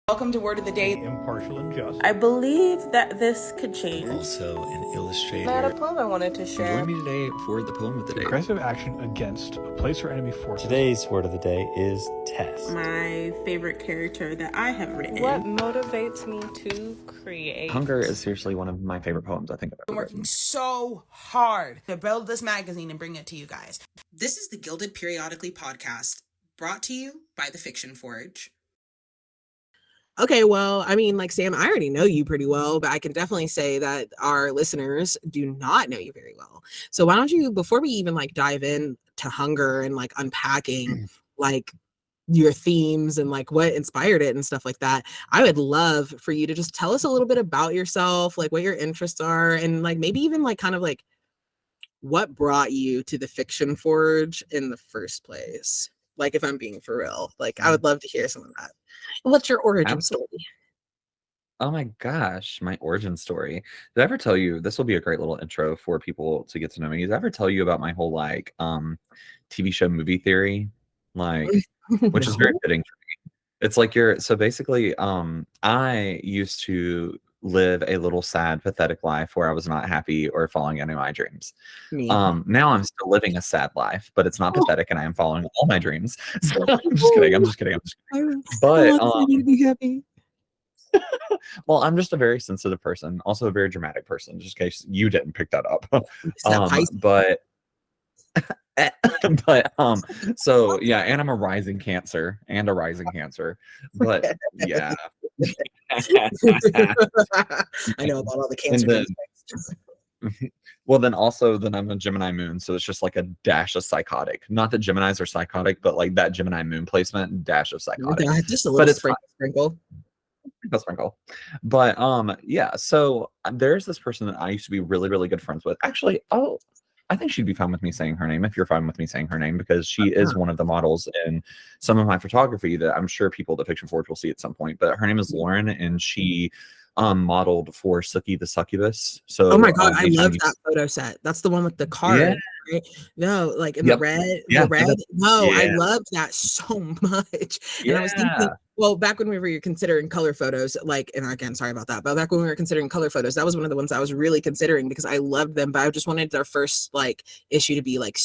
Welcome to Word of the Day. Impartial and just. I believe that this could change. Also an illustrator. I had a poem I wanted to share. Join me today for the poem of the day. Aggressive action against a place or enemy force. Today's word of the day is test. My favorite character that I have written. What motivates me to create? Hunger is seriously one of my favorite poems I think I've Been ever working written. so hard to build this magazine and bring it to you guys. This is the Guilded Periodically Podcast, brought to you by the Fiction Forge. Okay, well, I mean, like Sam, I already know you pretty well, but I can definitely say that our listeners do not know you very well. So why don't you, before we even like dive in to Hunger and like unpacking like your themes and like what inspired it and stuff like that, I would love for you to just tell us a little bit about yourself, like what your interests are, and like maybe even like kind of like what brought you to the Fiction Forge in the first place. Like if I'm being for real, like I would love to hear some of that. What's your origin story? Oh my gosh, my origin story. Did I ever tell you, this will be a great little intro for people to get to know me. Did I ever tell you about my whole like TV show movie theory? Like, which is very fitting for me. It's like so basically, I used to live a little sad, pathetic life where I was not happy or following any of my dreams. Now I'm still living a sad life, but it's not pathetic and I am following all my dreams. So I'm just kidding. But to be happy. well, I'm just a very sensitive person, also a very dramatic person, just in case you didn't pick that up. So yeah, and I'm a rising Cancer but yeah. I know about all the Cancer. Then also I'm a Gemini moon, so it's just like a dash of psychotic. Not that Geminis are psychotic, but like that Gemini moon placement, dash of psychotic. Yeah, just a little sprinkle. But yeah, so there's this person that I used to be really, really good friends with. Actually, I think she'd be fine with me saying her name if you're fine with me saying her name, because she is one of the models in some of my photography that I'm sure people at the Fiction Forge will see at some point. But her name is Lauren, and she modeled for Sookie the Succubus. So oh my god, I love that photo set. That's the one with the card. Yeah. Right? No, like in the red. I loved that so much. And I was thinking, well, back when we were considering color photos, like, and again, sorry about that, but back when we were considering color photos, that was one of the ones I was really considering because I loved them, but I just wanted our first like issue to be like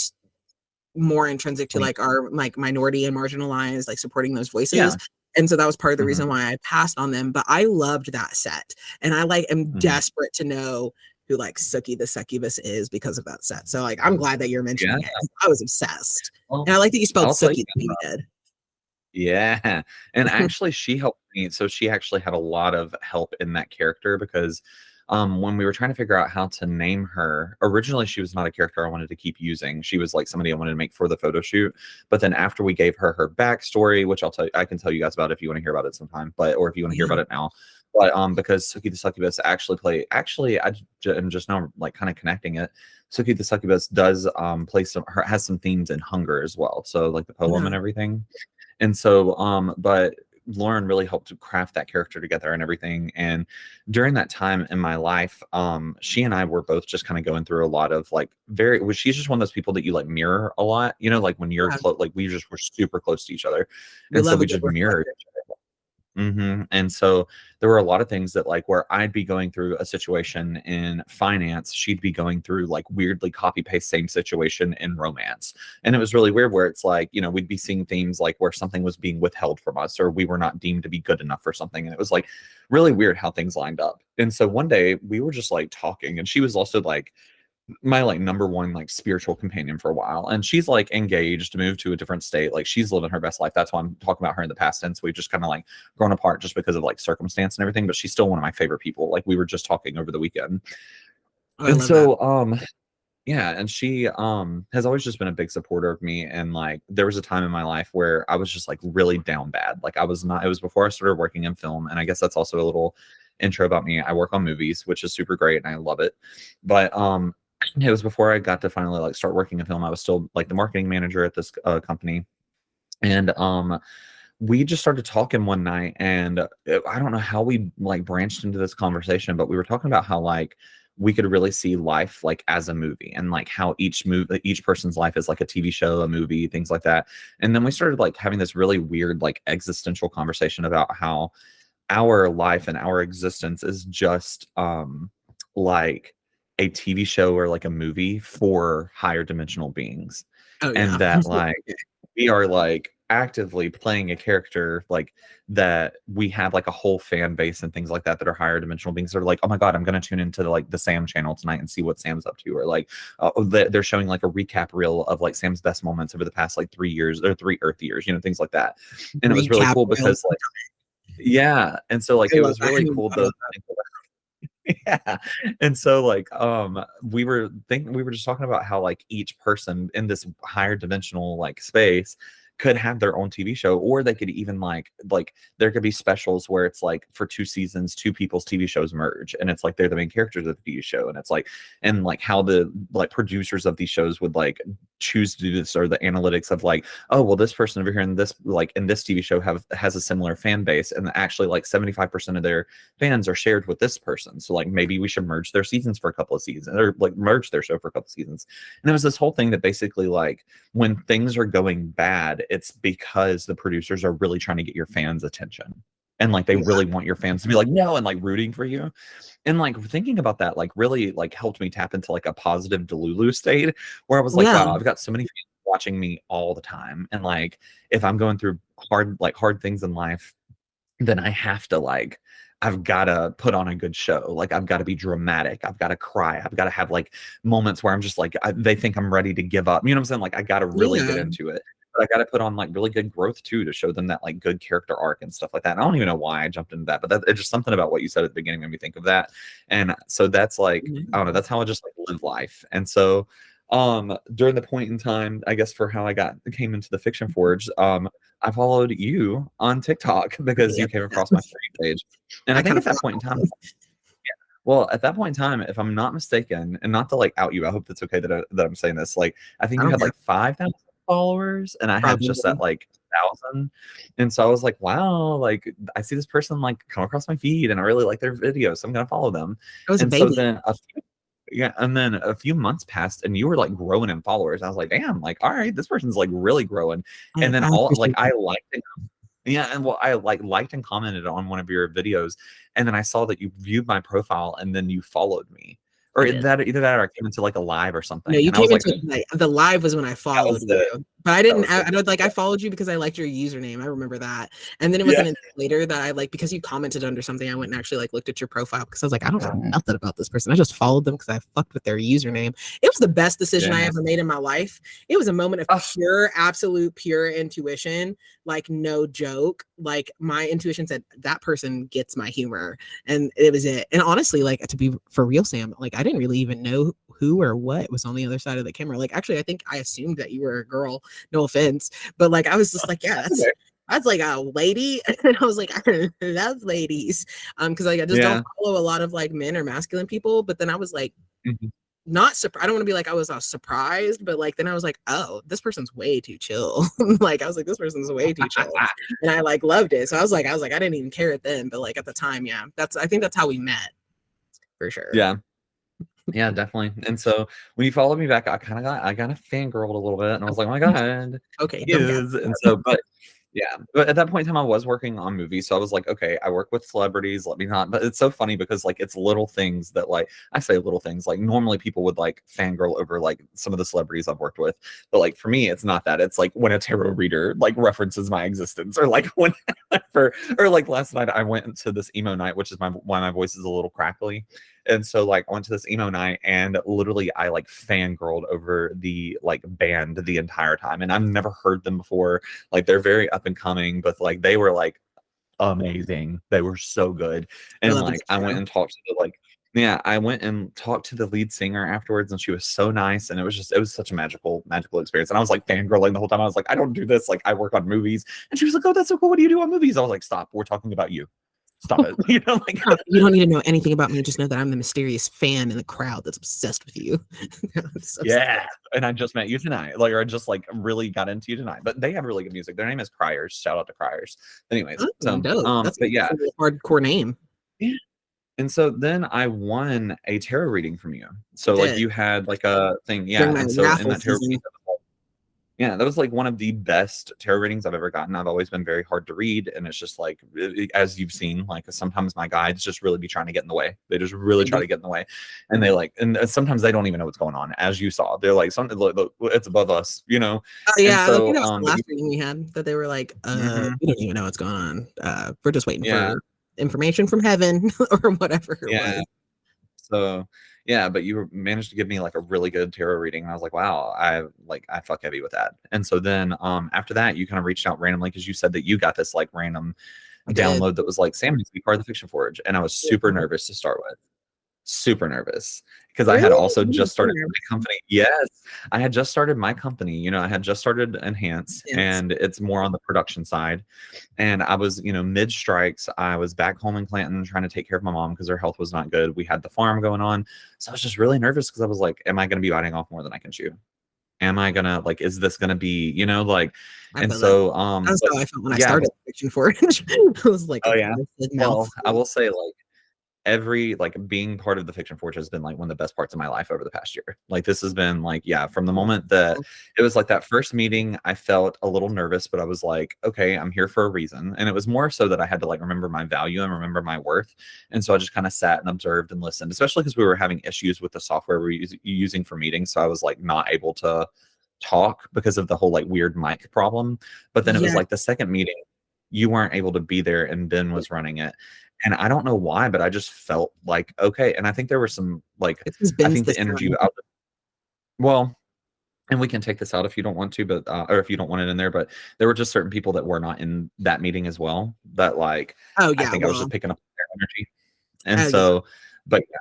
more intrinsic to like our like minority and marginalized, like supporting those voices. Yeah. And so that was part of the reason why I passed on them. But I loved that set. And I like am desperate to know who like Sookie the Succubus is because of that set. So like I'm glad that you're mentioning it. I was obsessed. And I like that you spelled Sookie the way you did. Yeah. And actually she helped me. So she actually had a lot of help in that character because when we were trying to figure out how to name her, originally she was not a character I wanted to keep using. She was like somebody I wanted to make for the photo shoot. But then after we gave her backstory, which I can tell you guys about if you want to hear about it sometime, or if you want to hear about it now. But because Sookie the Succubus I'm just now like kind of connecting it. Sookie the Succubus does has some themes in Hunger as well. So like the poem and everything. And so, but Lauren really helped to craft that character together and everything. And during that time in my life, she and I were both just kind of going through a lot of like she's just one of those people that you like mirror a lot, you know, like when you're like we just were super close to each other. And so we just mirrored each other. And so there were a lot of things that like where I'd be going through a situation in finance, she'd be going through like weirdly copy paste same situation in romance. And it was really weird where it's like, you know, we'd be seeing themes like where something was being withheld from us or we were not deemed to be good enough for something. And it was like really weird how things lined up. And so one day we were just like talking, and she was also like my like number one like spiritual companion for a while, and she's like engaged, moved to a different state, like she's living her best life. That's why I'm talking about her in the past tense. We've just kind of like grown apart just because of like circumstance and everything, but she's still one of my favorite people. Like we were just talking over the weekend. And so yeah, and she has always just been a big supporter of me. And like there was a time in my life where I was just like really down bad. Like it was before I started working in film, and I guess that's also a little intro about me. I work on movies, which is super great and I love it. But it was before I got to finally like start working in film. I was still like the marketing manager at this company. And we just started talking one night, and I don't know how we like branched into this conversation, but we were talking about how like we could really see life like as a movie, and like how each person's life is like a TV show, a movie, things like that. And then we started like having this really weird like existential conversation about how our life and our existence is just like a TV show or like a movie for higher dimensional beings. Oh And yeah. that like we are like actively playing a character like that we have like a whole fan base and things like that that are higher dimensional beings that are like, oh my god, I'm going to tune into like the Sam channel tonight and see what Sam's up to, or like they're showing like a recap reel of like Sam's best moments over the past like 3 years or 3 Earth years, you know, things like that. And it was really cool because like yeah, and so like it was really cool though. Yeah. And so like we were just talking about how like each person in this higher dimensional like space could have their own TV show, or they could even like there could be specials where it's like for 2 seasons 2 people's TV shows merge, and it's like they're the main characters of the TV show, and it's like and like how the like producers of these shows would like choose to do this, or the analytics of like, oh well, this person over here in this like in this TV show has a similar fan base, and actually like 75% of their fans are shared with this person, so like maybe we should merge their seasons for a couple of seasons, or like merge their show for a couple of seasons. And it was this whole thing that basically like when things are going bad, it's because the producers are really trying to get your fans' attention, and like they really want your fans to be like no, and like rooting for you. And like thinking about that like really like helped me tap into like a positive Delulu state where I was like, wow, I've got so many fans watching me all the time, and like if I'm going through hard things in life, then I have to like I've got to put on a good show. Like I've got to be dramatic. I've got to cry. I've got to have like moments where I'm just like, they think I'm ready to give up. You know what I'm saying? Like I got to really get into it. But I got to put on like really good growth too, to show them that like good character arc and stuff like that. And I don't even know why I jumped into that, but it's just something about what you said at the beginning made me think of that. And so that's like, I don't know, that's how I just like live life. And so during the point in time, I guess for how I came into the Fiction Forge, I followed you on TikTok because you came across my page. And I think at that point in time, well, at that point in time, if I'm not mistaken, and not to like out you, I hope that's okay that I'm saying this. Like, I think you had like 5,000 followers, and I had just at like 1,000. And so I was like, wow, like I see this person like come across my feed, and I really like their videos, so I'm gonna follow them. And so then and then a few months passed, and you were like growing in followers. I was like, damn, like all right, this person's like really growing. And then I liked it. Yeah, and well, I liked and commented on one of your videos, and then I saw that you viewed my profile, and then you followed me, or either that, or I came into like a live or something. No, you and came into like the live was when I followed you, but I didn't. I don't like I followed you because I liked your username. I remember that, and then it wasn't until later that I like because you commented under something. I went and actually like looked at your profile because I was like, I don't know nothing about this person. I just followed them because I fucked with their username. It was the best decision I ever made in my life. It was a moment of pure intuition. Like no joke. Like my intuition said that person gets my humor, and it was it. And honestly, like to be for real, Sam, like I didn't really even know who or what was on the other side of the camera. Like actually, I think I assumed that you were a girl. No offense, but like I was just like, yeah, that's like a lady, and I was like, I love ladies, because like I just don't follow a lot of like men or masculine people. But then I was like, not surprised. I don't want to be like I was surprised, but like then I was like, oh, this person's way too chill. Like I was like, this person's way too chill, and I like loved it. So I was like, I didn't even care it then, but like at the time, yeah, I think that's how we met, for sure. Yeah, definitely. And so when you followed me back, I kind of fangirled a little bit, and I was like, oh my god, okay. And so, but at that point in time, I was working on movies, so I was like, okay, I work with celebrities. Let me not. But it's so funny because like it's little things that like I say little things like normally people would like fangirl over like some of the celebrities I've worked with, but like for me, it's not that. It's like when a tarot reader like references my existence, or like when or like last night I went into this emo night, which is why my voice is a little crackly. And so like I went to this emo night, and literally I like fangirled over the like band the entire time. And I've never heard them before. Like they're very up and coming, but like they were like amazing. They were so good. And like I went and talked to the lead singer afterwards, and she was so nice. And it was such a magical experience. And I was like fangirling the whole time. I was like, I don't do this. Like I work on movies. And she was like, oh, that's so cool. What do you do on movies? I was like, stop. We're talking about you. Stop it. You know, like you don't need to know anything about me. Just know that I'm the mysterious fan in the crowd that's obsessed with you. So sad. And I just met you tonight. Like, or I just like really got into you tonight. But they have really good music. Their name is Criers. Shout out to Criers. Anyways, that's but yeah, a hardcore name. Yeah. And so then I won a tarot reading from you. So like you had like a thing, and so in that tarot reading, Yeah, that was like one of the best tarot readings I've ever gotten. I've always been very hard to read, and it's just like, as you've seen, like sometimes my guides just really be trying to get in the way. They just really try to get in the way, and they like, and sometimes they don't even know what's going on. As you saw, they're like, something, look, it's above us, you know. Yeah, and so, I think that was the last reading we had that they were like, we don't even know what's going on. We're just waiting for information from heaven or whatever it was. So yeah, but you managed to give me like a really good tarot reading, and I was like, wow, I fuck heavy with that. And so then after that, you kind of reached out randomly because you said that you got this like random download that was like, Sam needs to be part of the Fiction Forge, and I was super nervous to start with. Super nervous because I had also just started my company. Yes, I had just started my company. You know, I had just started Enhance, and it's more on the production side. And I was, you know, mid strikes. I was back home in Clanton trying to take care of my mom because her health was not good. We had the farm going on, so I was just really nervous because I was like, "Am I going to be biting off more than I can chew? Am I gonna like? Is this gonna be, you know, like?" And so, that's how I felt when I started Fiction Forge. I was like, "Oh yeah." Well, I will say, like, every like being part of the Fiction Forge has been like one of the best parts of my life over the past year. Like this has been like, from the moment that it was like that first meeting, I felt a little nervous, but I was like, okay, I'm here for a reason. And it was more so that I had to like remember my value and remember my worth. And so I just kind of sat and observed and listened, especially because we were having issues with the software we were using for meetings. So I was like not able to talk because of the whole like weird mic problem. But then it was like the second meeting, you weren't able to be there and Ben was running it. And I don't know why, but I just felt like, okay. And I think there were some like, I think the energy out. Well, and we can take this out if you don't want to, but or if you don't want it in there, but there were just certain people that were not in that meeting as well. That like, I think I was just picking up their energy. And but yeah.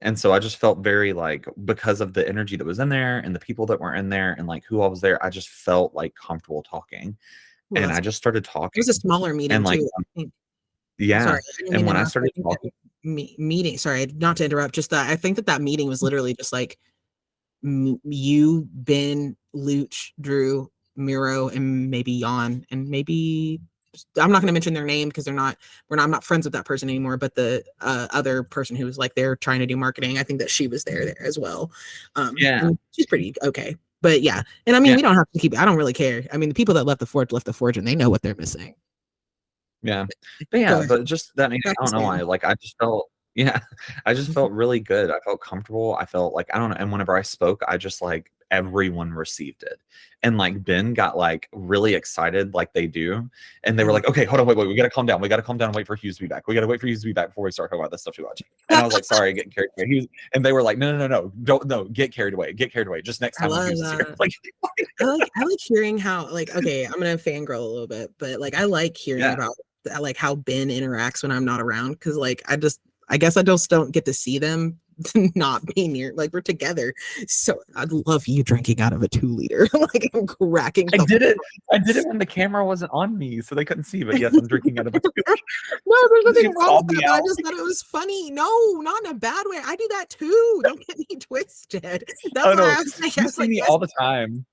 And so I just felt very like, because of the energy that was in there and the people that were in there and like who all was there, I just felt like comfortable talking. And I just started talking. It was a smaller meeting and like, too. Yeah. And when I started talking, meeting, sorry, not to interrupt, just that I think that meeting was literally just like you, Ben, Luch, Drew, Miro, and maybe Jan, and maybe I'm not going to mention their name because I'm not friends with that person anymore. But the other person who was like they're trying to do marketing, I think that she was there as well. She's pretty okay. But yeah, and I mean we don't have to keep. I don't really care. I mean the people that left the forge, and they know what they're missing. Yeah, but just that means I don't know why. Like I just felt, I just felt really good. I felt comfortable. I felt like I don't know. And whenever I spoke, I just like everyone received it, and like Ben got like really excited, like they do, and they were like, "Okay, hold on, wait, we gotta calm down. We gotta calm down and wait for Hues to be back. We gotta wait for Hues to be back before we start talking about this stuff too much." And I was like, "Sorry, getting carried away." And they were like, "No, don't get carried away. Get carried away. Just next time when Hues is here." Like, I like hearing how like okay, I'm gonna fangirl a little bit, but like I like hearing about like how Ben interacts when I'm not around because like I guess I just don't get to see them not being near, like we're together. So I'd love you drinking out of a 2-liter. Like I'm cracking. I did it when the camera wasn't on me, so they couldn't see. But yes, I'm drinking out of a 2-liter. No, there's nothing wrong with that. I just thought it was funny. No, not in a bad way. I do that too. Don't get me twisted. That's why I was saying. You see me all the time.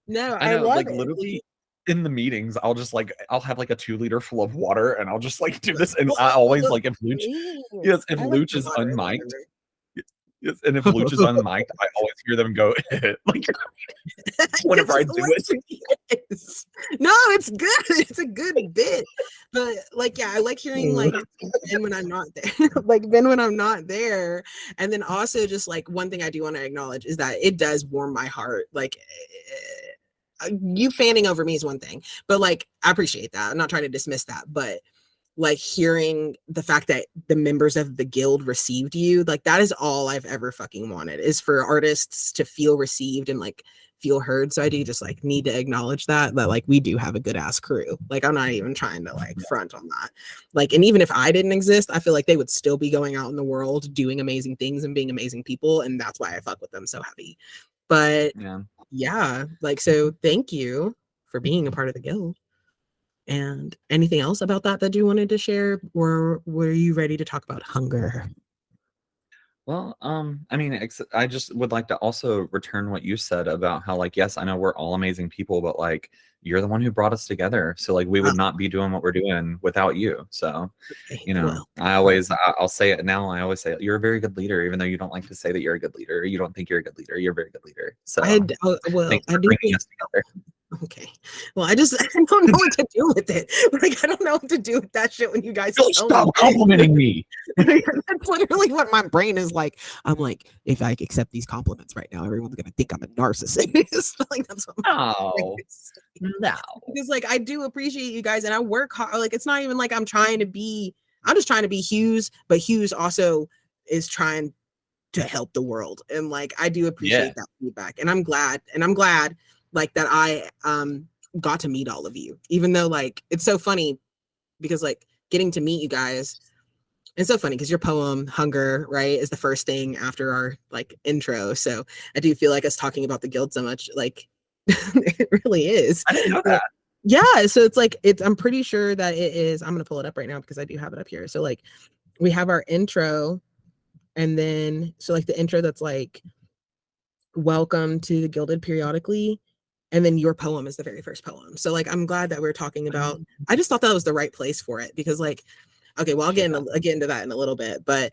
No, I know, love like it. Literally in the meetings, I'll just like I'll have like a 2-liter full of water, and I'll just like do this. And I always like if Luch, if Luch is unmiked. Yes, and if Luch is unmiked, I always hear them go like whenever I do it. No, it's good. It's a good bit. But like, I like hearing like Ben when I'm not there. Like Ben when I'm not there. And then also just like one thing I do want to acknowledge is that it does warm my heart. Like you fanning over me is one thing, but like I appreciate that. I'm not trying to dismiss that, but like hearing the fact that the members of the guild received you, like that is all I've ever fucking wanted, is for artists to feel received and like feel heard. So I do just like need to acknowledge that like we do have a good ass crew. Like I'm not even trying to like front on that. Like, and even if I didn't exist, I feel like they would still be going out in the world doing amazing things and being amazing people. And that's why I fuck with them so heavy. But yeah, like, so thank you for being a part of the guild. And anything else about that you wanted to share, or were you ready to talk about hunger? Well, I mean, I just would like to also return what you said about how, like, yes, I know we're all amazing people, but like, you're the one who brought us together. So, like, we would not be doing what we're doing without you. So, Okay, you know, well, I'll say it now. I always say it. You're a very good leader, even though you don't like to say that you're a good leader. You don't think you're a good leader. You're a very good leader. So, well, thanks I for do bringing think. us together. Okay. Well, I don't know what to do with it. Like, I don't know what to do with that shit when you guys Don't tell stop me. complimenting me. That's literally what my brain is like. I'm like, if I accept these compliments right now, everyone's gonna think I'm a narcissist. Like, that's what my brain No, is. no. Because like I do appreciate you guys and I work hard. Like, it's not even like I'm just trying to be Hues, but Hues also is trying to help the world. And like I do appreciate that feedback. And I'm glad like that I got to meet all of you. Even though like it's so funny because like getting to meet you guys, it's so funny because your poem Hunger, right, is the first thing after our like intro. So I do feel like us talking about the guild so much, like it really is. I didn't know that. Yeah, so it's like I'm pretty sure that it is. I'm gonna pull it up right now because I do have it up here. So like we have our intro, and then so like the intro that's like welcome to the Guilded Periodically, and then your poem is the very first poem. So like I'm glad that we're talking about. I just thought that was the right place for it because like, okay, well I'll get into that in a little bit, but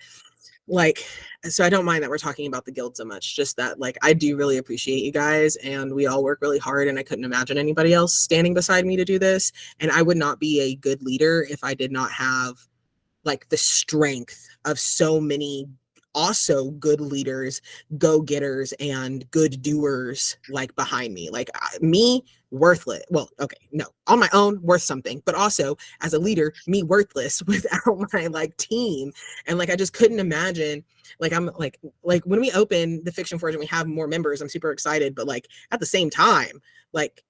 like, so I don't mind that we're talking about the guild so much, just that like I do really appreciate you guys and we all work really hard and I couldn't imagine anybody else standing beside me to do this. And I would not be a good leader if I did not have like the strength of so many also good leaders, go-getters, and good doers like behind me. Like me, worthless. Well, okay, no, on my own, worth something, but also as a leader, me worthless without my like team. And like I just couldn't imagine. Like I'm like when we open the Fiction Forge and we have more members, I'm super excited. But like at the same time, like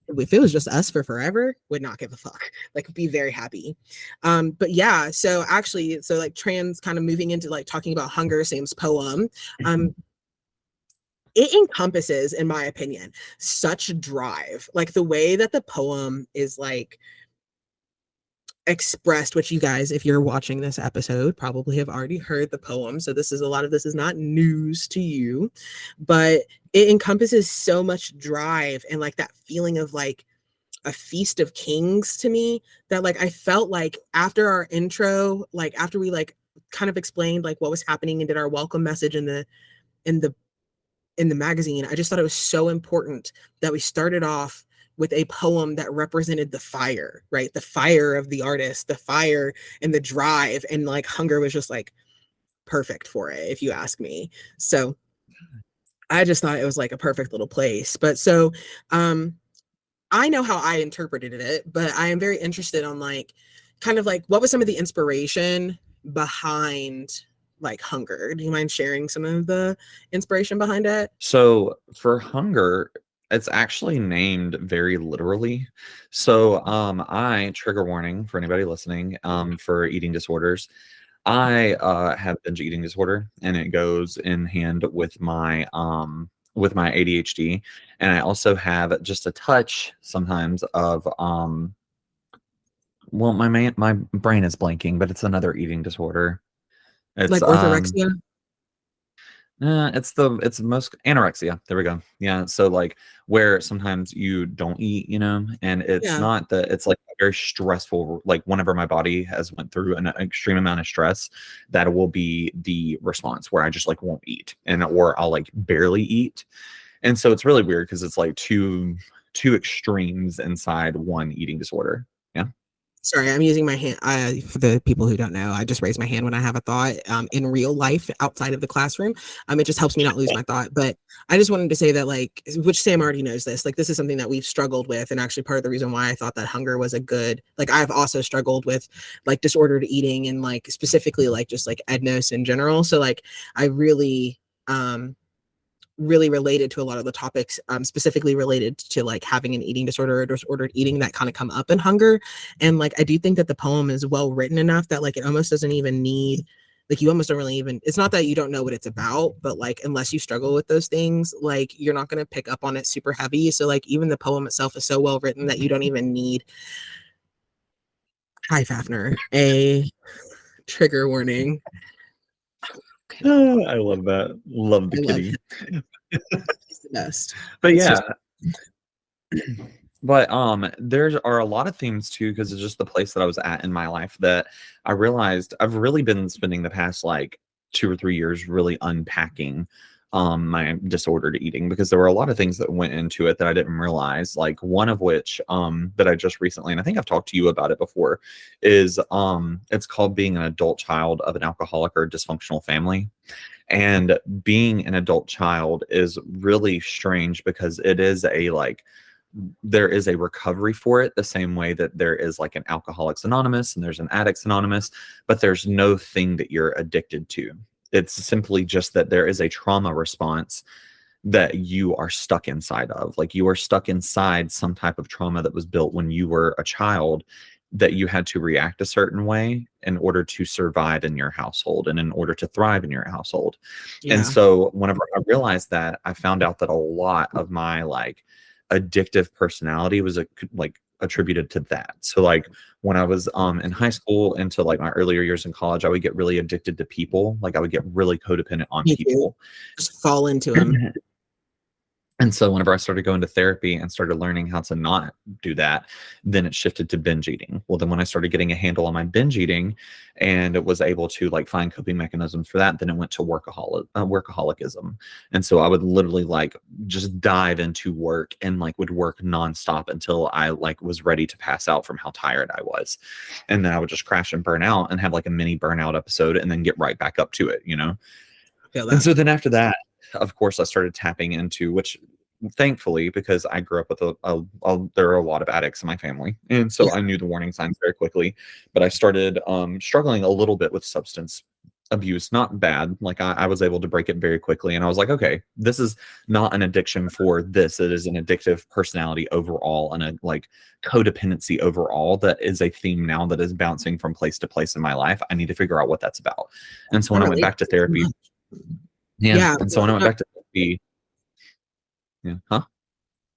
if it was just us for forever, would not give a fuck. Like be very happy. But yeah, so actually, so like kind of moving into like talking about Hunger, Sam's poem. It encompasses, in my opinion, such drive. Like the way that the poem is like expressed, which you guys, if you're watching this episode, probably have already heard the poem. So this is not news to you, but it encompasses so much drive and like that feeling of like a feast of kings to me that like I felt like after our intro, like after we like kind of explained like what was happening and did our welcome message in the magazine, I just thought it was so important that we started off with a poem that represented the fire, right? The fire of the artist, the fire and the drive. And like Hunger was just like perfect for it, if you ask me. So I just thought it was like a perfect little place. But so I know how I interpreted it, but I am very interested on like kind of like what was some of the inspiration behind like Hunger. Do you mind sharing some of the inspiration behind it? So for Hunger, it's actually named very literally. So I trigger warning for anybody listening for eating disorders. I have binge eating disorder and it goes in hand with my ADHD, and I also have just a touch sometimes of well, my brain is blanking, but it's another eating disorder. It's like orthorexia? It's most anorexia. There we go. Yeah. So like where sometimes you don't eat, and it's not that it's like a very stressful, like whenever my body has went through an extreme amount of stress, that will be the response where I just like won't eat or I'll like barely eat. And so it's really weird because it's like two extremes inside one eating disorder. Yeah. Sorry, I'm using my hand. For the people who don't know, I just raise my hand when I have a thought in real life outside of the classroom. It just helps me not lose my thought. But I just wanted to say that, like, which Sam already knows this, like, this is something that we've struggled with. And actually part of the reason why I thought that Hunger was a good, like, I've also struggled with like disordered eating and like specifically like just like EDNOS in general. So like I really related to a lot of the topics, specifically related to like having an eating disorder or disordered eating that kind of come up in Hunger. And like I do think that the poem is well written enough that like it almost doesn't even need, like you almost don't really even, it's not that you don't know what it's about, but like unless you struggle with those things, like you're not going to pick up on it super heavy. So like even the poem itself is so well written that you don't even need, hi Fafner, a trigger warning. Oh, I love that. Love the I love kitty. him. He's the best. But It's yeah, just but there are a lot of themes too, because it's just the place that I was at in my life that I realized I've really been spending the past like 2 or 3 years really unpacking my disordered eating, because there were a lot of things that went into it that I didn't realize. Like one of which that I just recently, and I think I've talked to you about it before, is it's called being an adult child of an alcoholic or dysfunctional family. And being an adult child is really strange because it is a like there is a recovery for it the same way that there is like an Alcoholics Anonymous and there's an Addicts Anonymous, but there's no thing that you're addicted to. It's simply just that there is a trauma response that you are stuck inside of. Like you are stuck inside some type of trauma that was built when you were a child, that you had to react a certain way in order to survive in your household and in order to thrive in your household. yeah. And so whenever I realized that, I found out that a lot of my like addictive personality was like attributed to that. So like when I was in high school into like my earlier years in college, I would get really addicted to people. Like I would get really codependent on Me too. people. Just fall into him. And so whenever I started going to therapy and started learning how to not do that, then it shifted to binge eating. Well, then when I started getting a handle on my binge eating and was able to like find coping mechanisms for that, then it went to workaholicism. And so I would literally like just dive into work and like would work nonstop until I like was ready to pass out from how tired I was. And then I would just crash and burn out and have like a mini burnout episode and then get right back up to it, you know? And so then after that, of course, I started tapping into, which thankfully, because I grew up with there are a lot of addicts in my family. And so I knew the warning signs very quickly, but I started struggling a little bit with substance abuse. Not bad. Like I was able to break it very quickly. And I was like, okay, this is not an addiction for this. It is an addictive personality overall and a like codependency overall that is a theme now that is bouncing from place to place in my life. I need to figure out what that's about. And so when I went back to therapy, and so when I went back to therapy, Oh,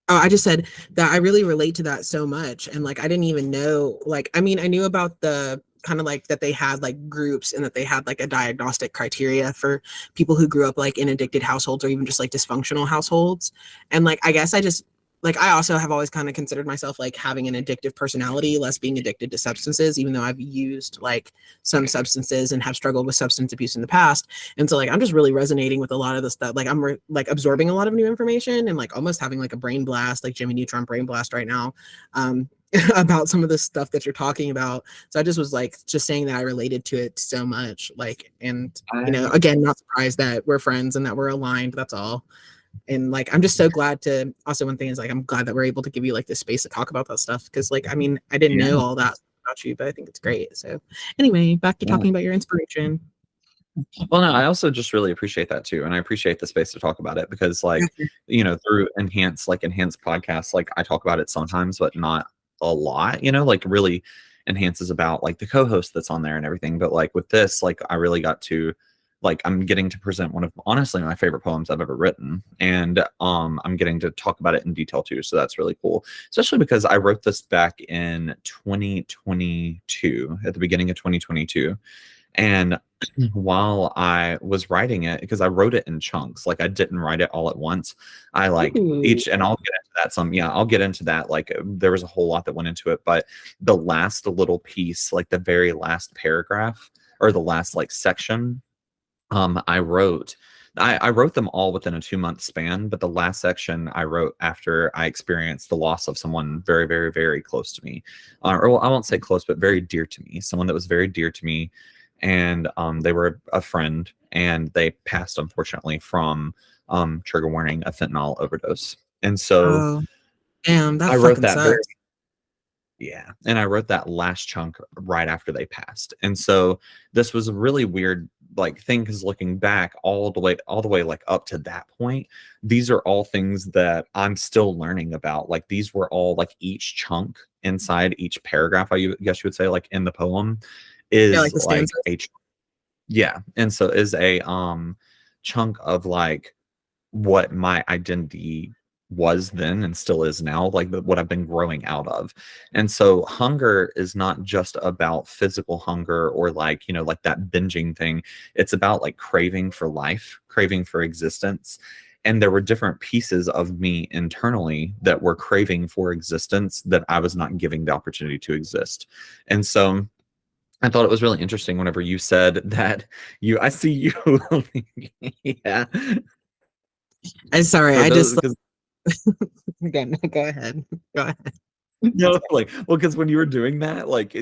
I just said that I really relate to that so much. And like, I didn't even know, like, I mean, I knew about the kind of like that they had like groups and that they had like a diagnostic criteria for people who grew up like in addicted households or even just like dysfunctional households. And like, I guess I just, like, I also have always kind of considered myself like having an addictive personality, less being addicted to substances, even though I've used like some substances and have struggled with substance abuse in the past. And so like, I'm just really resonating with a lot of the stuff. Like I'm like absorbing a lot of new information and like almost having like a brain blast, like Jimmy Neutron brain blast right now, about some of the stuff that you're talking about. So I just was like, just saying that I related to it so much, like, and you know, again, not surprised that we're friends and that we're aligned. That's all. And like, I'm just so glad to also, one thing is like, I'm glad that we're able to give you like this space to talk about that stuff. Cause like, I mean, I didn't know all that about you, but I think it's great. So anyway, back to talking about your inspiration. Well, no, I also just really appreciate that too. And I appreciate the space to talk about it because like, you know, through enhanced podcasts, like I talk about it sometimes, but not a lot, you know, like really enhances about like the co-host that's on there and everything. But like with this, like I really got to, like I'm getting to present one of honestly my favorite poems I've ever written. And I'm getting to talk about it in detail too. So that's really cool, especially because I wrote this back in 2022, at the beginning of 2022. And while I was writing it, because I wrote it in chunks, like I didn't write it all at once. I like each, and I'll get into that I'll get into that. Like there was a whole lot that went into it, but the last little piece, like the very last paragraph or the last like section, I wrote them all within a 2-month span, but the last section I wrote after I experienced the loss of someone very, very, very close to me. Or well, I won't say close, but very dear to me, someone that was very dear to me. And they were a friend and they passed, unfortunately, from trigger warning, a fentanyl overdose. And so that I wrote that sucks. And I wrote that last chunk right after they passed. And so this was a really weird like thing, because looking back all the way like up to that point, these are all things that I'm still learning about. Like these were all like each chunk inside each paragraph, I guess you would say, like in the poem is like and so is a chunk of like what my identity was then and still is now, like what I've been growing out of. And so hunger is not just about physical hunger or like, you know, like that binging thing. It's about like craving for life, craving for existence. And there were different pieces of me internally that were craving for existence that I was not giving the opportunity to exist. And so I thought it was really interesting whenever you said that I see you. Yeah. I'm sorry. For I those, just again. Go ahead. Go ahead. no, like, well, because when you were doing that, like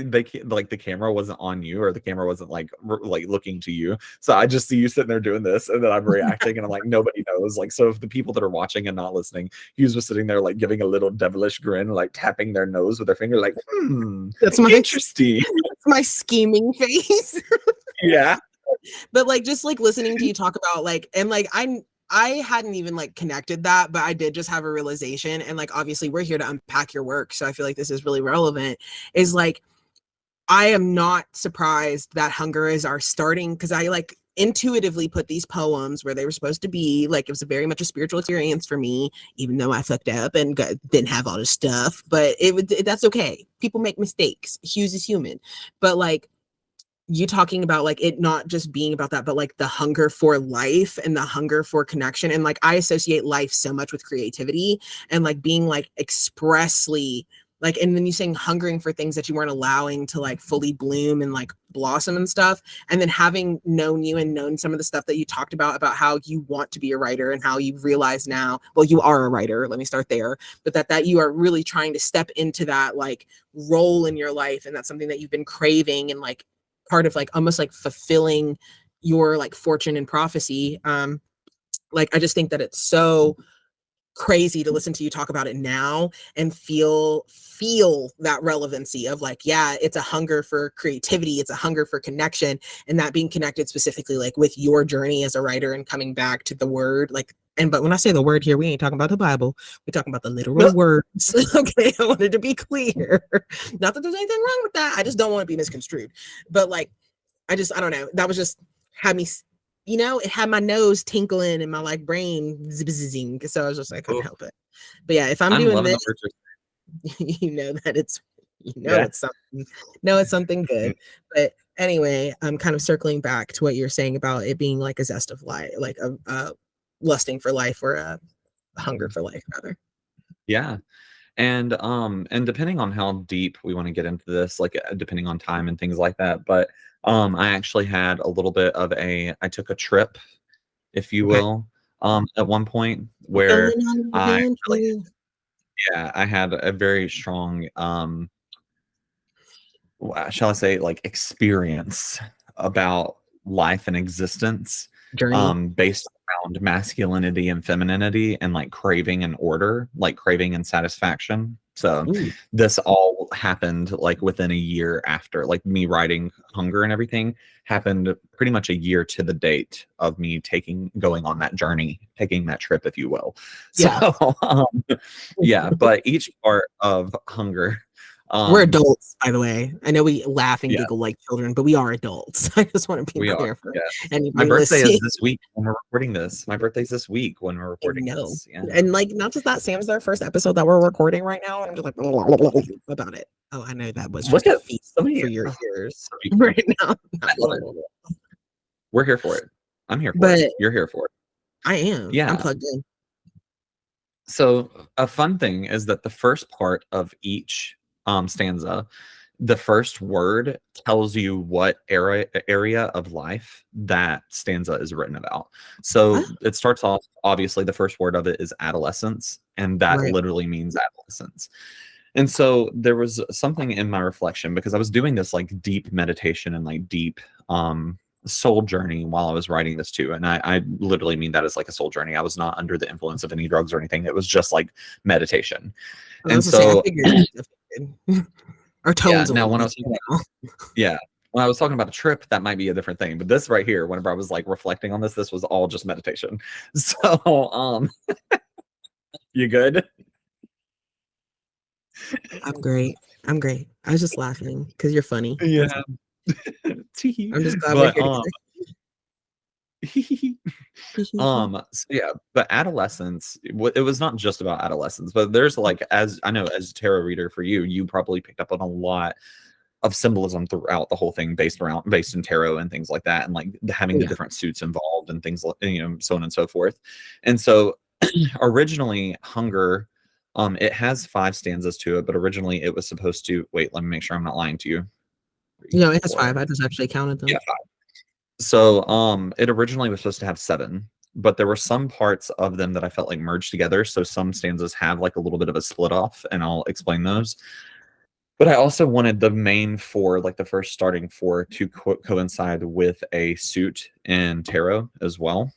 like the camera wasn't on you, or the camera wasn't like like looking to you. So I just see you sitting there doing this, and then I'm reacting, and I'm like, nobody knows. Like, so if the people that are watching and not listening, Hughes was sitting there like giving a little devilish grin, like tapping their nose with their finger, like, That's my interesting. That's my scheming face. Yeah. But like just like listening to you talk about like, and like I hadn't even like connected that, but I did just have a realization. And like, obviously we're here to unpack your work. So I feel like this is really relevant, is like, I am not surprised that hunger is our starting, because I like intuitively put these poems where they were supposed to be. Like, it was very much a spiritual experience for me, even though I fucked up and didn't have all this stuff, but that's okay. People make mistakes. Hughes is human. But like, you talking about like it not just being about that, but like the hunger for life and the hunger for connection. And like, I associate life so much with creativity and like being like expressly like, and then you saying hungering for things that you weren't allowing to like fully bloom and like blossom and stuff. And then having known you and known some of the stuff that you talked about how you want to be a writer and how you realize now, well, you are a writer, let me start there, but that you are really trying to step into that like role in your life. And that's something that you've been craving and like part of like almost like fulfilling your like fortune and prophecy. Like I just think that it's so crazy to listen to you talk about it now and feel that relevancy of like, yeah, it's a hunger for creativity, it's a hunger for connection, and that being connected specifically like with your journey as a writer and coming back to the word, like, and but when I say the word here, we ain't talking about the Bible, we're talking about the literal words. Okay, I wanted to be clear. Not that there's anything wrong with that, I just don't want to be misconstrued. But like, I don't know, that was just had me, you know, it had my nose tinkling and my like brain zizzing. So I was just like, I couldn't help it. But yeah, if I'm doing this, you know that it's, it's something, it's something good. But anyway, I'm kind of circling back to what you're saying about it being like a zest of life, like a lusting for life, or a hunger for life rather. Yeah. And depending on how deep we want to get into this, like depending on time and things like that, but I actually had a little bit of I took a trip, if you will, at one point where I had a very strong shall I say, like, experience about life and existence, Journey. based around masculinity and femininity and like craving and order, like craving and satisfaction. So this all happened like within a year after, like me writing Hunger and everything happened pretty much a year to the date of me going on that journey, taking that trip, if you will. Yeah. So but each part of Hunger, we're adults, by the way. I know we laugh and giggle like children, but we are adults. I just want to be clear for anybody. My birthday is this week when we're recording this. My birthday's this week when we're recording this. Yeah. And like, not just that, Sam's their first episode that we're recording right now, and I'm just like about it. Oh, I know that was just a feast for your ears right now. We're here for it. I'm here for it. You're here for it. I am. Yeah. I'm plugged in. So a fun thing is that the first part of each stanza, the first word tells you what area of life that stanza is written about. So it starts off, obviously the first word of it is adolescence, and that literally means adolescence. And so there was something in my reflection, because I was doing this like deep meditation and like deep soul journey while I was writing this too. And I literally mean that as like a soul journey. I was not under the influence of any drugs or anything. It was just like meditation. And so our tones. Now when I was when I was talking about a trip, that might be a different thing. But this right here, whenever I was like reflecting on this was all just meditation. So you good? I'm great. I was just laughing because you're funny. Yeah. I'm just glad we're here together. So yeah, but adolescence, it was not just about adolescence, but there's like, as I know, as a tarot reader for you, you probably picked up on a lot of symbolism throughout the whole thing based in tarot and things like that, and like having the different suits involved and things like, so on and so forth. And so originally Hunger, it has 5 stanzas to it, but originally it was supposed to, wait, let me make sure I'm not lying to you. No, it has 5. I just actually counted them. Yeah, 5. So it originally was supposed to have 7, but there were some parts of them that I felt like merged together. So some stanzas have like a little bit of a split off, and I'll explain those. But I also wanted the main 4, like the first starting 4, to coincide with a suit in tarot as well.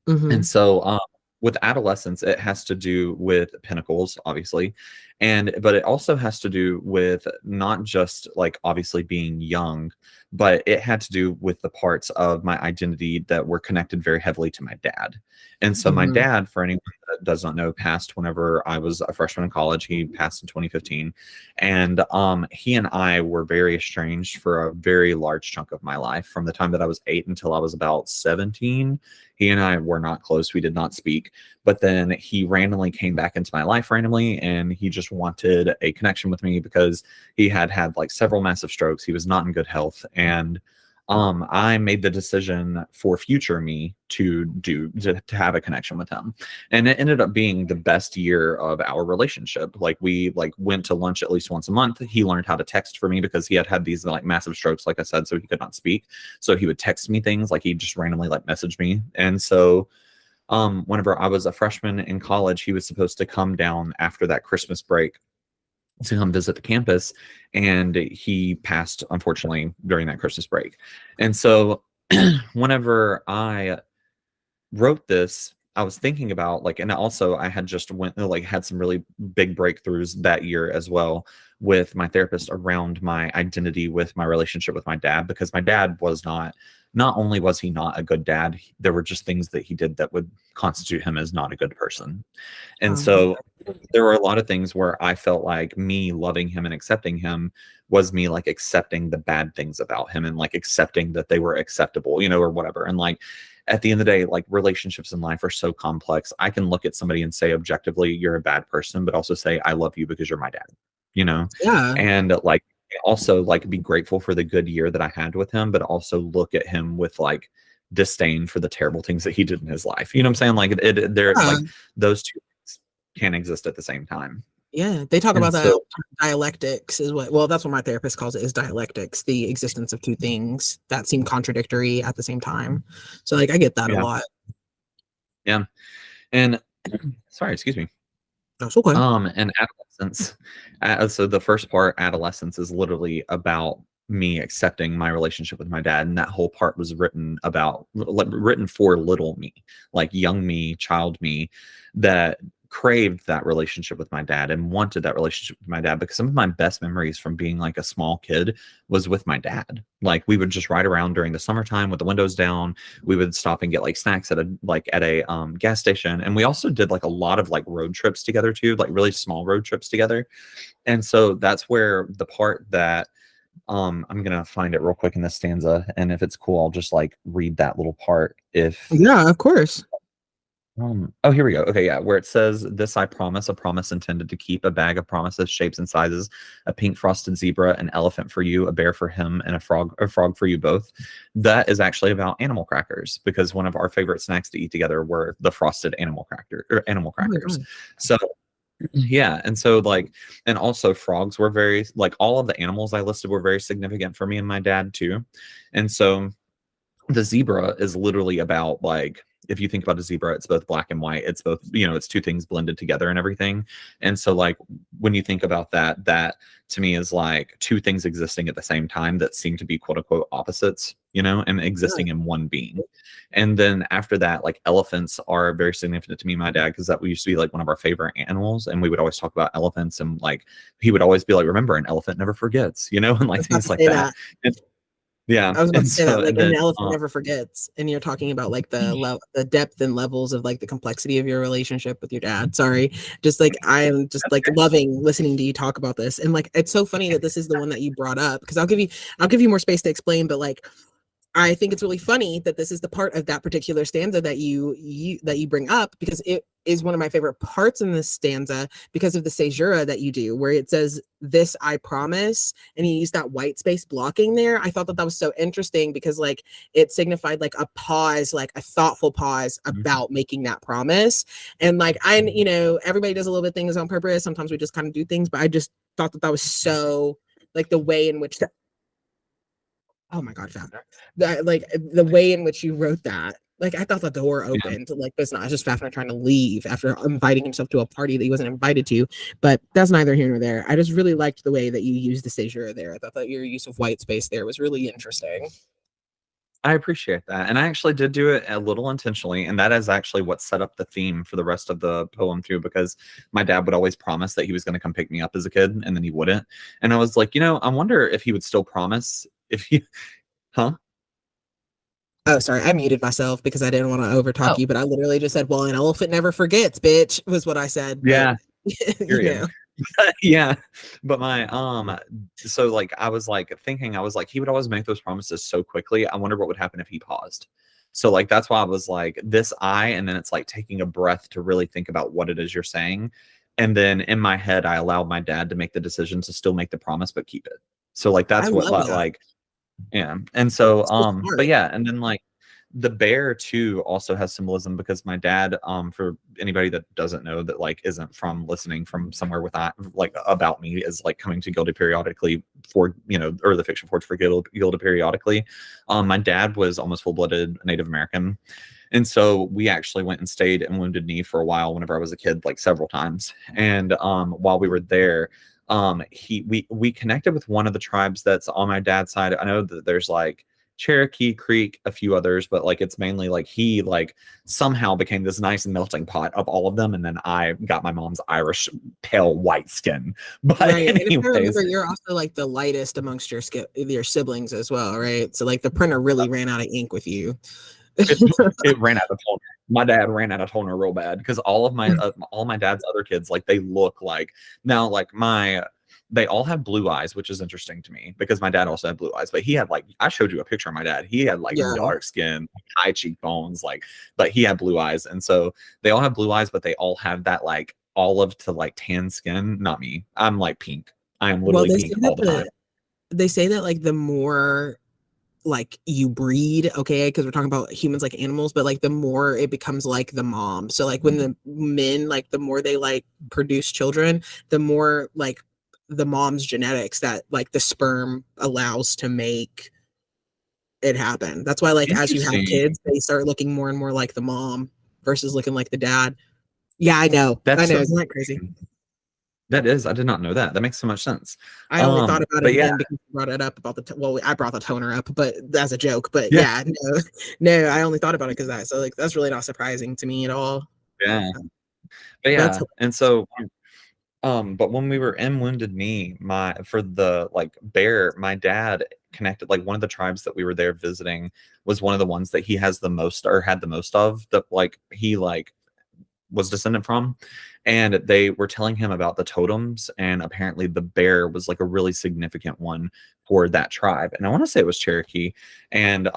And so with adolescence, it has to do with pentacles, obviously, but it also has to do with not just like obviously being young, but it had to do with the parts of my identity that were connected very heavily to my dad. And so my dad, for anyone that does not know, passed whenever I was a freshman in college. He passed in 2015, and he and I were very estranged for a very large chunk of my life, from the time that I was 8 until I was about 17. He and I were not close. We did not speak. But then he randomly came back into my life randomly, and he just wanted a connection with me because he had like several massive strokes. He was not in good health. And I made the decision for future me to have a connection with him. And it ended up being the best year of our relationship. Like we went to lunch at least once a month. He learned how to text for me because he had these like massive strokes, like I said, so he could not speak. So he would text me things, like he just randomly like message me. And so whenever I was a freshman in college, he was supposed to come down after that Christmas break to come visit the campus, and he passed, unfortunately, during that Christmas break. And so whenever I wrote this, I was thinking about like, and also I had just had some really big breakthroughs that year as well with my therapist around my identity with my relationship with my dad, because my dad was not only was he not a good dad, there were just things that he did that would constitute him as not a good person. And so there were a lot of things where I felt like me loving him and accepting him was me like accepting the bad things about him and like accepting that they were acceptable, or whatever. And like at the end of the day, like relationships in life are so complex. I can look at somebody and say objectively, you're a bad person, but also say, I love you because you're my dad, Yeah. And like, also like be grateful for the good year that I had with him, but also look at him with like disdain for the terrible things that he did in his life. You know what I'm saying? Like like those two things can exist at the same time. Yeah, they talk about that dialectics is that's what my therapist calls it, is dialectics, the existence of two things that seem contradictory at the same time. So like I get that a lot. Yeah. And sorry, excuse me. That's okay. And adolescence. So the first part, adolescence, is literally about me accepting my relationship with my dad, and that whole part was written for little me, like young me, child me, that craved that relationship with my dad and wanted that relationship with my dad, because some of my best memories from being like a small kid was with my dad. Like we would just ride around during the summertime with the windows down. We would stop and get like snacks at a gas station. And we also did like a lot of like road trips together too, like really small road trips together. And so that's where the part that I'm gonna find it real quick in this stanza, and if it's cool, I'll just like read that little part. Yeah, of course. Oh, here we go. Okay, yeah, where it says, "This I promise, a promise intended to keep, a bag of promises, shapes and sizes, a pink frosted zebra, an elephant for you, a bear for him, and a frog for you both." That is actually about animal crackers, because one of our favorite snacks to eat together were the frosted animal crackers. So yeah, and so like, and also frogs were very, like, all of the animals I listed were very significant for me and my dad too. And so the zebra is literally about, like, if you think about a zebra, it's both black and white. It's both, it's two things blended together and everything. And so like when you think about that to me is like two things existing at the same time that seem to be quote unquote opposites, and existing in one being. And then after that, like elephants are very significant to me and my dad, because that used to be like one of our favorite animals. And we would always talk about elephants, and like he would always be like, remember, an elephant never forgets, and like things like that. Yeah, I was about to say that, like, an elephant never forgets, and you're talking about like the depth and levels of like the complexity of your relationship with your dad. Sorry, just like I am just like loving listening to you talk about this, and like it's so funny that this is the one that you brought up, because I'll give you more space to explain, but like I think it's really funny that this is the part of that particular stanza that you bring up, because it is one of my favorite parts in this stanza because of the caesura that you do, where it says, "This I promise," and you use that white space blocking there. I thought that was so interesting because like it signified like a pause, like a thoughtful pause about making that promise. And like everybody does a little bit of things on purpose. Sometimes we just kind of do things, but I just thought that was so like the way in which oh my God, Fafner. That like the way in which you wrote that. Like I thought the door opened. Like it's not just Fafner trying to leave after inviting himself to a party that he wasn't invited to. But that's neither here nor there. I just really liked the way that you used the caesura there. I thought that your use of white space there was really interesting. I appreciate that. And I actually did do it a little intentionally. And that is actually what set up the theme for the rest of the poem too, because my dad would always promise that he was going to come pick me up as a kid, and then he wouldn't. And I was like, I wonder if he would still promise if he, huh? Oh, sorry. I muted myself because I didn't want to overtalk you, but I literally just said, well, an elephant never forgets, bitch, was what I said. Yeah. But, yeah. But so like I was like thinking, he would always make those promises so quickly. I wonder what would happen if he paused. So like that's why I was like, this and then it's like taking a breath to really think about what it is you're saying. And then in my head, I allowed my dad to make the decision to still make the promise but keep it. So like that's what like yeah. And so but yeah, and then like the bear too also has symbolism, because my dad, for anybody that doesn't know, that like isn't from listening from somewhere with like about me, is like coming to Gilded Periodically for or the Fiction Forge for Gilded Periodically. My dad was almost full-blooded Native American, and so we actually went and stayed in Wounded Knee for a while whenever I was a kid, like several times. And while we were there, we connected with one of the tribes that's on my dad's side. I know that there's like Cherokee, Creek, a few others, but like it's mainly like he like somehow became this nice melting pot of all of them, and then I got my mom's Irish pale white skin. But right. anyways, and if I remember, you're also like the lightest amongst your siblings as well, right? So like the printer really ran out of ink with you. it ran out of toner. My dad ran out of toner real bad, because all my dad's other kids, like they look like, now like they all have blue eyes, which is interesting to me because my dad also had blue eyes, but he had like, I showed you a picture of my dad. He had like dark skin, high cheekbones, like, but he had blue eyes. And so they all have blue eyes, but they all have that like olive to like tan skin. Not me. I'm like pink. I am literally pink all the time. They say that like the more like you breed, okay, because we're talking about humans like animals, but like the more it becomes like the mom. So like when the men, like the more they like produce children, the more like the mom's genetics that like the sperm allows to make it happen. That's why like as you have kids, they start looking more and more like the mom versus looking like the dad. Yeah, I know. Isn't that crazy? That is. I did not know that. That makes so much sense. I only thought about it again because you brought it up about I brought the toner up, but as a joke. But no, I only thought about it because that. So like that's really not surprising to me at all. Yeah. But yeah, and so but when we were in Wounded Knee, for the like bear, my dad connected, like one of the tribes that we were there visiting was one of the ones that he has the most, or had the most of, that like he like was descendant from. And they were telling him about the totems, and apparently the bear was like a really significant one for that tribe. And I want to say it was Cherokee. And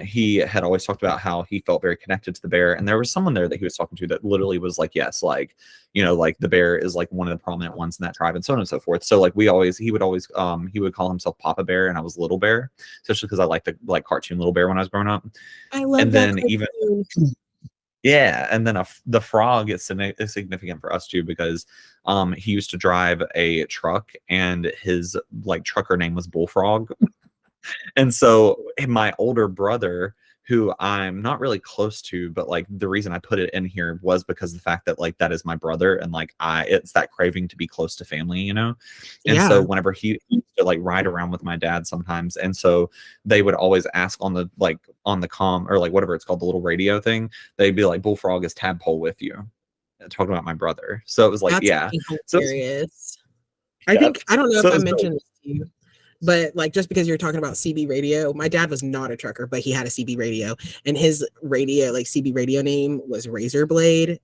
he had always talked about how he felt very connected to the bear. And there was someone there that he was talking to that literally was like, yes, like, like the bear is like one of the prominent ones in that tribe, and so on and so forth. So like he would call himself Papa Bear, and I was Little Bear, especially because I liked the like cartoon Little Bear when I was growing up. I love and that then cartoon. Yeah, and then the frog is significant for us too, because he used to drive a truck, and his like trucker name was Bullfrog. And so my older brother, who I'm not really close to, but like the reason I put it in here was because of the fact that like that is my brother, and like it's that craving to be close to family, And so whenever he used to like ride around with my dad sometimes, and so they would always ask on the comm, or like whatever it's called, the little radio thing, they'd be like, Bullfrog is Tadpole with you, talking about my brother. So it was like, that's hilarious. I think I don't know if I mentioned this to you, but like just because you're talking about CB radio, my dad was not a trucker, but he had a CB radio, and his radio, like CB radio name was Razorblade.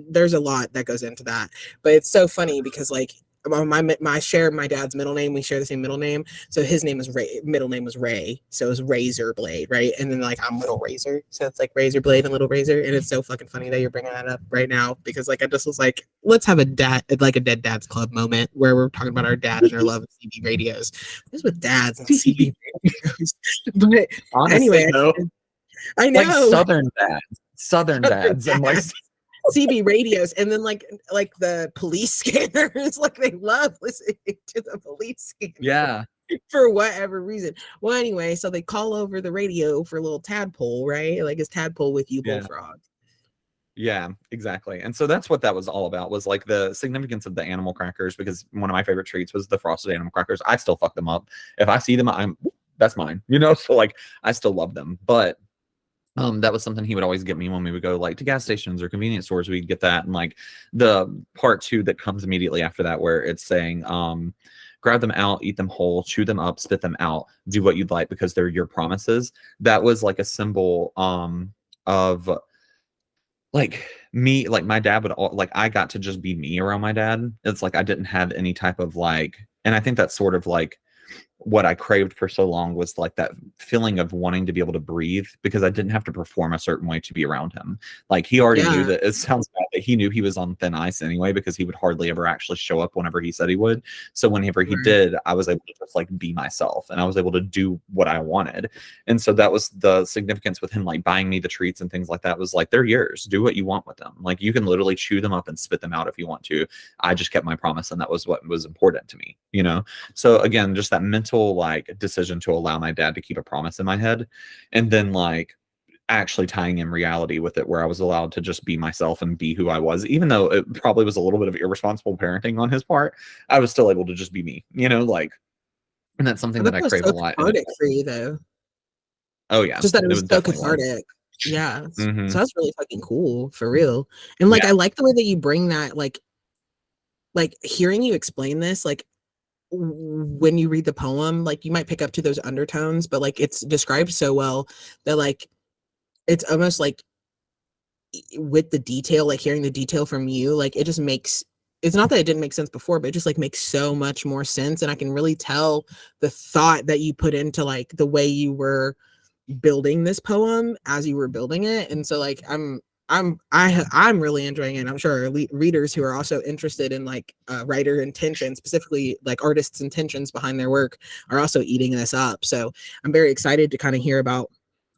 There's a lot that goes into that, but it's so funny because like my dad's middle name. We share the same middle name. So his name is Ray. Middle name was Ray. So it was Razor Blade, right? And then like I'm Little Razor. So it's like Razor Blade and Little Razor. And it's so fucking funny that you're bringing that up right now because like I just was like, let's have a dead dad's club moment where we're talking about our dad and our love of CB radios. This with dads and CB radios. But honestly, anyway, though, I know like Southern dads, and like CB radios, and then like the police scanners, like they love listening to the police scanner. Yeah. For whatever reason. Well, anyway, so they call over the radio for a little tadpole, right? Like, is tadpole with you, bullfrog? Yeah, exactly. And so that's what that was all about, was like the significance of the animal crackers, because one of my favorite treats was the frosted animal crackers. I still fuck them up. If I see them, that's mine, so like I still love them. But that was something he would always get me when we would go like to gas stations or convenience stores. We'd get that. And like the part 2 that comes immediately after that, where it's saying, grab them out, eat them whole, chew them up, spit them out, do what you'd like because they're your promises. That was like a symbol of like me, like my dad would like, I got to just be me around my dad. It's like I didn't have any type of like, and I think that's sort of like what I craved for so long, was like that feeling of wanting to be able to breathe, because I didn't have to perform a certain way to be around him. Like he already knew that, it sounds bad, but he knew he was on thin ice anyway, because he would hardly ever actually show up whenever he said he would. So whenever he did, I was able to just like be myself, and I was able to do what I wanted. And so that was the significance with him, like buying me the treats and things like that, was like, they're yours, do what you want with them. Like you can literally chew them up and spit them out if you want to. I just kept my promise, and that was what was important to me, So again, just that mental like decision to allow my dad to keep a promise in my head, and then like actually tying in reality with it, where I was allowed to just be myself and be who I was, even though it probably was a little bit of irresponsible parenting on his part. I was still able to just be me, like, and that's something that I crave a lot. Cathartic for you, though. Oh yeah, just that it was so cathartic. Yeah, so that's really fucking cool, for real. And like I like the way that you bring that, like hearing you explain this, like when you read the poem, like you might pick up to those undertones, but like it's described so well that like it's almost like with the detail, like hearing the detail from you, like it just makes, it's not that it didn't make sense before, but it just like makes so much more sense. And I can really tell the thought that you put into like the way you were building this poem as you were building it. And so like I'm really enjoying it. I'm sure readers who are also interested in like writer intention, specifically like artists' intentions behind their work, are also eating this up. So I'm very excited to kind of hear about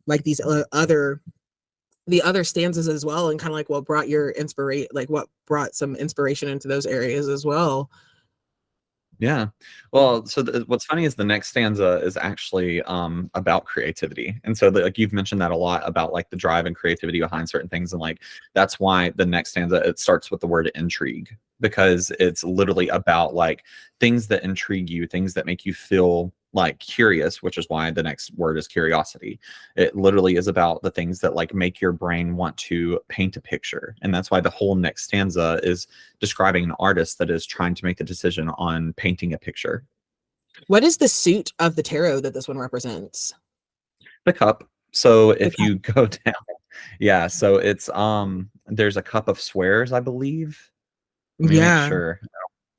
like these other stanzas as well, and kind of like what brought some inspiration into those areas as well. Yeah. Well, so what's funny is the next stanza is actually about creativity. And so like you've mentioned that a lot, about like the drive and creativity behind certain things. And like, that's why the next stanza, it starts with the word intrigue, because it's literally about like things that intrigue you, things that make you feel like curious, which is why the next word is curiosity. It literally is about the things that like make your brain want to paint a picture. And that's why the whole next stanza is describing an artist that is trying to make the decision on painting a picture. What is the suit of the tarot that this one represents? The cup. So if you go down, so it's there's a cup of swears, I believe. Let me make sure.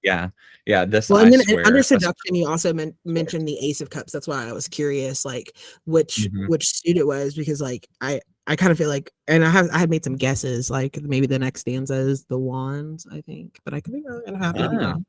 This. Well, and then under seduction, you also mentioned the Ace of Cups. That's why I was curious, like which suit it was, because like I kind of feel like, and I had made some guesses, like maybe the next stanza is the Wands, I think, but I could be wrong, and I'm happy to be wrong.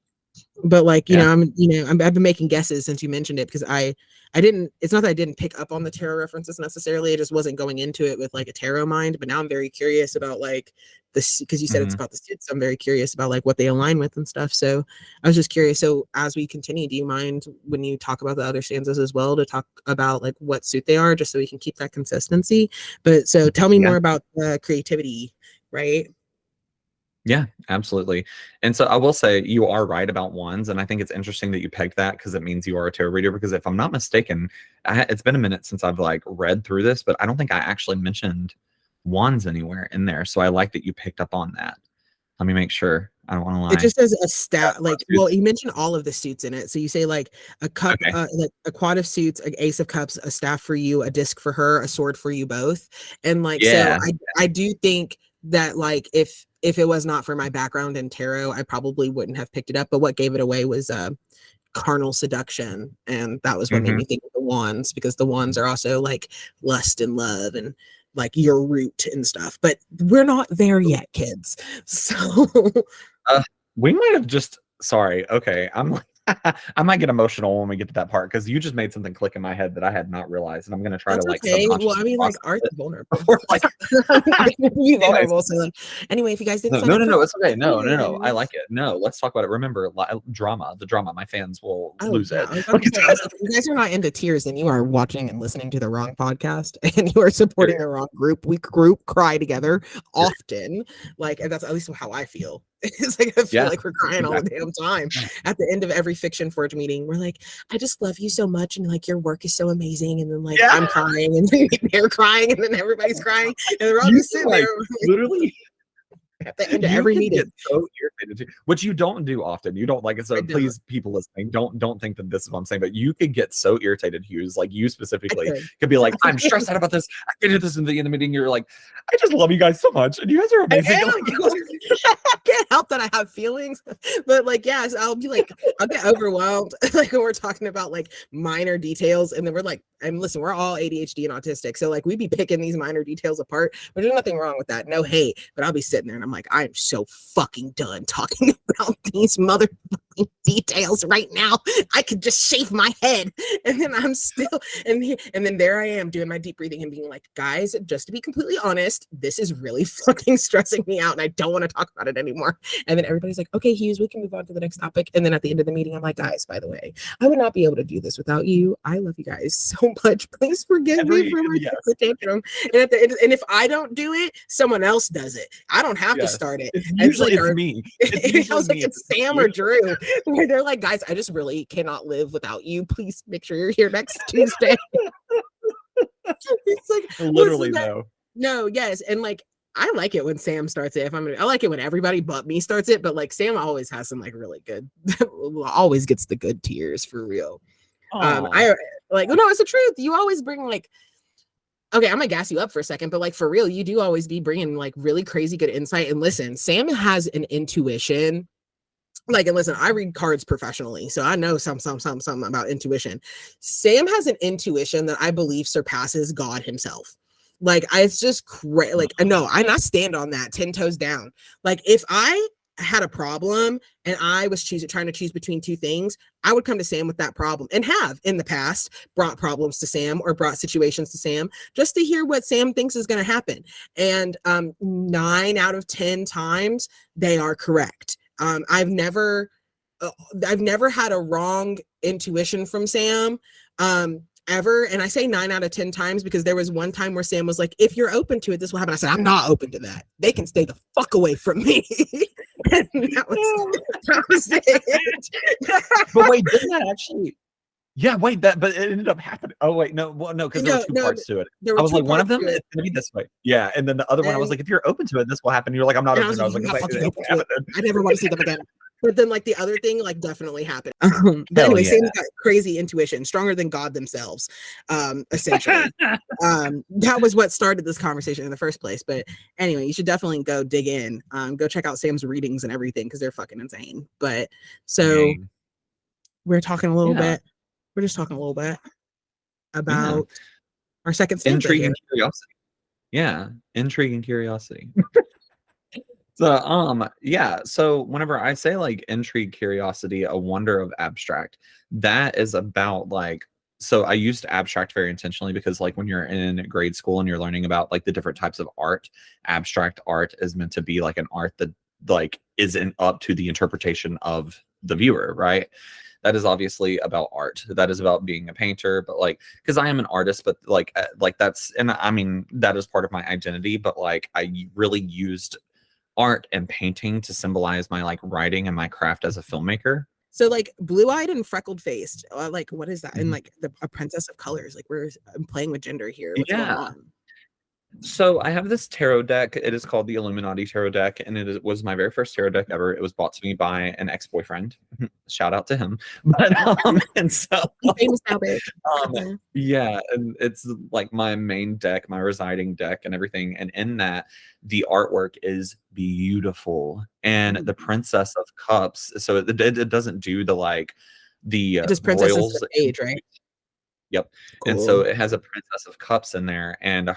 But like I've been making guesses since you mentioned it, because I didn't, it's not that I didn't pick up on the tarot references necessarily, I just wasn't going into it with like a tarot mind. But now I'm very curious about like this, because you said it's about the suits, so I'm very curious about like what they align with and stuff. So I was just curious. So as we continue, do you mind when you talk about the other stanzas as well to talk about like what suit they are, just so we can keep that consistency? But so tell me more about the creativity, right? Yeah, absolutely. And so I will say you are right about Wands. And I think it's interesting that you pegged that, because it means you are a tarot reader. Because if I'm not mistaken, it's been a minute since I've like read through this, but I don't think I actually mentioned Wands anywhere in there. So I like that you picked up on that. Let me make sure. I don't want to lie. It just says a stat, like, well, you mentioned all of the suits in it. So you say like a cup, like a quad of suits, an Ace of Cups, a staff for you, a disc for her, a sword for you both. And like, so I do think that like if if it was not for my background in tarot, I probably wouldn't have picked it up. But what gave it away was carnal seduction, and that was what made me think of the wands, because the wands are also like lust and love and like your root and stuff. But we're not there yet, kids. So we might have just sorry. Okay, I'm like I might get emotional when we get to that part, because you just made something click in my head that I had not realized, and I'm going to try to like well, I mean, like, art's vulnerable. like, be vulnerable. So anyway, if you guys didn't no, it's okay. No, I like it. No, let's talk about it. Remember, the drama. My fans will lose it. If you guys are not into tears, then you are watching and listening to the wrong podcast, and you are supporting the wrong group. We cry together often, like, and that's at least how I feel. It's like I feel like we're crying all the damn time. At the end of every Fiction Forge meeting, we're like, I just love you so much, and like your work is so amazing. And then like I'm crying, and then they're crying, and then everybody's crying, and they're all just sitting there literally at the end of every meeting. Get so irritated, which you don't do often. You don't like it. So please, people listening, don't think that this is what I'm saying, but you could get so irritated, Hues. Like you specifically could be like, I'm stressed out about this. I can do this in the meeting. You're like, I just love you guys so much, and you guys are amazing. I can't help that I have feelings, but like, yes, I'll get overwhelmed like when we're talking about like minor details, and then we're like, and listen, we're all ADHD and autistic, so like we be picking these minor details apart, but there's nothing wrong with that. No hate, but I'll be sitting there and I'm like, I am so fucking done talking about these motherfucking details right now. I could just shave my head, and then I'm still, and then there I am doing my deep breathing and being like, guys, just to be completely honest, this is really fucking stressing me out, and I don't want to talk about it anymore. And then everybody's like, okay, Hues, we can move on to the next topic. And then at the end of the meeting, I'm like, guys, by the way, I would not be able to do this without you. I love you guys so much. Please forgive me for my tantrum. And at the end, and if I don't do it, someone else does it. I don't have to start it. Usually it's me. I was like, it's Sam or Drew. Where they're like, guys, I just really cannot live without you. Please make sure you're here next Tuesday. It's like literally though. No, yes, and like I like it when Sam starts it. I like it when everybody but me starts it, but like Sam always has some like really good, always gets the good tears for real. I like, no, it's the truth. You always bring like, okay, I'm gonna gas you up for a second, but like for real, you do always be bringing like really crazy good insight. And listen, Sam has an intuition. Like, and listen, I read cards professionally, so I know something about intuition. Sam has an intuition that I believe surpasses God himself. Like, it's just crazy. Like, no, I stand on that 10 toes down. Like, if I had a problem and I was trying to choose between two things, I would come to Sam with that problem, and have in the past brought problems to Sam or brought situations to Sam just to hear what Sam thinks is going to happen. And 9 out of 10 times they are correct. I've never had a wrong intuition from Sam ever. And I say 9 out of 10 times because there was one time where Sam was like, if you're open to it, this will happen. I said, I'm not open to that. They can stay the fuck away from me. And that was it. But wait, didn't that actually? Yeah, wait, but it ended up happening. Oh wait, no, because there were two parts to it. I was like, one of them is gonna be this way. Yeah, and then the other one, I was like, if you're open to it, this will happen. You're like, I'm not open. I was like, I never want to see them again. But then like the other thing like definitely happened. But anyway, Sam's got crazy intuition, stronger than God themselves, essentially. That was what started this conversation in the first place. But anyway, you should definitely go dig in. Go check out Sam's readings and everything, because they're fucking insane. But so we're talking a little bit. We're just talking a little bit about our second stanza. Intrigue and curiosity. Yeah, intrigue and curiosity. So so whenever I say like intrigue, curiosity, a wonder of abstract, that is about like, so I used abstract very intentionally because like when you're in grade school and you're learning about like the different types of art, abstract art is meant to be like an art that like isn't up to the interpretation of the viewer, right? That is obviously about art. That is about being a painter, but like, because I am an artist, but like that's, and I mean, that is part of my identity, but like I really used art and painting to symbolize my like writing and my craft as a filmmaker. So like blue-eyed and freckled faced, like what is that? And like a princess of colors, like I'm playing with gender here. What's going on? So I have this tarot deck. It is called the Illuminati Tarot Deck, and was my very first tarot deck ever. It was bought to me by an ex-boyfriend. Shout out to him. But and so famous now, bitch. yeah, and it's like my main deck, my residing deck, and everything. And in that, the artwork is beautiful, and the Princess of Cups. So it doesn't do the like the Just princesses royals of age, right? Yep. Cool. And so it has a Princess of Cups in there, and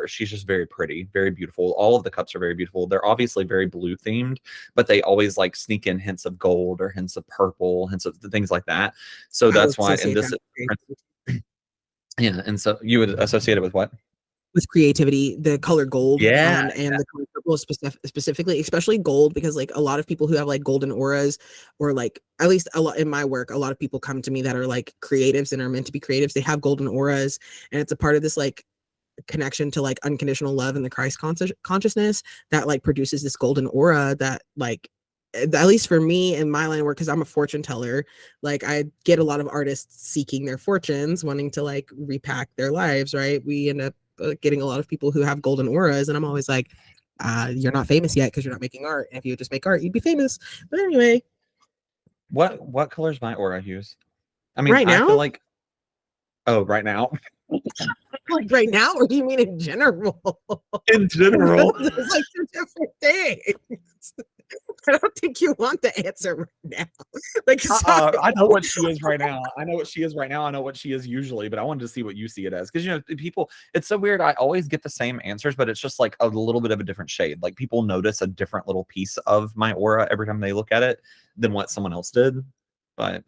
she's just very pretty, very beautiful. All of the cups are very beautiful. They're obviously very blue themed, but they always like sneak in hints of gold or hints of purple, hints of things like that. So that's why. And this, yeah. And so you would associate it with what? With creativity, the color gold, yeah, and the color purple specifically, especially gold, because like a lot of people who have like golden auras, or like at least a lot in my work, a lot of people come to me that are like creatives and are meant to be creatives. They have golden auras, and it's a part of this like connection to like unconditional love and the Christ consciousness that like produces this golden aura that like, at least for me in my line of work, because I'm a fortune teller, like I get a lot of artists seeking their fortunes, wanting to like repack their lives, right? We end up getting a lot of people who have golden auras, and I'm always like, you're not famous yet because you're not making art. And if you would just make art, you'd be famous. But anyway, what color's my aura, Hues? I mean, right now, I feel like, oh, right now. Like right now, or do you mean in general? In general, it's like two different things. I don't think you want the answer right now. Like, I know what she is right now. I know what she is right now. I know what she is usually, but I wanted to see what you see it as, because people. It's so weird. I always get the same answers, but it's just like a little bit of a different shade. Like people notice a different little piece of my aura every time they look at it than what someone else did. But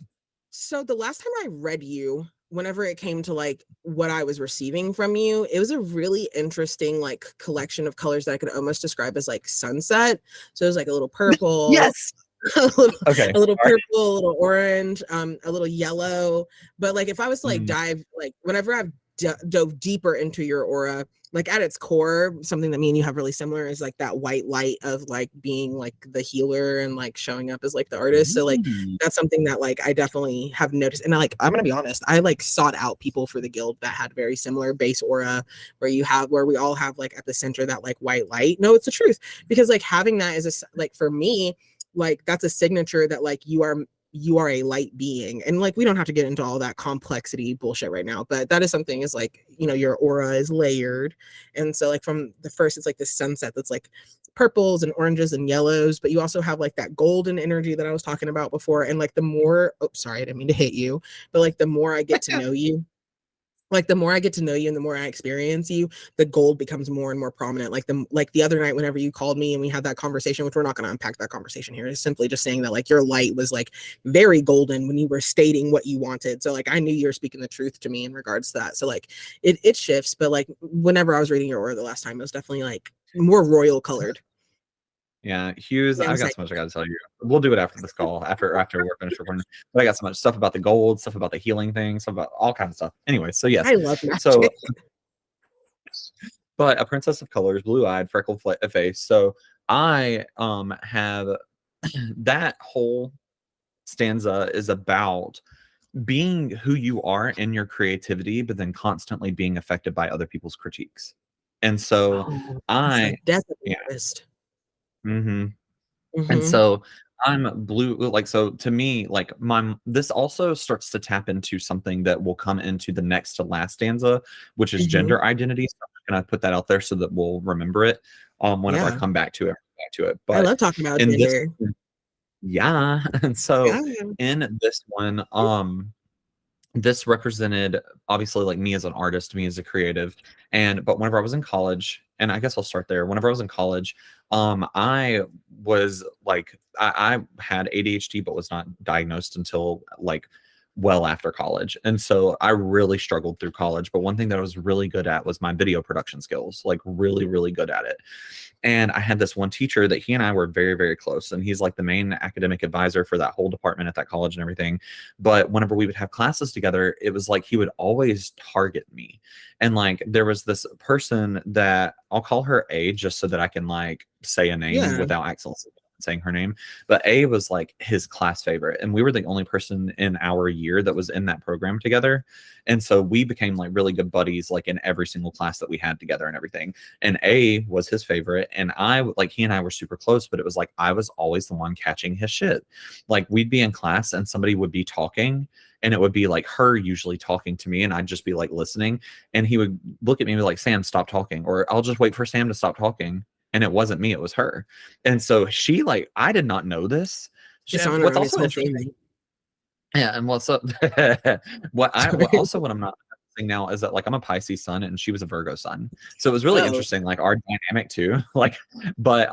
so the last time I read you, whenever it came to like what I was receiving from you, it was a really interesting like collection of colors that I could almost describe as like sunset. So it was like a little purple, yes, a little purple, a little orange, a little yellow. But like if I was to like dive, like whenever I've dove deeper into your aura, like at its core, something that me and you have really similar is like that white light of like being like the healer and like showing up as like the artist. So like that's something that like I definitely have noticed. And like I'm gonna be honest, I like sought out people for the guild that had very similar base aura, where we all have like at the center that like white light. No, it's the truth, because like having that is like for me, like that's a signature that like you are a light being. And like we don't have to get into all that complexity bullshit right now, but that is something, is like, your aura is layered. And so like from the first, it's like this sunset that's like purples and oranges and yellows, but you also have like that golden energy that I was talking about before. And like the more, sorry, I didn't mean to hit you, but like the more I get to know you, like the more I get to know you and the more I experience you, the gold becomes more and more prominent. Like the other night, whenever you called me and we had that conversation, which we're not going to unpack that conversation here, it's simply just saying that like your light was like very golden when you were stating what you wanted. So like I knew you were speaking the truth to me in regards to that. So like it shifts, but like whenever I was reading your aura the last time, it was definitely like more royal colored. Yeah, Hues, I've got so much I got to tell you. We'll do it after this call, after we're finished recording. But I got so much stuff about the gold, stuff about the healing thing, stuff about all kinds of stuff. Anyway, so yes, I love magic. So, but a princess of colors, blue-eyed, freckled face. So I have that whole stanza is about being who you are in your creativity, but then constantly being affected by other people's critiques. And so and so I'm blue, like, so to me, like this also starts to tap into something that will come into the next to last stanza, which is gender identity. So I'm gonna put that out there so that we'll remember it whenever I come back to it. But I love talking about gender. And so in this one, this represented obviously like me as an artist, me as a creative. But whenever I was in college, and I guess I'll start there. Whenever I was in college, I was like, I had ADHD, but was not diagnosed until like well after college. And so I really struggled through college. But one thing that I was really good at was my video production skills, like really, really good at it. And I had this one teacher that he and I were very, very close. And he's like the main academic advisor for that whole department at that college and everything. But whenever we would have classes together, it was like he would always target me. And like there was this person that I'll call her A just so that I can like say a name without accents. saying her name, but A was like his class favorite, and we were the only person in our year that was in that program together, and so we became like really good buddies, like in every single class that we had together and everything. And A was his favorite, and he and I were super close, but it was like I was always the one catching his shit. Like we'd be in class and somebody would be talking, and it would be like her usually talking to me, and I'd just be like listening, and he would look at me and be like, Sam, stop talking, or I'll just wait for Sam to stop talking. And it wasn't me, it was her. And so she like, I did not know this. What's also interesting, and what's up? what I'm not saying now is that like I'm a Pisces sun and she was a Virgo sun. So it was really interesting, like our dynamic too. Like, but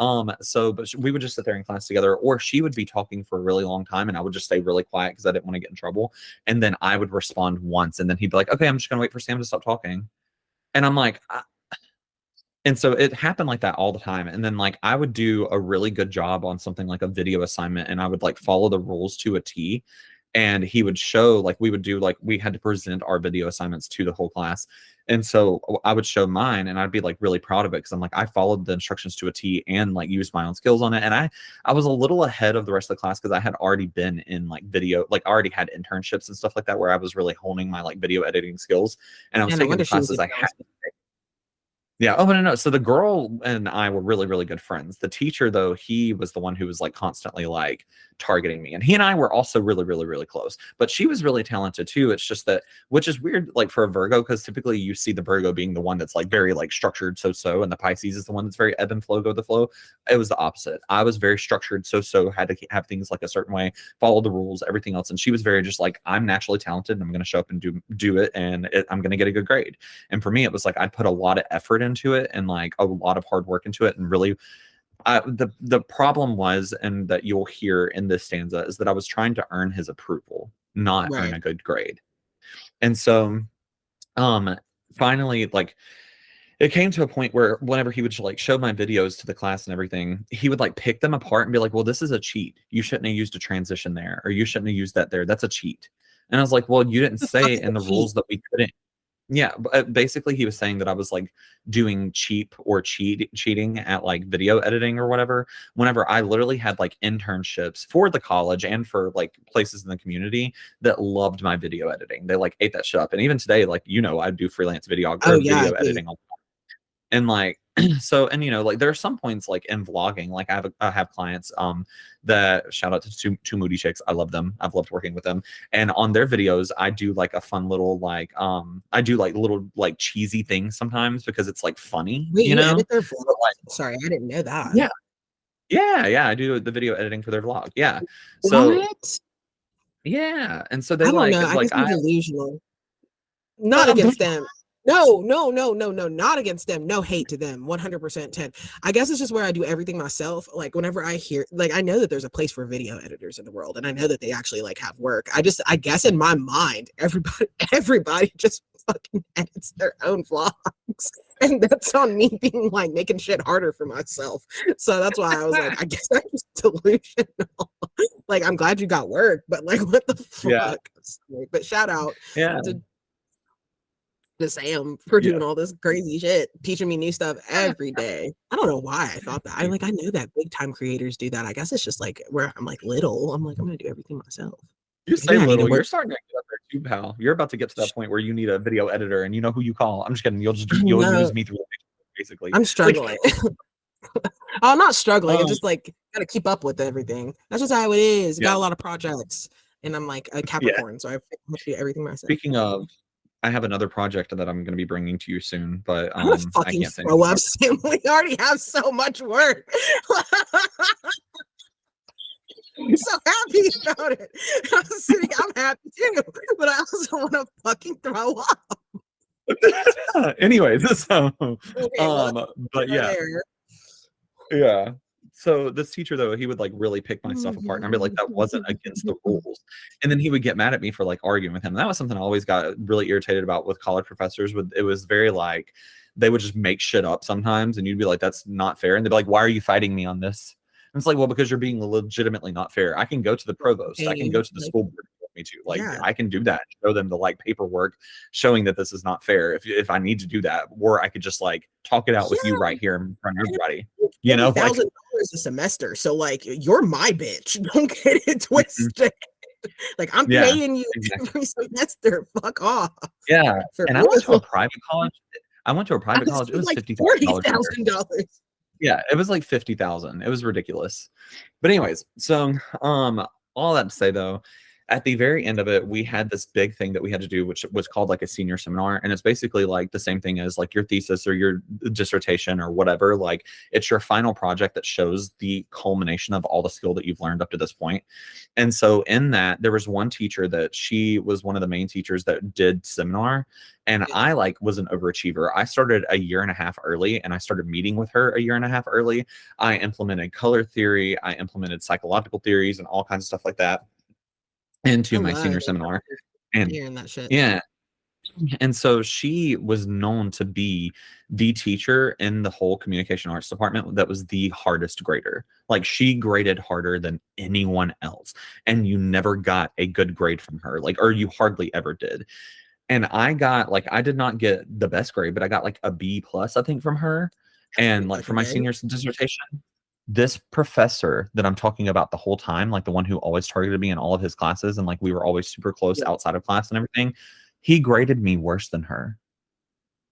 we would just sit there in class together, or she would be talking for a really long time and I would just stay really quiet because I didn't want to get in trouble. And then I would respond once, and then he'd be like, okay, I'm just gonna wait for Sam to stop talking. And I'm like, and so it happened like that all the time. And then like I would do a really good job on something like a video assignment, and I would like follow the rules to a T. And he would show, like we would do, like we had to present our video assignments to the whole class. And so I would show mine, and I'd be like really proud of it because I'm like, I followed the instructions to a T and like used my own skills on it. And I was a little ahead of the rest of the class because I had already been in like video, like I already had internships and stuff like that where I was really honing my like video editing skills. And I was taking the classes I had to take. Yeah. Oh, no. So the girl and I were really, really good friends. The teacher, though, he was the one who was like constantly like targeting me. And he and I were also really, really, really close. But she was really talented too. It's just that, which is weird, like for a Virgo, because typically you see the Virgo being the one that's like very like structured, so, and the Pisces is the one that's very ebb and flow, go with the flow. It was the opposite. I was very structured, so, had to have things like a certain way, follow the rules, everything else. And she was very just like, I'm naturally talented and I'm going to show up and do it, and I'm going to get a good grade. And for me, it was like I'd put a lot of effort into it and like a lot of hard work into it, and really the problem was, and that you'll hear in this stanza, is that I was trying to earn his approval, not earn a good grade. And so finally, like it came to a point where whenever he would like show my videos to the class and everything, he would like pick them apart and be like, well, this is a cheat, you shouldn't have used a transition there, or you shouldn't have used that there, that's a cheat. And I was like, well, you didn't say in the rules that we couldn't. Yeah, but basically he was saying that I was like doing cheap or cheating at like video editing or whatever, whenever I literally had like internships for the college and for like places in the community that loved my video editing. They like ate that shit up. And even today, like, you know, I do freelance video editing all the time. And like, so, and you know, like there are some points like in vlogging, like I have clients that, shout out to two moody chicks, I love them, I've loved working with them, and on their videos I do like a fun little like I do like little like cheesy things sometimes because it's like funny. Wait, you know, edit their vlog? Sorry, I didn't know that. Yeah, I do the video editing for their vlog. Yeah, so what? Yeah, and so they I don't know. I like guess I'm delusional. Not against them. No, not against them. No hate to them. 100% 10. I guess it's just where I do everything myself. Like whenever I hear, like, I know that there's a place for video editors in the world, and I know that they actually like have work. I guess in my mind, everybody just fucking edits their own vlogs, and that's on me being like making shit harder for myself. So that's why I was like, I guess I'm just delusional. Like, I'm glad you got work, but like, what the fuck? Yeah. But shout out to Sam for doing all this crazy shit, teaching me new stuff every day. I don't know why I thought that. I know that big time creators do that. I guess it's just like where I'm like little. I'm like, I'm gonna do everything myself. You say little, you're starting to get up there too, pal. You're about to get to that point where you need a video editor, and you know who you call. I'm just kidding. You'll use me through the basically. I'm struggling. I'm not struggling. I'm just like gotta keep up with everything. That's just how it is. Got a lot of projects, and I'm like a Capricorn, so I have to do everything myself. Speaking of, I have another project that I'm going to be bringing to you soon, but I'm gonna fucking throw up. We already have so much work. I'm so happy about it. I'm happy too, but I also want to fucking throw up. Anyways, so but yeah. So this teacher, though, he would like really pick my stuff apart, and I'd be like, that wasn't against the rules. And then he would get mad at me for like arguing with him. And that was something I always got really irritated about with college professors. It was very like, they would just make shit up sometimes, and you'd be like, that's not fair. And they'd be like, why are you fighting me on this? And it's like, well, because you're being legitimately not fair. I can go to the provost. I can go to the school board. Me to like I can do that, show them the like paperwork showing that this is not fair if I need to do that, or I could just like talk it out with you right here in front of everybody, you know, like, a semester, so like you're my bitch. Don't get it twisted. Like I'm paying you every semester. Fuck off. Yeah. And I went to a private college. It was like $50,000. Yeah, it was like 50,000. It was ridiculous. But anyways, so all that to say though, at the very end of it, we had this big thing that we had to do, which was called like a senior seminar. And it's basically like the same thing as like your thesis or your dissertation or whatever. Like it's your final project that shows the culmination of all the skill that you've learned up to this point. And so in that, there was one teacher that she was one of the main teachers that did seminar. And I like was an overachiever. I started a year and a half early, and I started meeting with her a year and a half early. I implemented color theory. I implemented psychological theories and all kinds of stuff like that into my senior seminar. And hearing that shit. Yeah. And so she was known to be the teacher in the whole communication arts department that was the hardest grader. Like she graded harder than anyone else. And you never got a good grade from her, like, or you hardly ever did. And I did not get the best grade, but I got like a B plus, I think, from her. And like for my senior dissertation, this professor that I'm talking about the whole time, like the one who always targeted me in all of his classes, and like we were always super close outside of class and everything, he graded me worse than her.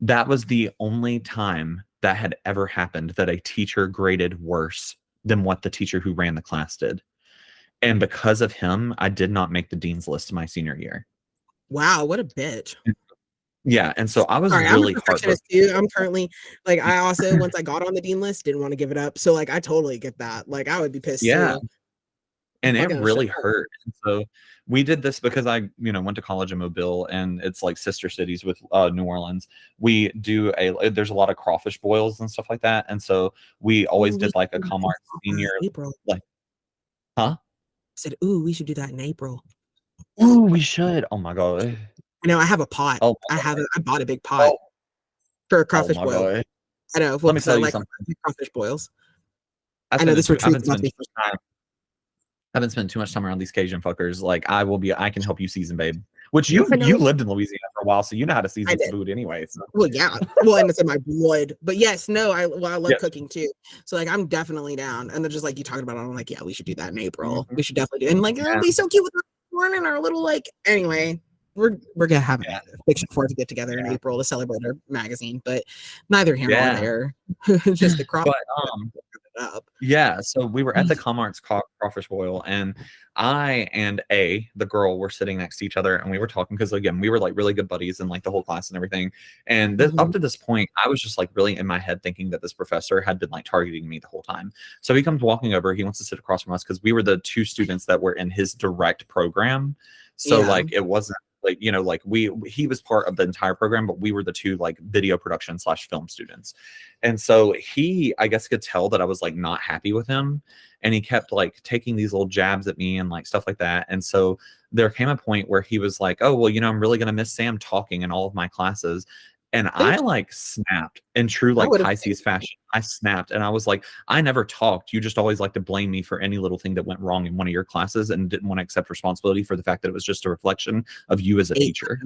That was the only time that had ever happened that a teacher graded worse than what the teacher who ran the class did. And because of him, I did not make the dean's list my senior year. Wow, what a bitch. Yeah, and so I was really heartbroken too. I'm currently like, I also once I got on the dean list, didn't want to give it up. So like I totally get that. Like I would be pissed too. And it really hurt. And so we did this because I, went to college in Mobile, and it's like sister cities with New Orleans. We do there's a lot of crawfish boils and stuff like that. And so we always did like a Comart senior April. Like, huh? I said, ooh, we should do that in April. Ooh, we should. Oh my God. I have a pot. Oh, I bought a big pot for a crawfish boil. God. I know. Let me tell you something. Crawfish boils. I know this retreat is not the first time. I haven't spent too much time around these Cajun fuckers. Like I can help you season, babe. Which you lived in Louisiana for a while, so you know how to season food anyway. So. Well, yeah. Well, and it's in my blood. But yes, no, I love cooking too. So like I'm definitely down. And then just like you talking about it, I'm like, yeah, we should do that in April. We should definitely do it. And like it'll be so cute with our corn and our little like anyway. We're gonna have a fiction for to get together in April to celebrate our magazine, but neither here nor there. Just the crop. Up. So we were at the Comart's crawfish boil, and I and the girl were sitting next to each other, and we were talking because again we were like really good buddies and like the whole class and everything. And up to this point, I was just like really in my head thinking that this professor had been like targeting me the whole time. So he comes walking over. He wants to sit across from us because we were the two students that were in his direct program. So like it wasn't like he was part of the entire program, but we were the two like video production / film students. And so he, I guess, could tell that I was like not happy with him, and he kept like taking these little jabs at me and like stuff like that. And so there came a point where he was like, oh well, I'm really gonna miss Sam talking in all of my classes. And I like snapped in true like Pisces fashion. I snapped and I was like, I never talked. You just always like to blame me for any little thing that went wrong in one of your classes and didn't want to accept responsibility for the fact that it was just a reflection of you as a teacher.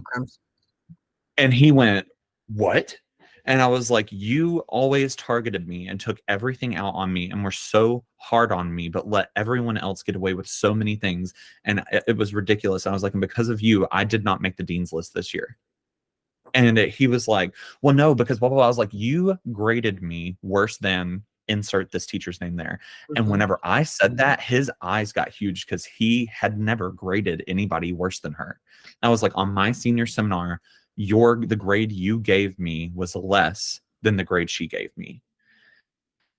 And he went, what? And I was like, you always targeted me and took everything out on me and were so hard on me, but let everyone else get away with so many things. And it was ridiculous. And I was like, and because of you, I did not make the dean's list this year. And he was like, well, no, because blah, blah, blah. I was like, you graded me worse than insert this teacher's name there. And whenever I said that, his eyes got huge because he had never graded anybody worse than her. I was like, on my senior seminar, the grade you gave me was less than the grade she gave me.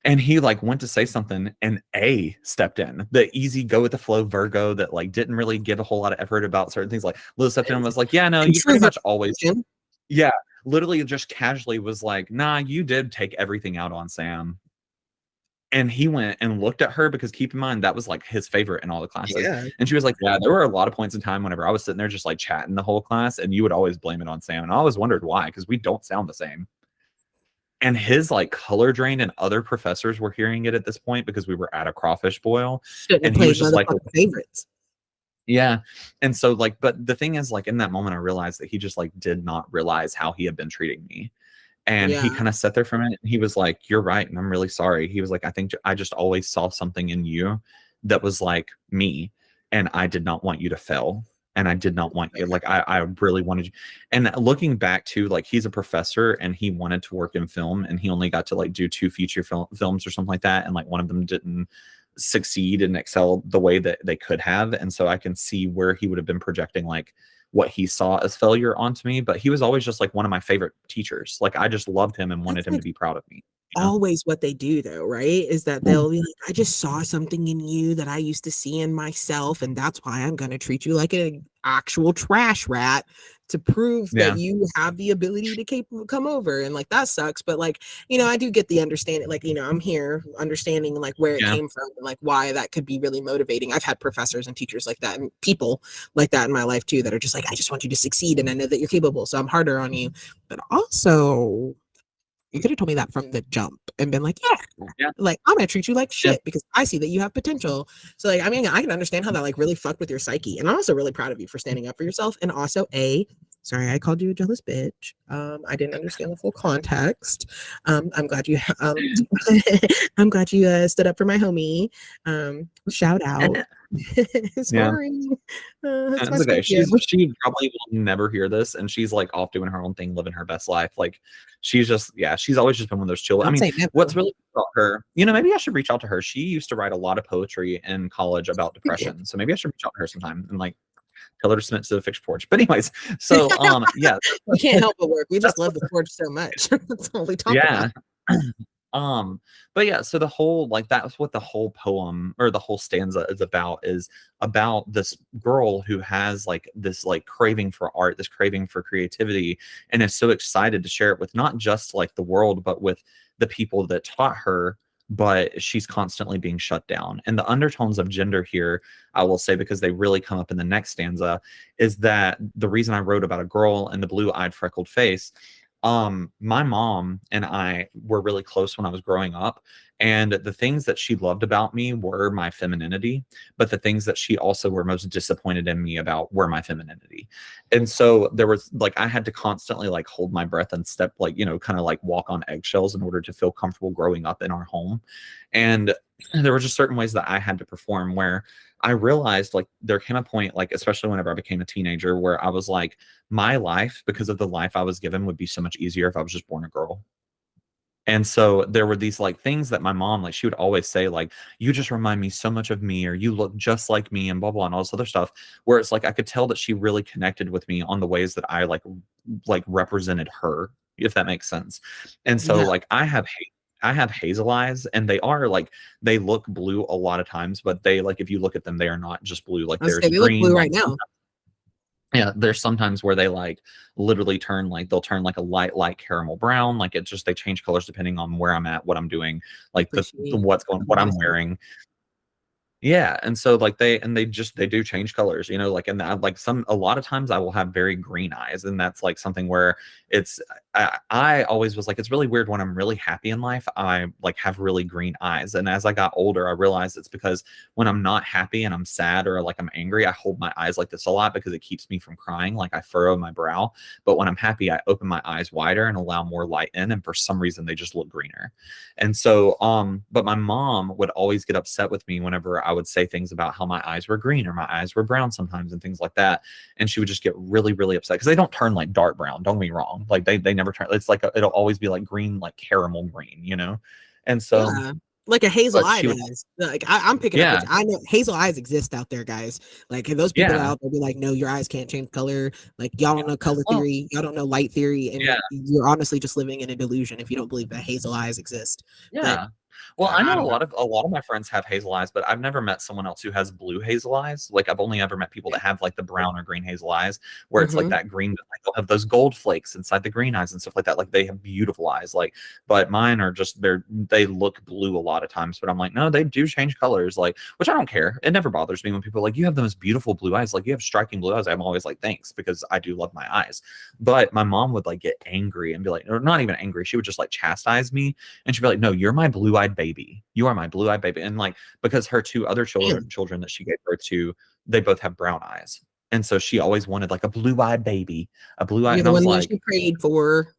And he like went to say something, and stepped in, the easy go with the flow Virgo that like didn't really give a whole lot of effort about certain things. Like Liz stepped in and was like, yeah, no, you pretty much always. Yeah, literally just casually was like, nah, you did take everything out on Sam. And he went and looked at her because keep in mind, that was like his favorite in all the classes. Yeah. And she was like, yeah, there were a lot of points in time whenever I was sitting there just like chatting the whole class, and you would always blame it on Sam. And I always wondered why, because we don't sound the same. And his like color drained, and other professors were hearing it at this point because we were at a crawfish boil. And he was just like favorites. Yeah. And so like, but the thing is like in that moment, I realized that he just like did not realize how he had been treating me. And he Yeah. kind of sat there for a minute and he was like, "You're right. And I'm really sorry." He was like, "I think I just always saw something in you that was like me. And I did not want you to fail. And I did not want you, like, I really wanted you." And looking back to, like, he's a professor and he wanted to work in film and he only got to like do 2 feature films or something like that. And like one of them didn't succeed and excel the way that they could have. And so I can see where he would have been projecting like what he saw as failure onto me. But he was always just like one of my favorite teachers. Like I just loved him and wanted That's him like to be proud of me. You know? always what they do though, right? Is that they'll be like, I just saw something in you that I used to see in myself, and that's why I'm going to treat you like an actual trash rat to prove Yeah. that you have the ability to come over. And like that sucks, but like, you know, I do get the understanding, like, you know, I'm here understanding like where it came from and like why that could be really motivating. I've had professors and teachers like that and people like that in my life too that are just like, I just want you to succeed and I know that you're capable, so I'm harder on you. But also, you could have told me that from the jump and been like, yeah, like I'm gonna treat you like shit because I see that you have potential. So like, I mean, I can understand how that like really fucked with your psyche. And I'm also really proud of you for standing up for yourself. And also, sorry, I called you a jealous bitch. I didn't understand the full context. I'm glad you I'm glad you stood up for my homie. Shout out. Sorry. That's my okay. She Scorpio. probably will never hear this, and she's like off doing her own thing, living her best life. Like she's just, she's always just been one of those chill. I Don't mean, say never. what's really cool about her, you know, maybe I should reach out to her. She used to write a lot of poetry in college about depression, so maybe I should reach out to her sometime and like tell her to submit to the fiction forge. But anyways, so yeah, we can't help but work. We just love the forge so much. That's all we talk about. But yeah, so the whole, like, that's what the whole poem or the whole stanza is about this girl who has like this like craving for art, this craving for creativity, and is so excited to share it with not just like the world, but with the people that taught her. But she's constantly being shut down. And the undertones of gender here, I will say, because they really come up in the next stanza, is that the reason I wrote about a girl and the blue-eyed freckled face, my mom and I were really close when I was growing up, and the things that she loved about me were my femininity, but the things that she also were most disappointed in me about were my femininity. And so there was like, I had to constantly like hold my breath and step, like, you know, kind of like walk on eggshells in order to feel comfortable growing up in our home. And there were just certain ways that I had to perform where I realized, like, there came a point, like, especially whenever I became a teenager, where I was like, my life, because of the life I was given, would be so much easier if I was just born a girl. And so there were these like things that my mom, like, she would always say, like, you just remind me so much of me, or you look just like me, and blah, blah, and all this other stuff, where it's like, I could tell that she really connected with me on the ways that I like represented her, if that makes sense. And so like, I have hazel eyes, and they are like, they look blue a lot of times, but they, like, if you look at them, they are not just blue. Like, there's they green, look blue like, right now. yeah, there's sometimes where they like literally turn, like, they'll turn like a light caramel brown. Like, it just, they change colors depending on where I'm at, what I'm doing, like what I'm wearing. Yeah, and so like they do change colors, you know, like, and like a lot of times I will have very green eyes, and that's like something where it's I always was like, it's really weird when I'm really happy in life, I like have really green eyes. And as I got older, I realized it's because when I'm not happy and I'm sad or like I'm angry, I hold my eyes like this a lot because it keeps me from crying, like I furrow my brow. But when I'm happy, I open my eyes wider and allow more light in, and for some reason they just look greener. And so but my mom would always get upset with me whenever I would say things about how my eyes were green or my eyes were brown sometimes and things like that. And she would just get really, really upset because they don't turn like dark brown. Don't get me wrong. Like they never turn. It's like it'll always be like green, like caramel green, you know? And so like a hazel eye does. Like I'm picking up. I know hazel eyes exist out there, guys. Like those people out there be like, no, your eyes can't change color. Like y'all don't know color theory. Y'all don't know light theory, and you're honestly just living in a delusion if you don't believe that hazel eyes exist. Yeah. Well, I know a lot of my friends have hazel eyes, but I've never met someone else who has blue hazel eyes. Like I've only ever met people that have like the brown or green hazel eyes, where it's like that green, like they'll have those gold flakes inside the green eyes and stuff like that. Like they have beautiful eyes. Like, but mine are just they look blue a lot of times. But I'm like, no, they do change colors. Like, which I don't care. It never bothers me when people are like, you have the most beautiful blue eyes. Like you have striking blue eyes. I'm always like, thanks, because I do love my eyes. But my mom would like get angry and be like, or not even angry. She would just like chastise me, and she'd be like, no, you're my blue-eyed baby. You are my blue-eyed baby. And like, because her two other children that she gave birth to, they both have brown eyes. And so she always wanted like a blue-eyed baby, a blue-eyed. You're the one that she prayed for.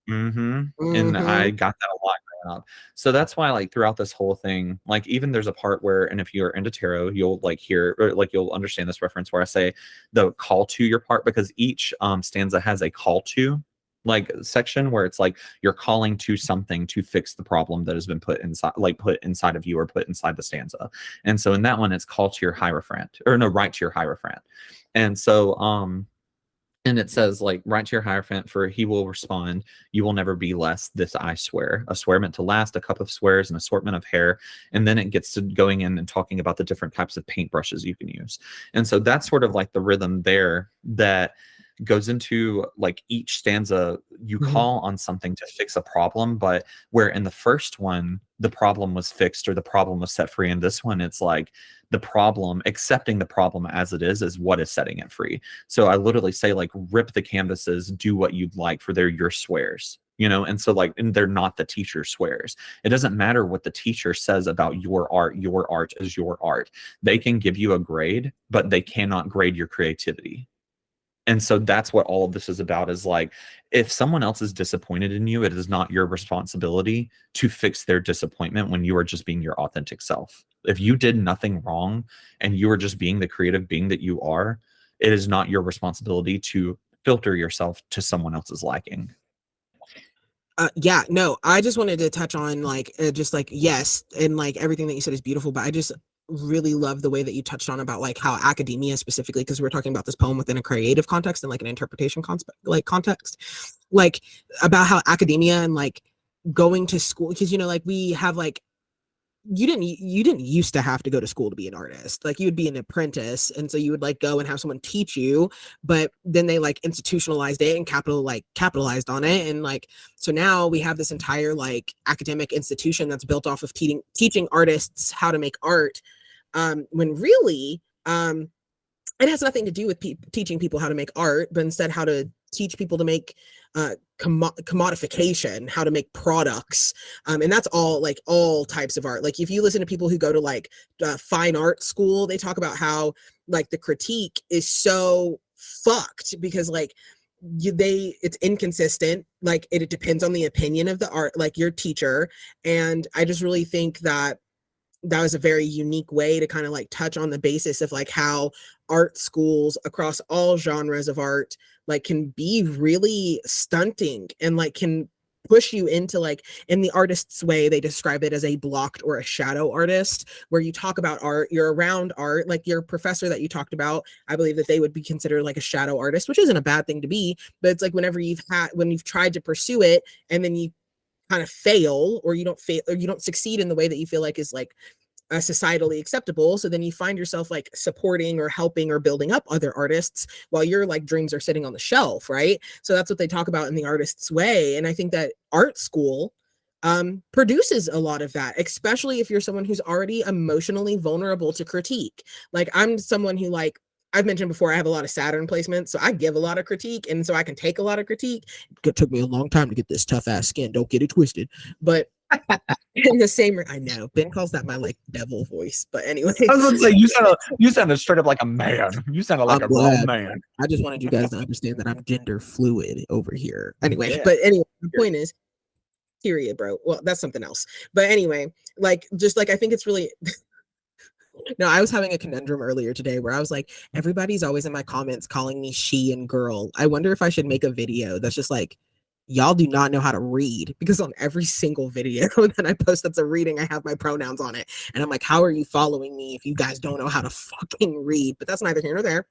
And I Mhm. got that a lot growing up. So that's why, like, throughout this whole thing, like, even there's a part where, and if you're into tarot, you'll like hear, or like you'll understand this reference where I say the call to your part, because each stanza has a call to like section where it's like you're calling to something to fix the problem that has been put inside, like put inside of you or put inside the stanza. And so in that one, it's call to your hierophant, or no, write to your hierophant. And so and it says, like, write to your hierophant, for he will respond, you will never be less, this I swear. A swear meant to last, a cup of swears, an assortment of hair. And then it gets to going in and talking about the different types of paintbrushes you can use. And so that's sort of like the rhythm there that goes into, like, each stanza you call on something to fix a problem, but where in the first one the problem was fixed or the problem was set free, in this one it's like the problem, accepting the problem as it is what is setting it free. So I literally say, like, rip the canvases, do what you'd like, for they're your swears, you know. And so, like, and they're not the teacher's swears. It doesn't matter what the teacher says about your art is your art. They can give you a grade, but they cannot grade your creativity. And so that's what all of this is about, is like, if someone else is disappointed in you, it is not your responsibility to fix their disappointment when you are just being your authentic self. If you did nothing wrong and you are just being the creative being that you are, it is not your responsibility to filter yourself to someone else's liking. Yeah, no, I just wanted to touch on, like, just like, yes, and like everything that you said is beautiful, but I just really love the way that you touched on about like how academia specifically, because we're talking about this poem within a creative context and like an interpretation context, like about how academia and like going to school, because, you know, like we have like, you didn't used to have to go to school to be an artist. Like, you'd be an apprentice, and so you would like go and have someone teach you, but then they like institutionalized it and capitalized on it, and like, so now we have this entire like academic institution that's built off of teaching artists how to make art, when really it has nothing to do with teaching people how to make art, but instead how to teach people to make commodification, how to make products, and that's all, like, all types of art. Like, if you listen to people who go to like fine art school, they talk about how like the critique is so fucked because like it's inconsistent, like it depends on the opinion of the art, like your teacher. And I just really think that was a very unique way to kind of like touch on the basis of like how art schools across all genres of art like can be really stunting and like can push you into, like, in the artist's way, they describe it as a blocked or a shadow artist, where you talk about art, you're around art, like your professor that you talked about, I believe that they would be considered like a shadow artist, which isn't a bad thing to be, but it's like when you've tried to pursue it and then you kind of fail, or you don't succeed in the way that you feel like is like societally acceptable, so then you find yourself like supporting or helping or building up other artists while your like dreams are sitting on the shelf, right? So that's what they talk about in the artist's way, and I think that art school produces a lot of that, especially if you're someone who's already emotionally vulnerable to critique. Like, I'm someone who, like I've mentioned before, I have a lot of Saturn placements, so I give a lot of critique, and so I can take a lot of critique. It took me a long time to get this tough ass skin, don't get it twisted, but in the same, I know Ben calls that my like devil voice, but anyway, I was gonna say, you sounded straight up like a man. You sounded like a grown man. I just wanted you guys to understand that I'm gender fluid over here. Anyway, Yeah. but anyway, the point is, period, bro. Well, that's something else. But anyway, like, just like, I think it's really no, I was having a conundrum earlier today where I was like, everybody's always in my comments calling me she and girl. I wonder if I should make a video that's just like, y'all do not know how to read, because on every single video that I post that's a reading, I have my pronouns on it. And I'm like, how are you following me if you guys don't know how to fucking read? But that's neither here nor there.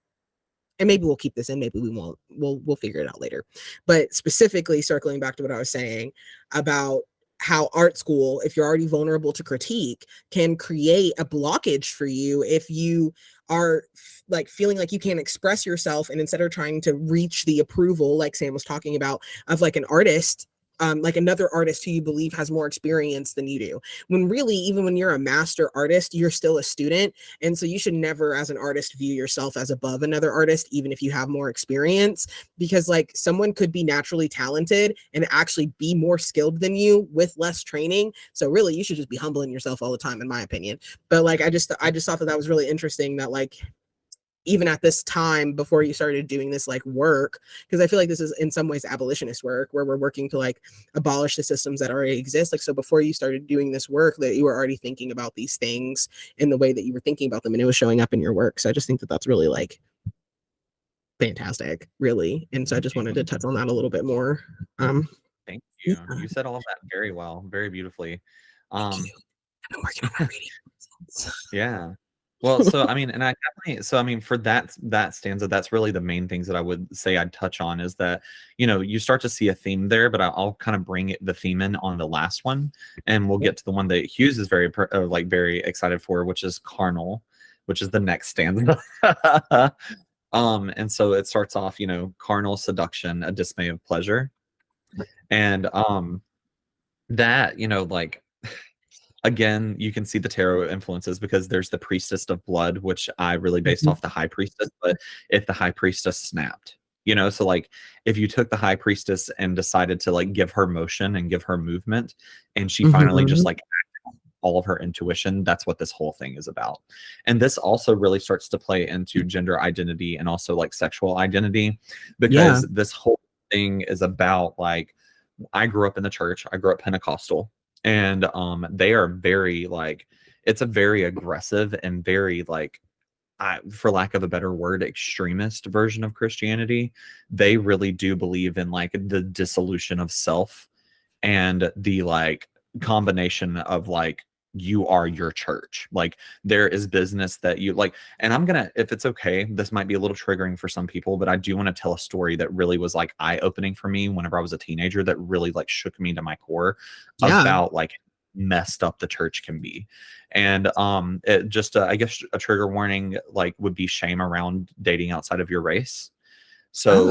And maybe we'll keep this in, maybe we won't. We'll figure it out later. But specifically circling back to what I was saying about how art school, if you're already vulnerable to critique, can create a blockage for you if you are like feeling like you can't express yourself, and instead of trying to reach the approval, like Sam was talking about, of like an artist, like another artist who you believe has more experience than you do, when really, even when you're a master artist, you're still a student. And so you should never as an artist view yourself as above another artist, even if you have more experience, because like someone could be naturally talented and actually be more skilled than you with less training. So really, you should just be humbling yourself all the time, in my opinion. But like, I just thought that was really interesting, that like even at this time before you started doing this like work, because I feel like this is in some ways abolitionist work where we're working to like abolish the systems that already exist. Like, so before you started doing this work, that you were already thinking about these things in the way that you were thinking about them, and it was showing up in your work. So I just think that that's really like fantastic, really. And so I just wanted to touch on that a little bit more. Thank you. Yeah. You said all of that very well, very beautifully. Thank you. I'm working on my reading. Yeah. Well, so I mean, and I definitely, so I mean, for that stanza, that's really the main things that I would say I'd touch on is that, you know, you start to see a theme there, but I'll kind of bring the theme in on the last one, and we'll get to the one that Hues is very very excited for, which is carnal, which is the next stanza. And so it starts off, you know, carnal seduction, a dismay of pleasure, and that, you know, like. Again, you can see the tarot influences because there's the priestess of blood, which I really based off the high priestess. But if the high priestess snapped, you know, so like if you took the high priestess and decided to like give her motion and give her movement, and she finally just like acted on all of her intuition, that's what this whole thing is about. And this also really starts to play into gender identity and also like sexual identity, because this whole thing is about like, I grew up in the church, I grew up Pentecostal. And they are very like, it's a very aggressive and very like, for lack of a better word, extremist version of Christianity. They really do believe in like the dissolution of self and the like combination of like, you are your church. Like there is business that you like, and I'm gonna, if it's okay, this might be a little triggering for some people, but I do want to tell a story that really was like eye-opening for me whenever I was a teenager, that really like shook me to my core about like messed up the church can be. And it just I guess a trigger warning like would be shame around dating outside of your race. So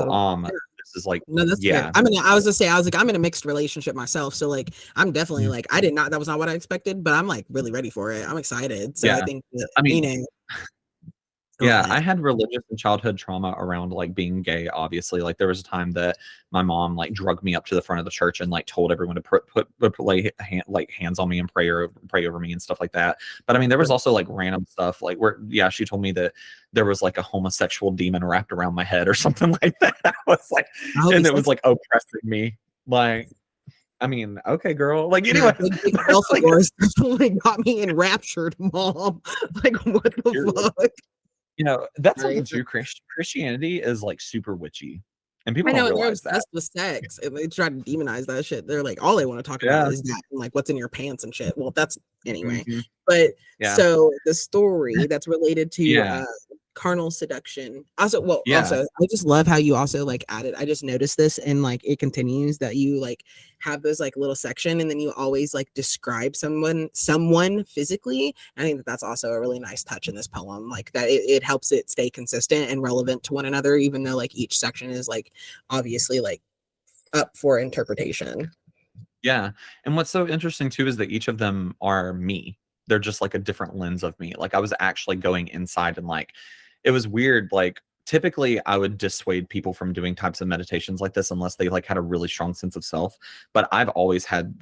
this is like, no, that's good. I mean, I was like, I'm in a mixed relationship myself, so like I'm definitely like, that was not what I expected, but I'm like really ready for it. I'm excited. So I think that, I mean, you know, I had religious and childhood trauma around like being gay. Obviously, like there was a time that my mom like drugged me up to the front of the church and like told everyone to put lay hands on me and pray over me and stuff like that. But I mean, there was also like random stuff like where she told me that there was like a homosexual demon wrapped around my head or something like that. I was like, and it was like oppressing me. Like, I mean, okay, girl. Like, anyways, Belphegor's definitely got me enraptured, Mom. Like, what the fuck? You know, that's something too. Christianity is like super witchy, and people don't realize that. That's the sex, and they try to demonize that shit. They're like, all they want to talk about is that, and like what's in your pants and shit. Well, that's anyway. But so the story that's related to carnal seduction. Also, I just love how you also like added. I just noticed this, and like it continues that you like have this like little section, and then you always like describe someone physically. I think that's also a really nice touch in this poem. Like that, it helps it stay consistent and relevant to one another, even though like each section is like obviously like up for interpretation. Yeah, and what's so interesting too is that each of them are me. They're just like a different lens of me. Like I was actually going inside and like. It was weird. Like typically I would dissuade people from doing types of meditations like this unless they like had a really strong sense of self. But I've always had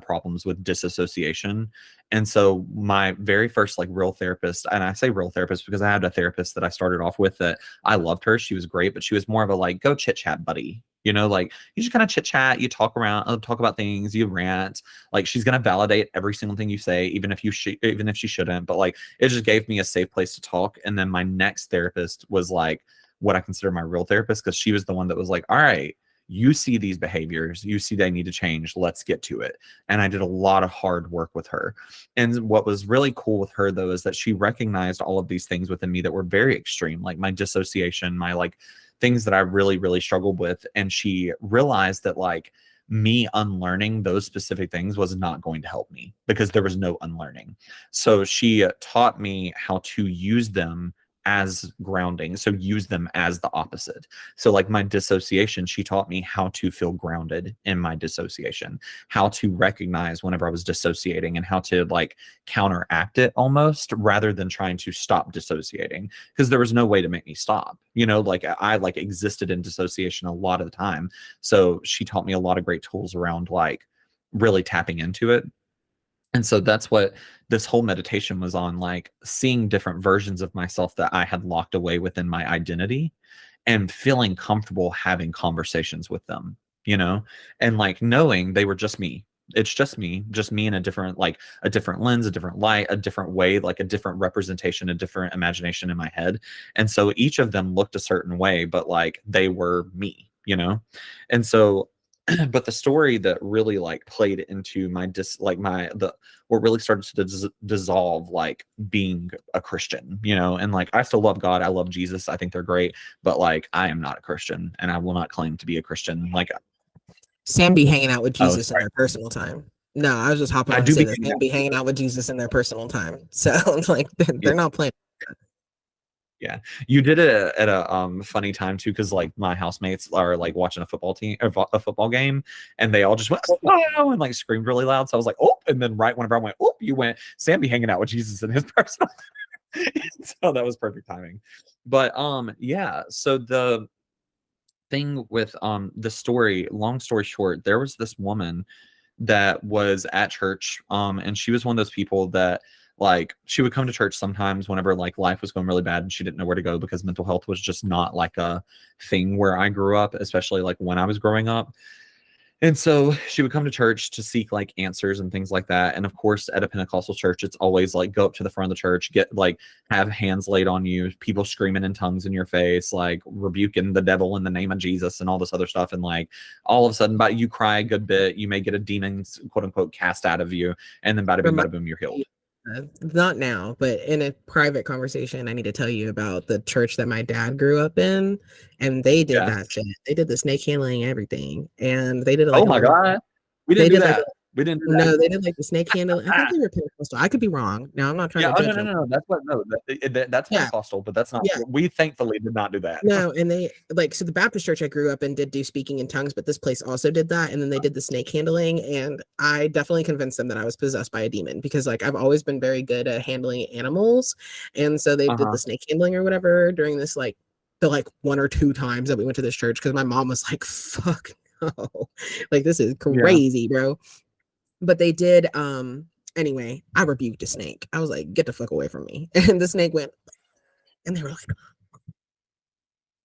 problems with disassociation. And so my very first like real therapist, and I say real therapist because I had a therapist that I started off with that I loved her. She was great, but she was more of a like, go chit chat buddy. You know, like you just kind of chit chat, you talk about things, you rant. Like she's gonna validate every single thing you say, even if she shouldn't. But like it just gave me a safe place to talk. And then my next therapist was like what I consider my real therapist, because she was the one that was like, all right, you see these behaviors, you see they need to change, let's get to it. And I did a lot of hard work with her. And what was really cool with her though is that she recognized all of these things within me that were very extreme, like my dissociation, my like things that I really, really struggled with. And she realized that like me unlearning those specific things was not going to help me because there was no unlearning. So she taught me how to use them as grounding. So use them as the opposite. So like my dissociation, she taught me how to feel grounded in my dissociation, how to recognize whenever I was dissociating and how to like counteract it almost rather than trying to stop dissociating, because there was no way to make me stop. You know, like I like existed in dissociation a lot of the time. So she taught me a lot of great tools around like really tapping into it. And so that's what this whole meditation was on, like seeing different versions of myself that I had locked away within my identity and feeling comfortable having conversations with them, and like knowing they were just me. It's just me in a different, like a different lens, a different light, a different way, like a different representation, a different imagination in my head. And so each of them looked a certain way, but like they were me, And so but the story that really like played into my what really started to dissolve like being a Christian, and like I still love God, I love Jesus, I think they're great, but like I am not a Christian and I will not claim to be a Christian. Like Sam be hanging out with Jesus in their personal time. No, I was just hopping on to say that Sam be hanging out with Jesus in their personal time. So like they're not playing. Yeah, you did it at a funny time too, because like my housemates are like watching a football game, and they all just went oh, and like screamed really loud. So I was like, oh, and then right whenever I went, oh, you went, Sam be hanging out with Jesus in his personal. So that was perfect timing. But yeah. So the thing with the story, long story short, there was this woman that was at church, and she was one of those people that like she would come to church sometimes whenever like life was going really bad and she didn't know where to go, because mental health was just not like a thing where I grew up, especially like when I was growing up. And so she would come to church to seek like answers and things like that. And of course, at a Pentecostal church, it's always like go up to the front of the church, get like have hands laid on you, people screaming in tongues in your face, like rebuking the devil in the name of Jesus and all this other stuff. And like all of a sudden, you cry a good bit, you may get a demon, quote unquote, cast out of you, and then bada boom, you're healed. Not now, but in a private conversation, I need to tell you about the church that my dad grew up in, and they did that shit. They did the snake handling, everything, and they did like, oh my god, we didn't do that. Like, we didn't. No, they did like the snake handling. I think they were Pentecostal. I could be wrong. Now I'm not trying to judge them. No. That's Pentecostal, but that's not. Yeah. We thankfully did not do that. No, and they like so the Baptist church I grew up in did do speaking in tongues, but this place also did that, and then they did the snake handling, and I definitely convinced them that I was possessed by a demon because like I've always been very good at handling animals, and so they did the snake handling or whatever during this like the like 1 or 2 times that we went to this church because my mom was like, "Fuck no, like this is crazy, bro." But they did, anyway, I rebuked the snake. I was like, get the fuck away from me. And the snake went, and they were like,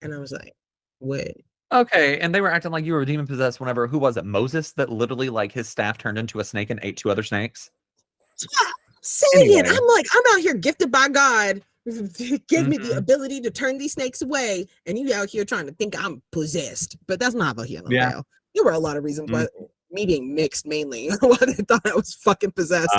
and I was like, what? Okay, and they were acting like you were demon possessed whenever, who was it, Moses, that literally like his staff turned into a snake and ate 2 other snakes? Saying anyway. I'm like, I'm out here gifted by God. Give me the ability to turn these snakes away. And you out here trying to think I'm possessed. But that's not about here. There were a lot of reasons why. Me being mixed mainly why they thought I was fucking possessed.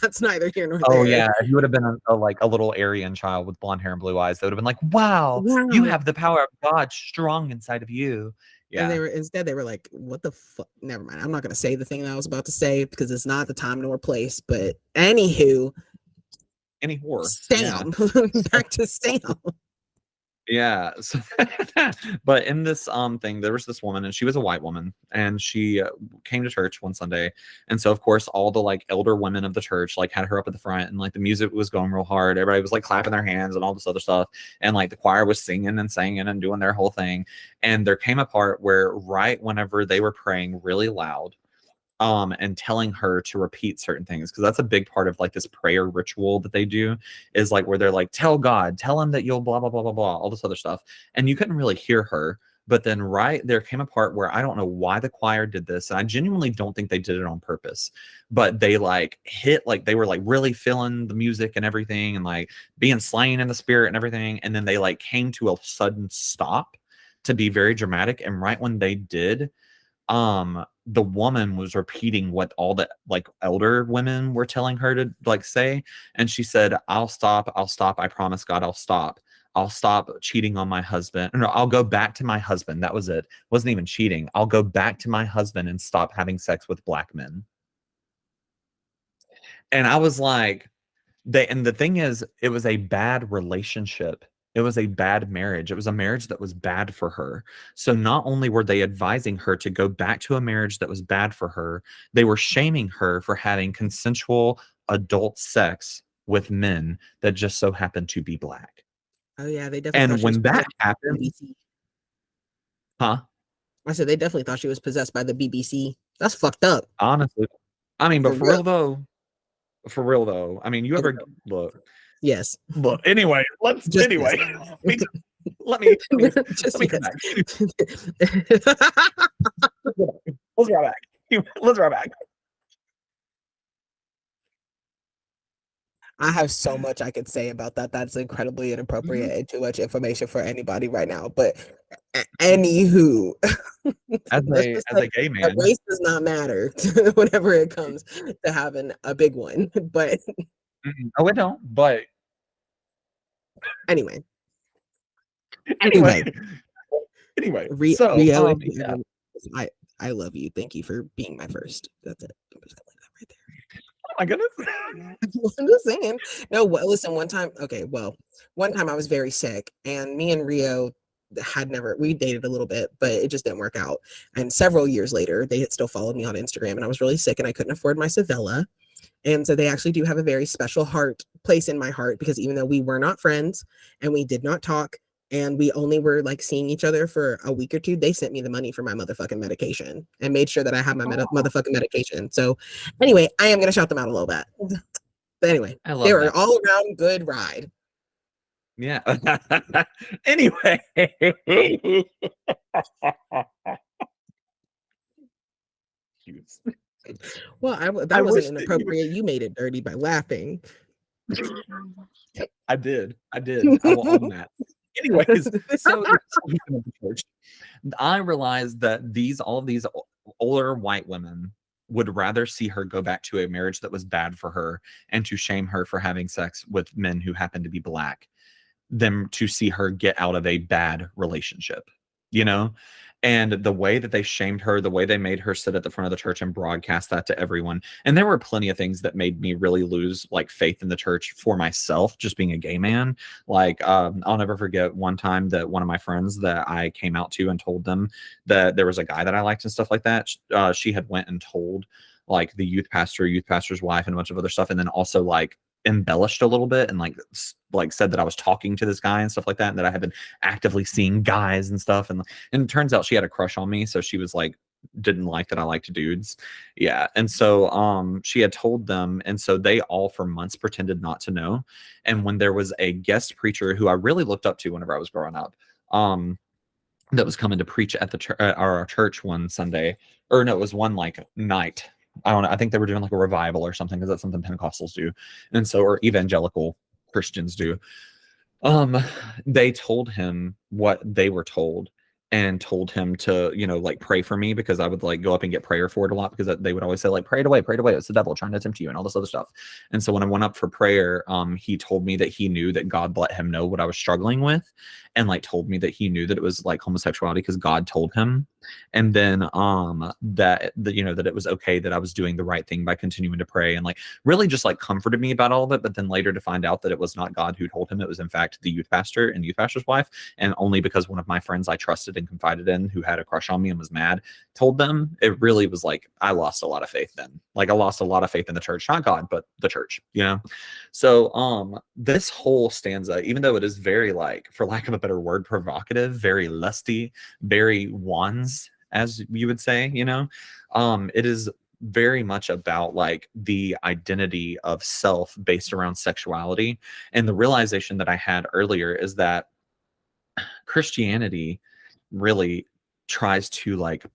That's neither here nor there. Oh yeah, if you would have been a little Aryan child with blonde hair and blue eyes, they would have been like, wow, you have the power of God strong inside of you. Yeah. And they were like, what the fuck? Never mind. I'm not gonna say the thing that I was about to say because it's not the time nor place. But anywho, Sam. Back to Sam. Yeah. So, but in this thing, there was this woman, and she was a white woman, and she came to church one Sunday. And so of course all the like elder women of the church like had her up at the front, and like the music was going real hard. Everybody was like clapping their hands and all this other stuff. And like the choir was singing and singing and doing their whole thing. And there came a part where right whenever they were praying really loud, and telling her to repeat certain things, because that's a big part of like this prayer ritual that they do, is like where they're like, tell God, tell him that you'll blah blah blah blah blah, all this other stuff. And you couldn't really hear her, but then right there came a part where I don't know why the choir did this, and I genuinely don't think they did it on purpose, but they like hit, like they were like really feeling the music and everything, and like being slain in the spirit and everything, and then they like came to a sudden stop to be very dramatic. And right when they did, the woman was repeating what all the like elder women were telling her to like say, and she said, I'll stop, I promise God, I'll stop cheating on my husband. No, I'll go back to my husband. That was it. Wasn't even cheating. I'll go back to my husband and stop having sex with black men. And I was like, and the thing is, it was a bad relationship. It was a bad marriage. It was a marriage that was bad for her. So not only were they advising her to go back to a marriage that was bad for her, they were shaming her for having consensual adult sex with men that just so happened to be black. Oh yeah, they definitely. And when that happened, I said they definitely thought she was possessed by the BBC. That's fucked up. Honestly, I mean, but for real though, For real though. I mean, you ever look? Yes. Look. Anyway, let's Just anyway. yes. Let me Just come yes. back. Let's run back. Let's run back. I have so much I could say about that. That's incredibly inappropriate and too much information for anybody right now. But anywho, As a gay man, race does not matter whenever it comes to having a big one. But oh, it don't. But anyway, anyway. So Rio, yeah. I love you. Thank you for being my first. That's it. I'm just gonna leave that right there. Oh my goodness. I'm just saying. No, listen, one time I was very sick, and me and Rio we dated a little bit, but it just didn't work out. And several years later, they had still followed me on Instagram, and I was really sick and I couldn't afford my Sevilla. And so they actually do have a very special place in my heart, because even though we were not friends and we did not talk, and we only were like seeing each other for a week or two, they sent me the money for my motherfucking medication and made sure that I had my motherfucking medication. So anyway, I am going to shout them out a little bit. But anyway, they were an all around good ride. Yeah. Anyway. Well, that wasn't inappropriate. You made it dirty by laughing. I did. I will own that. Anyways, so I realized that all of these older white women would rather see her go back to a marriage that was bad for her and to shame her for having sex with men who happen to be Black than to see her get out of a bad relationship, you know? And the way that they shamed her, the way they made her sit at the front of the church and broadcast that to everyone. And there were plenty of things that made me really lose like faith in the church for myself, just being a gay man. Like, I'll never forget one time that one of my friends that I came out to and told them that there was a guy that I liked and stuff like that. She had went and told like the youth pastor's wife, and a bunch of other stuff. And then also like embellished a little bit and like said that I was talking to this guy and stuff like that, and that I had been actively seeing guys and stuff, and it turns out she had a crush on me, so she was like didn't like that I liked dudes. Yeah. And so she had told them, and so they all for months pretended not to know. And when there was a guest preacher who I really looked up to whenever I was growing up, that was coming to preach at our church one Sunday, or no, it was one like night. I don't know. I think they were doing like a revival or something, because that's something Pentecostals do. And so, or evangelical Christians do. They told him what they were told, and told him to, like pray for me, because I would like go up and get prayer for it a lot, because they would always say like, pray it away. It's the devil trying to tempt you and all this other stuff. And so when I went up for prayer, he told me that he knew that God let him know what I was struggling with, and like told me that he knew that it was like homosexuality because God told him. And then that it was okay, that I was doing the right thing by continuing to pray, and like really just like comforted me about all of it. But then later to find out that it was not God who told him, it was in fact the youth pastor and youth pastor's wife. And only because one of my friends I trusted and confided in, who had a crush on me and was mad, told them, it really was like I lost a lot of faith then. Like I lost a lot of faith in the church, not God, but the church, So this whole stanza, even though it is very like, for lack of a better word, provocative, very lusty, very wands, as you would say, it is very much about like the identity of self based around sexuality. And the realization that I had earlier is that Christianity really tries to like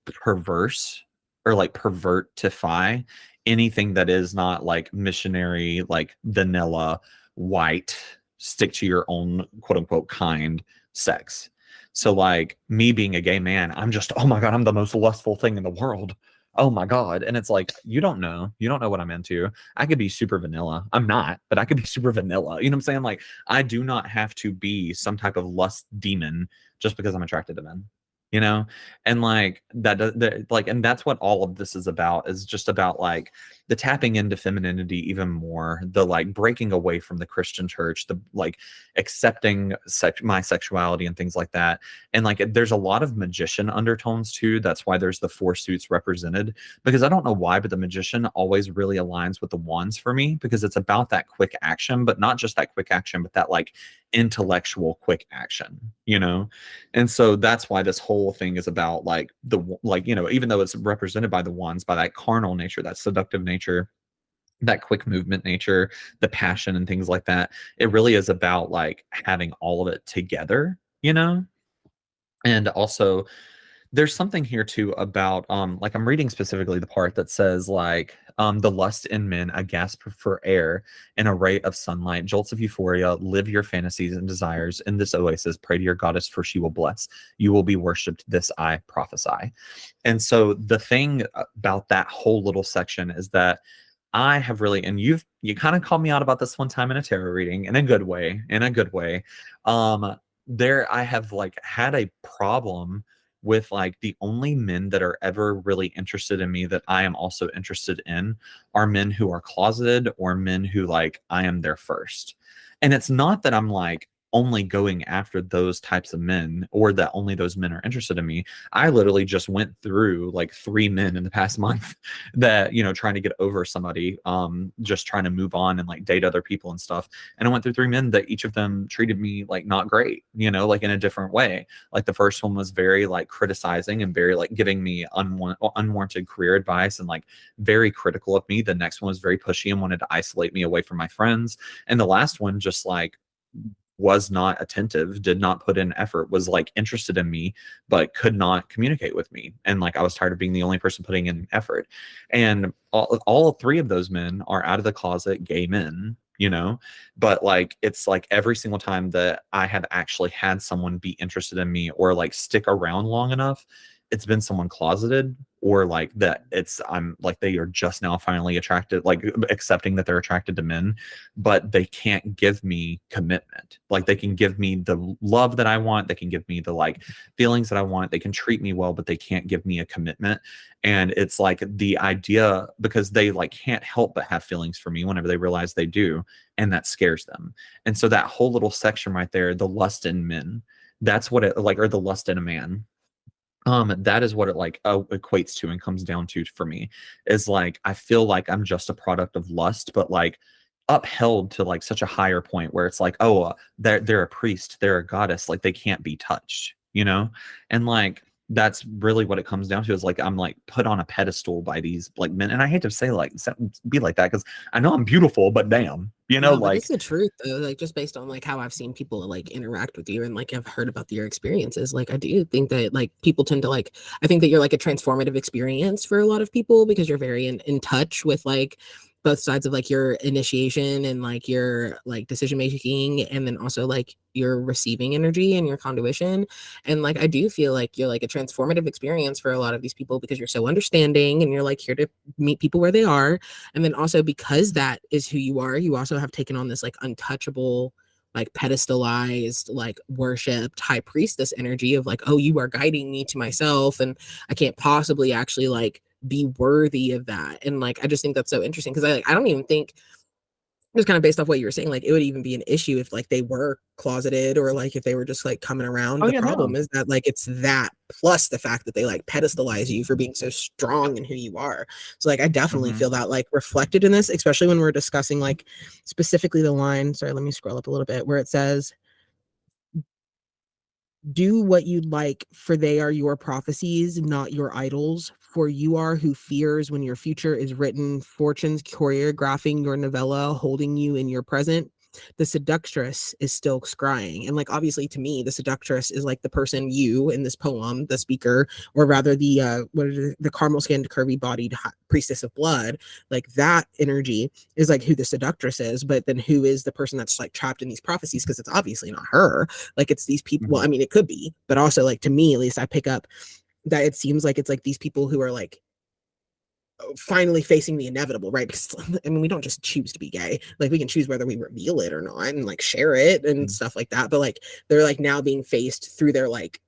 pervertify anything that is not like missionary, like vanilla, white, stick to your own quote unquote kind sex. So like me being a gay man, I'm just, oh my God, I'm the most lustful thing in the world. Oh my God. And it's like, you don't know what I'm into. I could be super vanilla. I'm not, but I could be super vanilla. You know what I'm saying? Like, I do not have to be some type of lust demon just because I'm attracted to men, and like and that's what all of this is about, is just about like the tapping into femininity even more, the like breaking away from the Christian church, the like accepting my sexuality and things like that. And like there's a lot of magician undertones too. That's why there's the 4 suits represented, because I don't know why, but the magician always really aligns with the wands for me, because it's about that quick action, but not just that quick action, but that like intellectual quick action, and so that's why this whole thing is about like even though it's represented by the wands, by that carnal nature, that seductive nature, that quick movement nature, the passion and things like that. It really is about like having all of it together, you know? And also there's something here too about like I'm reading specifically the part that says like the lust in men, a gasp for air, an array of sunlight, jolts of euphoria, live your fantasies and desires in this oasis, pray to your goddess for she will bless. You will be worshipped, this I prophesy. And so the thing about that whole little section is that I have really, and you kind of called me out about this one time in a tarot reading in a good way, there I have like had a problem with like the only men that are ever really interested in me that I am also interested in are men who are closeted or men who like I am their first. And it's not that I'm like only going after those types of men or that only those men are interested in me. I literally just went through like 3 men in the past month that, you know, trying to get over somebody, just trying to move on and like date other people and stuff. And I went through 3 men that each of them treated me like not great, you know, like in a different way. Like the first one was very like criticizing and very like giving me unwarranted career advice and like very critical of me. The next one was very pushy and wanted to isolate me away from my friends. And the last one just like was not attentive, did not put in effort, was like interested in me, but could not communicate with me. And like, I was tired of being the only person putting in effort. And all 3 of those men are out of the closet gay men, you know, but like, it's like every single time that I have actually had someone be interested in me or like stick around long enough, it's been someone closeted or like that I'm like they are just now finally attracted, like accepting that they're attracted to men, but they can't give me commitment. Like they can give me the love that I want, they can give me the like feelings that I want, they can treat me well, but they can't give me a commitment. And it's like the idea, because they like can't help but have feelings for me whenever they realize they do, and that scares them. And so that whole little section right there, the lust in men, that's what it like, or the lust in a man, that is what it like equates to and comes down to for me, is like I feel like I'm just a product of lust, but like upheld to like such a higher point where it's like, oh, they're a priest, they're a goddess, like they can't be touched, you know. And like that's really what it comes down to, is like I'm like put on a pedestal by these like men. And I hate to say like be like that, because I know I'm beautiful, but damn, you know, No, but like it's the truth though, like just based on like how I've seen people like interact with you and like I've heard about your experiences. Like I do think that like people tend to like, I think that you're like a transformative experience for a lot of people because you're very in touch with like both sides of like your initiation and like your like decision making, and then also like your receiving energy and your conduition. And like I do feel like you're like a transformative experience for a lot of these people because you're so understanding and you're like here to meet people where they are. And then also because that is who you are, you also have taken on this like untouchable, like pedestalized, like worshipped high priestess energy of like, oh, you are guiding me to myself and I can't possibly actually like be worthy of that. And like I just think that's so interesting because I don't even think, just kind of based off what you were saying, like it would even be an issue if like they were closeted or like if they were just like coming around. oh The yeah, problem no. is that like it's that plus the fact that they like pedestalize you for being so strong in who you are. So like I definitely feel that like reflected in this, especially when we're discussing like specifically the line. Sorry, let me scroll up a little bit where it says, do what you like, for they are your prophecies, not your idols. For you are who fears when your future is written, fortunes choreographing your novella, holding you in your present. The seductress is still scrying. And like obviously to me, the seductress is like the person, you in this poem, the speaker, or rather the what is it, the caramel skinned, curvy bodied priestess of blood. Like that energy is like who the seductress is, but then who is the person that's like trapped in these prophecies? Because it's obviously not her. Like it's these people. Well, I mean, it could be, but also like to me, at least I pick up that it seems like it's like these people who are like finally facing the inevitable, right? Because I mean, we don't just choose to be gay. Like we can choose whether we reveal it or not and like share it and stuff like that. But like they're like now being faced through their like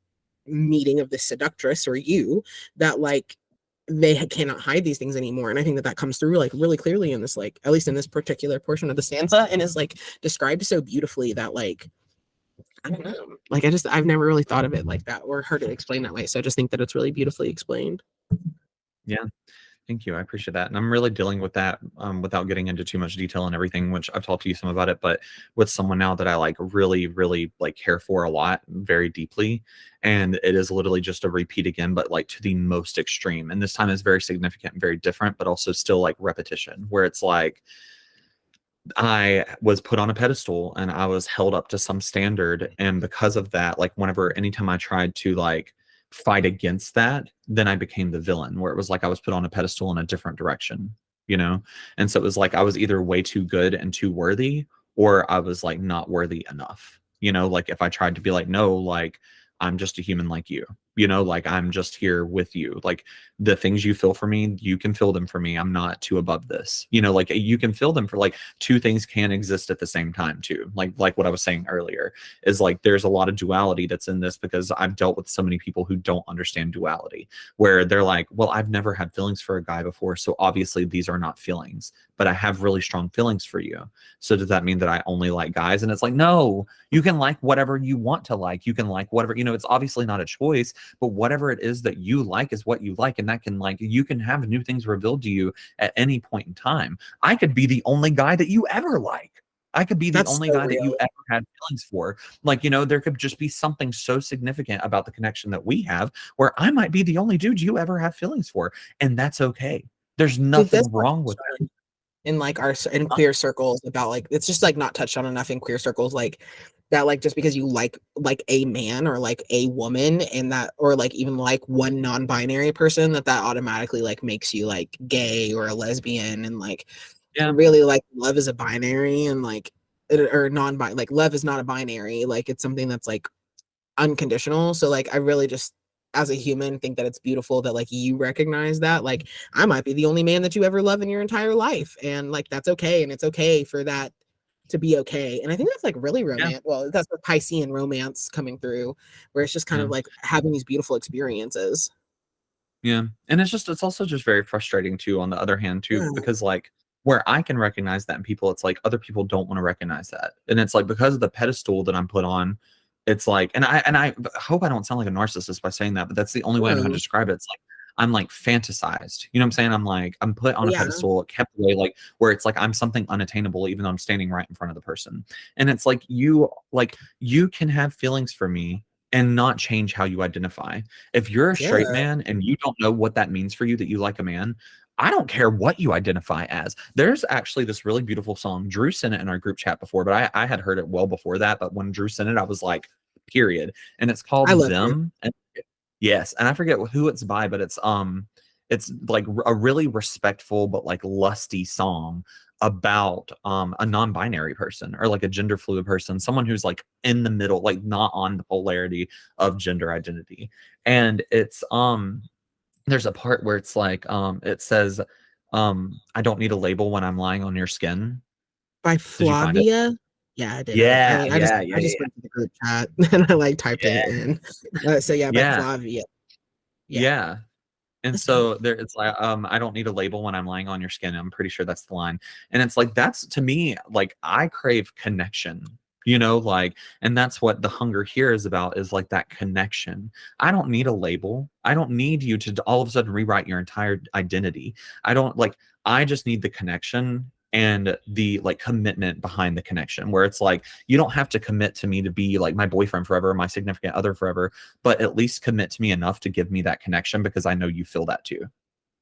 meeting of the seductress or you, that like they cannot hide these things anymore. And I think that that comes through like really clearly in this, like at least in this particular portion of the stanza, and is like described so beautifully that like I don't know, like I've never really thought of it like that or heard it explained that way. So I just think that it's really beautifully explained. Yeah. Thank you. I appreciate that. And I'm really dealing with that without getting into too much detail and everything, which I've talked to you some about it, but with someone now that I like really, really like care for a lot, very deeply. And it is literally just a repeat again, but like to the most extreme. And this time is very significant and very different, but also still like repetition, where it's like I was put on a pedestal and I was held up to some standard. And because of that, like anytime I tried to like fight against that, then I became the villain, where it was like I was put on a pedestal in a different direction, you know? And so it was like I was either way too good and too worthy, or I was like not worthy enough, you know? Like if I tried to be like, no, like I'm just a human like you, you know, like I'm just here with you. Like the things you feel for me, you can feel them for me. I'm not too above this, you know, like you can feel them for like two things can exist at the same time too. Like what I was saying earlier is like, there's a lot of duality that's in this, because I've dealt with so many people who don't understand duality, where they're like, well, I've never had feelings for a guy before, so obviously these are not feelings, but I have really strong feelings for you. So does that mean that I only like guys? And it's like, no, you can like whatever you want to like. You can like whatever, you know, it's obviously not a choice, but whatever it is that you like is what you like. And that can like, you can have new things revealed to you at any point in time. I could be the only guy that you ever like. I could be the only guy that you ever had feelings for. Like, you know, there could just be something so significant about the connection that we have, where I might be the only dude you ever have feelings for. And that's okay. There's nothing wrong with that. In like in queer circles, about like, it's just like not touched on enough in queer circles, like that, like just because you like a man or like a woman, and that, or like even like one non-binary person, that automatically like makes you like gay or a lesbian. And like really like love is a binary, and like or non-binary, like love is not a binary, like it's something that's like unconditional. So like I really just, as a human, think that it's beautiful that like you recognize that like I might be the only man that you ever love in your entire life, and like that's okay, and it's okay for that to be okay. And I think that's like really romantic. Well, that's the Piscean romance coming through, where it's just kind of like having these beautiful experiences. Yeah. And it's also just very frustrating too, on the other hand too, because like where I can recognize that in people, it's like other people don't want to recognize that. And it's like, because of the pedestal that I'm put on, it's like, and I hope I don't sound like a narcissist by saying that, but that's the only way I know how to describe it. It's like, I'm like fantasized, you know what I'm saying? I'm like, I'm put on a pedestal, kept away, like where it's like I'm something unattainable, even though I'm standing right in front of the person. And it's like, you can have feelings for me and not change how you identify. If you're a straight man and you don't know what that means for you, that you like a man, I don't care what you identify as. There's actually this really beautiful song. Drew sent it in our group chat before, but I had heard it well before that. But when Drew sent it, I was like, period. And it's called Them. Yes, and I forget who it's by, but it's like a really respectful but like lusty song about a non-binary person, or like a gender fluid person, someone who's like in the middle, like not on the polarity of gender identity. And it's there's a part where it's like it says I don't need a label when I'm lying on your skin. By Flavia. Yeah, I did. I just went to the group chat and I like typed it in. By Flavia. Yeah. And so there, it's like, I don't need a label when I'm lying on your skin. I'm pretty sure that's the line. And it's like, that's, to me, like I crave connection, you know, like, and that's what the hunger here is about, is like that connection. I don't need a label. I don't need you to all of a sudden rewrite your entire identity. I just need the connection and the like commitment behind the connection, where it's like, you don't have to commit to me to be like my boyfriend forever, my significant other forever, but at least commit to me enough to give me that connection, because I know you feel that too.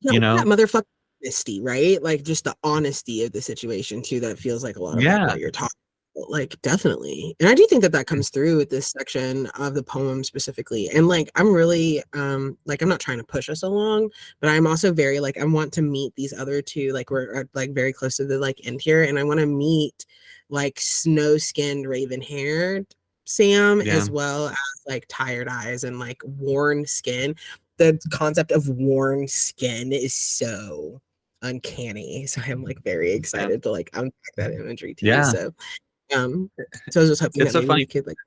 You know, that motherfucking honesty, right? Like just the honesty of the situation too, that feels like a lot of like what you're talking about. Like definitely. And I do think that comes through with this section of the poem specifically. And like I'm really like I'm not trying to push us along, but I'm also very like I want to meet these other two, like we're like very close to the like end here, and I want to meet like snow-skinned, raven-haired Sam, as well as like tired eyes and like worn skin. The concept of worn skin is so uncanny, so I'm like very excited to like unpack that imagery too. So I was just hoping it's that so funny. you could like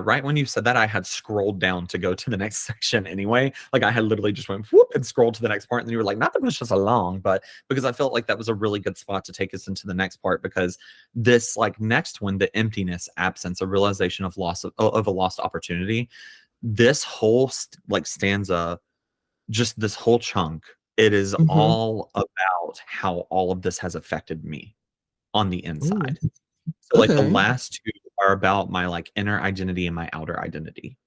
right when you said that, I had scrolled down to go to the next section anyway. Like I had literally just went whoop and scrolled to the next part, and you were like, not to push us along, but because I felt like that was a really good spot to take us into the next part, because this like next one, the emptiness, absence, a realization of loss of a lost opportunity, this whole like stanza, just this whole chunk It is Mhm. all about how all of this has affected me on the Ooh, inside. So like the okay. last two are about my like inner identity and my outer identity.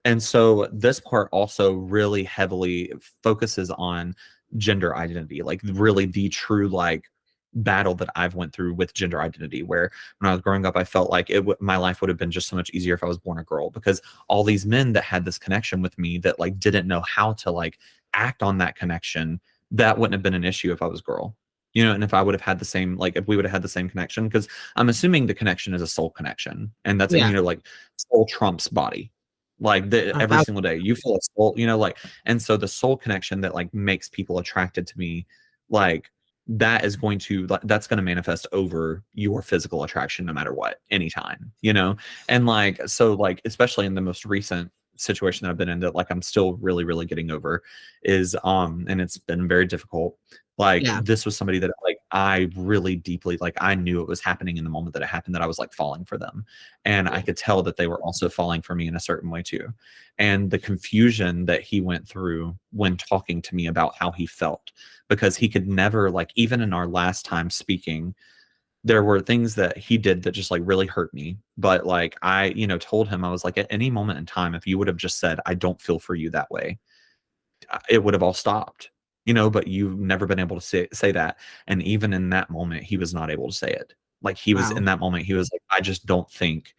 And so this part also really heavily focuses on gender identity, like really the true like battle that I've went through with gender identity, where when I was growing up I felt like my life would have been just so much easier if I was born a girl, because all these men that had this connection with me that like didn't know how to like act on that connection, that wouldn't have been an issue if I was a girl. And if I would have had the same, like if we would have had the same connection, because I'm assuming the connection is a soul connection, and that's Yeah. like soul trumps body, like every That, single day you feel a soul, like, and so the soul connection that like makes people attracted to me, like that is going to like that's going to manifest over your physical attraction no matter what, anytime, and like so like especially in the most recent situation that I've been in that like I'm still really really getting over is and it's been very difficult. Like yeah. this was somebody that like I really deeply, like I knew it was happening in the moment that it happened, that I was like falling for them, and I could tell that they were also falling for me in a certain way too. And the confusion that he went through when talking to me about how he felt, because he could never, like even in our last time speaking, there were things that he did that just like really hurt me, but like I told him, I was like, at any moment in time if you would have just said I don't feel for you that way, it would have all stopped, but you've never been able to say that. And even in that moment, he was not able to say it. Like he was Wow. in that moment, he was like, I just don't think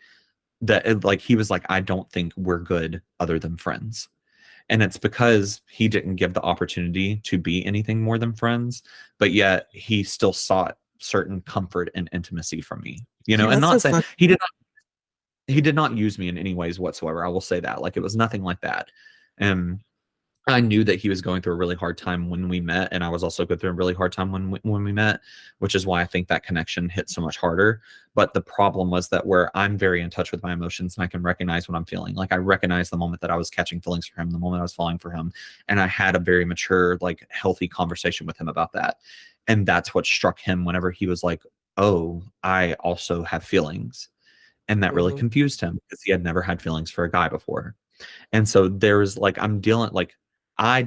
that, like, he was like, I don't think we're good other than friends. And it's because he didn't give the opportunity to be anything more than friends, but yet he still sought certain comfort and intimacy from me, Yeah, and that's not so saying fun. he did not use me in any ways whatsoever. I will say that, like, it was nothing like that. And I knew that he was going through a really hard time when we met, and I was also going through a really hard time when we met, which is why I think that connection hit so much harder. But the problem was that where I'm very in touch with my emotions and I can recognize what I'm feeling. Like I recognized the moment that I was catching feelings for him, the moment I was falling for him, and I had a very mature, like healthy conversation with him about that. And that's what struck him whenever he was like, "Oh, I also have feelings," and that really Mhm. confused him because he had never had feelings for a guy before. And so there's like I'm dealing like I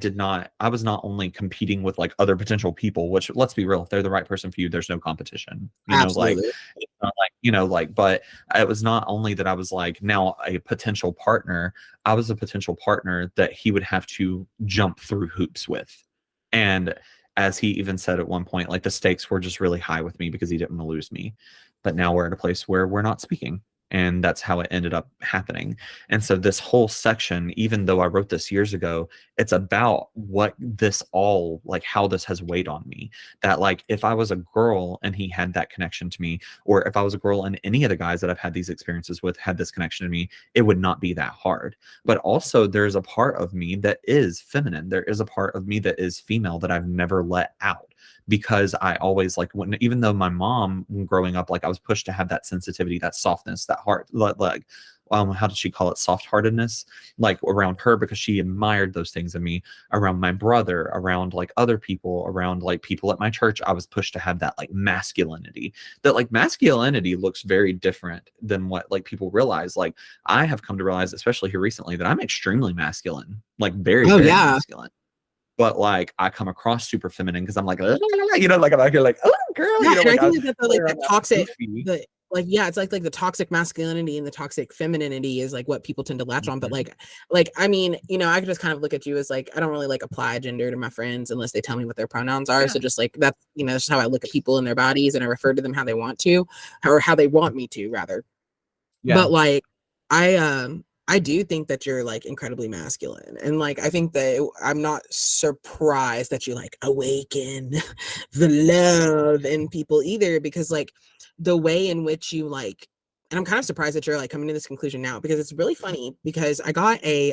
was not only competing with like other potential people, which let's be real, if they're the right person for you, there's no competition. Like Absolutely. it's not like, like, but it was not only that I was like now a potential partner, I was a potential partner that he would have to jump through hoops with. And as he even said at one point, like the stakes were just really high with me because he didn't want to lose me. But now we're at a place where we're not speaking. And that's how it ended up happening. And so this whole section, even though I wrote this years ago, it's about what this all, like how this has weighed on me. That like if I was a girl and he had that connection to me, or if I was a girl and any of the guys that I've had these experiences with had this connection to me, it would not be that hard. But also there's a part of me that is feminine. There is a part of me that is female that I've never let out, because I always like when, even though my mom growing up, like I was pushed to have that sensitivity, that softness, that heart, like how did she call it, soft heartedness, like around her, because she admired those things in me. Around my brother, around like other people, around like people at my church, I was pushed to have that like masculinity. That like masculinity looks very different than what like people realize. Like I have come to realize, especially here recently, that I'm extremely masculine, like very Oh very yeah. masculine. But like I come across super feminine because I'm like, like I'm out here like, oh girl, Yeah, and I like think that's the, like I'm that toxic, goofy. the like yeah, it's like the toxic masculinity and the toxic femininity is like what people tend to latch on. But Mhm. like I mean, I could just kind of look at you as like I don't really like apply gender to my friends unless they tell me what their pronouns are. Yeah. So just like that's that's just how I look at people and their bodies, and I refer to them how they want to, or how they want me to rather. Yeah. But like I do think that you're like incredibly masculine, and like I think that I'm not surprised that you like awaken the love in people either, because like the way in which you like, and I'm kind of surprised that you're like coming to this conclusion now, because it's really funny, because I got a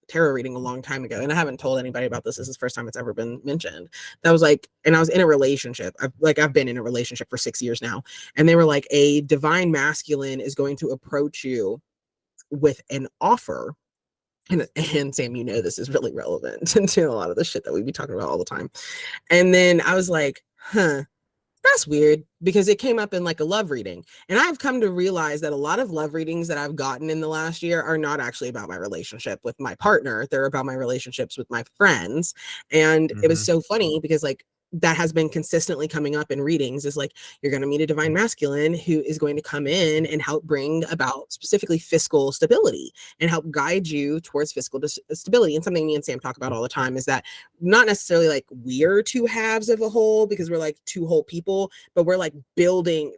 tarot reading a long time ago, and I haven't told anybody about this. This is the first time it's ever been mentioned. That was like, and I was in a relationship. I've been in a relationship for 6 years now, and they were like, a divine masculine is going to approach you with an offer. And Sam, this is really relevant to a lot of the shit that we be talking about all the time. And then I was like, huh. that's weird, because it came up in like a love reading. And I've come to realize that a lot of love readings that I've gotten in the last year are not actually about my relationship with my partner. They're about my relationships with my friends. And it was so funny because like that has been consistently coming up in readings, is like, you're going to meet a divine masculine who is going to come in and help bring about specifically fiscal stability and help guide you towards fiscal stability. And something me and Sam talk about all the time is that not necessarily like we're two halves of a whole, because we're like two whole people, but we're like building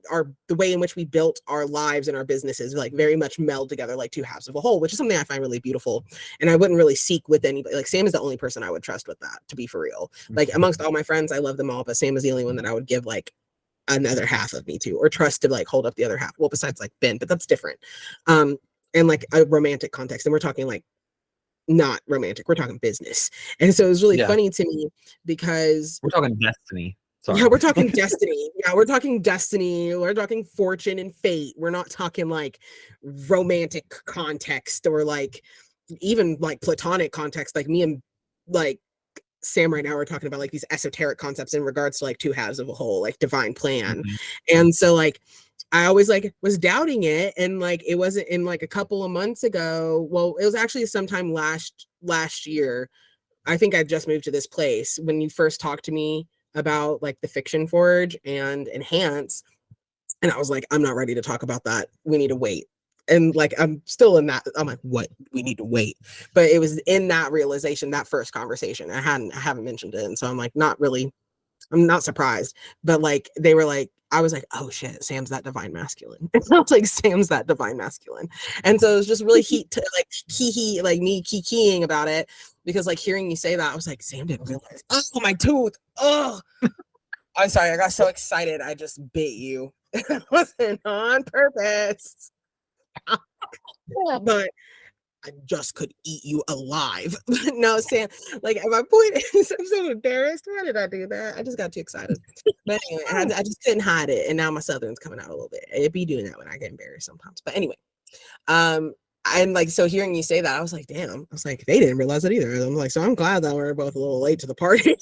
the way in which we built our lives and our businesses like very much meld together like two halves of a whole, which is something I find really beautiful. And I wouldn't really seek with anybody. Like Sam is the only person I would trust with that, to be for real. Like amongst all my friends, I love them all, but Sam is the only one that I would give like another half of me to, or trust to like hold up the other half. Well, besides like Ben, but that's different. And like a romantic context, and we're talking like not romantic, we're talking business. And so it was really funny to me because we're talking destiny. Sorry. Yeah, we're talking destiny. Yeah, we're talking destiny. We're talking fortune and fate. We're not talking like romantic context or like even like platonic context. Like me and like Sam right now are talking about like these esoteric concepts in regards to like two halves of a whole, like divine plan. And so like I always like was doubting it, and like it wasn't in like a couple of months ago. Well, it was actually sometime last year. I think I just moved to this place when you first talked to me about like the Fiction Forge and Enhance, and I was like, I'm not ready to talk about that. We need to wait. And like I'm still in that. I'm like, what? We need to wait. But it was in that realization, that first conversation. I haven't mentioned it, and so I'm like, not really. I'm not surprised. But like they were like, I was like, oh shit, Sam's that divine masculine. And I was like, Sam's that divine masculine. And so it was just really like me kikiing about it, because like hearing you say that, I was like, Sam didn't realize. Oh, my tooth. Oh, I'm sorry. I got so excited. I just bit you. It wasn't on purpose. But I just could eat you alive. No, Sam, like my point is, I'm so embarrassed. Why did I do that? I just got too excited. But anyway, I just couldn't hide it. And now my Southern's coming out a little bit. It'd be doing that when I get embarrassed sometimes. But anyway, and like, so hearing you say that, I was like, damn, I was like, they didn't realize it either. I'm like, so I'm glad that we're both a little late to the party.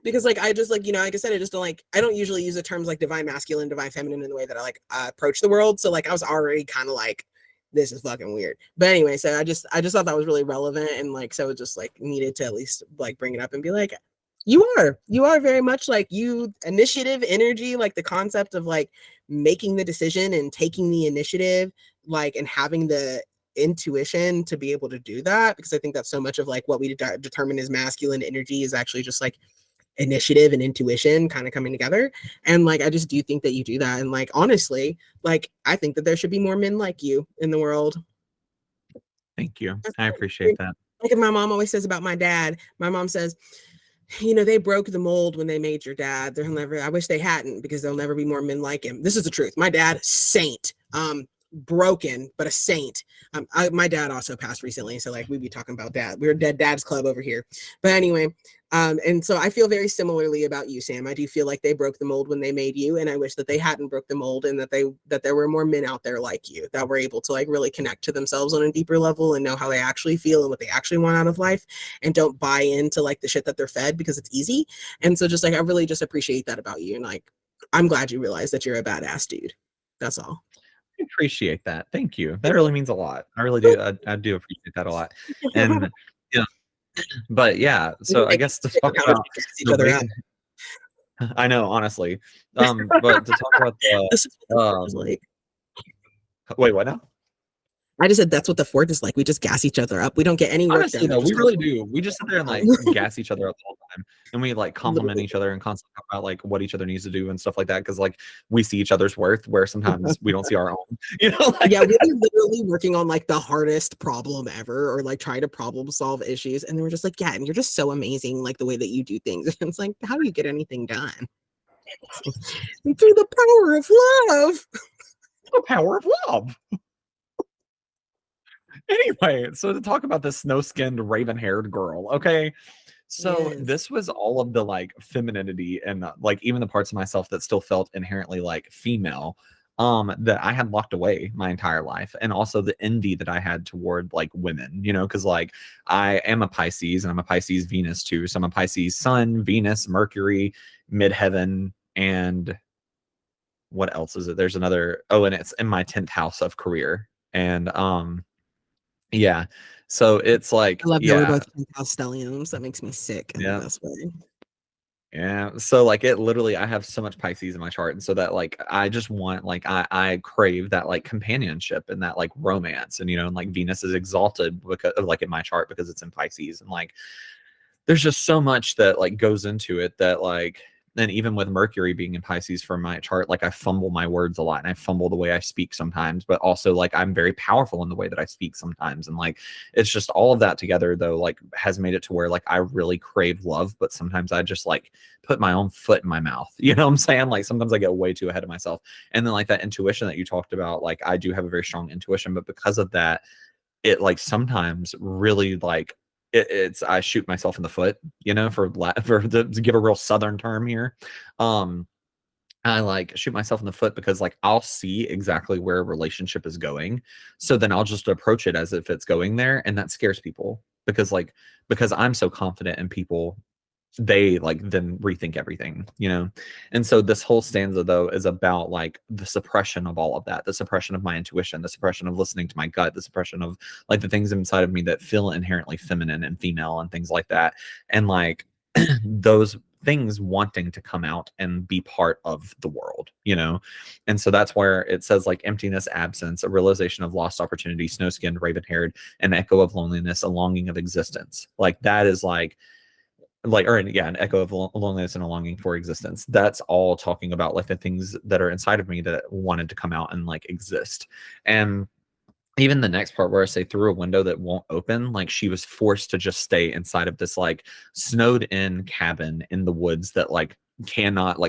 Because like, I just like, like I said, I just don't like, I don't usually use the terms like divine masculine, divine feminine in the way that I like approach the world. So like, I was already kind of like, this is fucking weird. But anyway, so I just thought that was really relevant, and like, so it just like needed to at least like bring it up and be like, you are very much like you, initiative energy, like the concept of like making the decision and taking the initiative, like, and having the intuition to be able to do that, because I think that's so much of like what we determine as masculine energy is actually just like initiative and intuition kind of coming together. And like I just do think that you do that, and like honestly, like I think that there should be more men like you in the world. Thank you. I appreciate that. Like my mom always says about my dad, my mom says, they broke the mold when they made your dad. I wish they hadn't, because there'll never be more men like him. This is the truth. My dad, saint, broken, but a saint. My dad also passed recently, so like we'd be talking about dad. We're dead dad's club over here. But anyway, and so I feel very similarly about you, Sam. I do feel like they broke the mold when they made you, and I wish that they hadn't broke the mold, and that there were more men out there like you that were able to like really connect to themselves on a deeper level and know how they actually feel and what they actually want out of life, and don't buy into like the shit that they're fed because it's easy. And so just like I really just appreciate that about you, and like I'm glad you realize that you're a badass dude. That's all. I appreciate that. Thank you. That really means a lot. I really do. I do appreciate that a lot. And but yeah, so I guess to talk about each other out. I know, honestly. But to talk about the wait, what now? I just said that's what the Forge is like. We just gas each other up. We don't get any work Honestly, done. No, we really do. We just sit there and like gas each other up all the time, and we like compliment each other and constantly talk about like what each other needs to do and stuff like that. Because like we see each other's worth, where sometimes we don't see our own. Like, yeah, we're literally working on like the hardest problem ever, or like trying to problem solve issues, and then we're just like, yeah, and you're just so amazing, like the way that you do things. And it's like, how do you get anything done? Through the power of love. The power of love. Anyway, so to talk about this snow-skinned, raven-haired girl, okay? So this was all of the like femininity and like even the parts of myself that still felt inherently like female that I had locked away my entire life, and also the envy that I had toward like women, because like I am a Pisces, and I'm a Pisces Venus too. So I'm a Pisces Sun, Venus, Mercury, midheaven, And what else is it? There's another, oh, and it's in my 10th house of career. And yeah. So it's like, I love that we're yeah, both house stelliums. That makes me sick in yeah. the best way. Yeah. So like it literally, I have so much Pisces in my chart. And so that like I just want like I crave that like companionship and that like romance. And and like Venus is exalted because like in my chart because it's in Pisces. And like there's just so much that like goes into it that like, and even with Mercury being in Pisces for my chart, like I fumble my words a lot and I fumble the way I speak sometimes, but also like I'm very powerful in the way that I speak sometimes. And like, it's just all of that together though, like has made it to where like I really crave love, but sometimes I just like put my own foot in my mouth. You know what I'm saying? Like sometimes I get way too ahead of myself. And then like that intuition that you talked about, like I do have a very strong intuition, but because of that, it like sometimes really like it's I shoot myself in the foot, for to give a real Southern term here. I like shoot myself in the foot because like I'll see exactly where a relationship is going. So then I'll just approach it as if it's going there. And that scares people because I'm so confident in people, they like then rethink everything. And so this whole stanza though is about like the suppression of all of that, the suppression of my intuition, the suppression of listening to my gut, the suppression of like the things inside of me that feel inherently feminine and female and things like that, and like those things wanting to come out and be part of the world. And so that's where it says like emptiness, absence, a realization of lost opportunity, snow-skinned, raven-haired, an echo of loneliness, a longing of existence. Like that is an echo of loneliness and a longing for existence. That's all talking about like the things that are inside of me that wanted to come out and like exist. And even the next part where I say through a window that won't open, like she was forced to just stay inside of this like snowed in cabin in the woods that like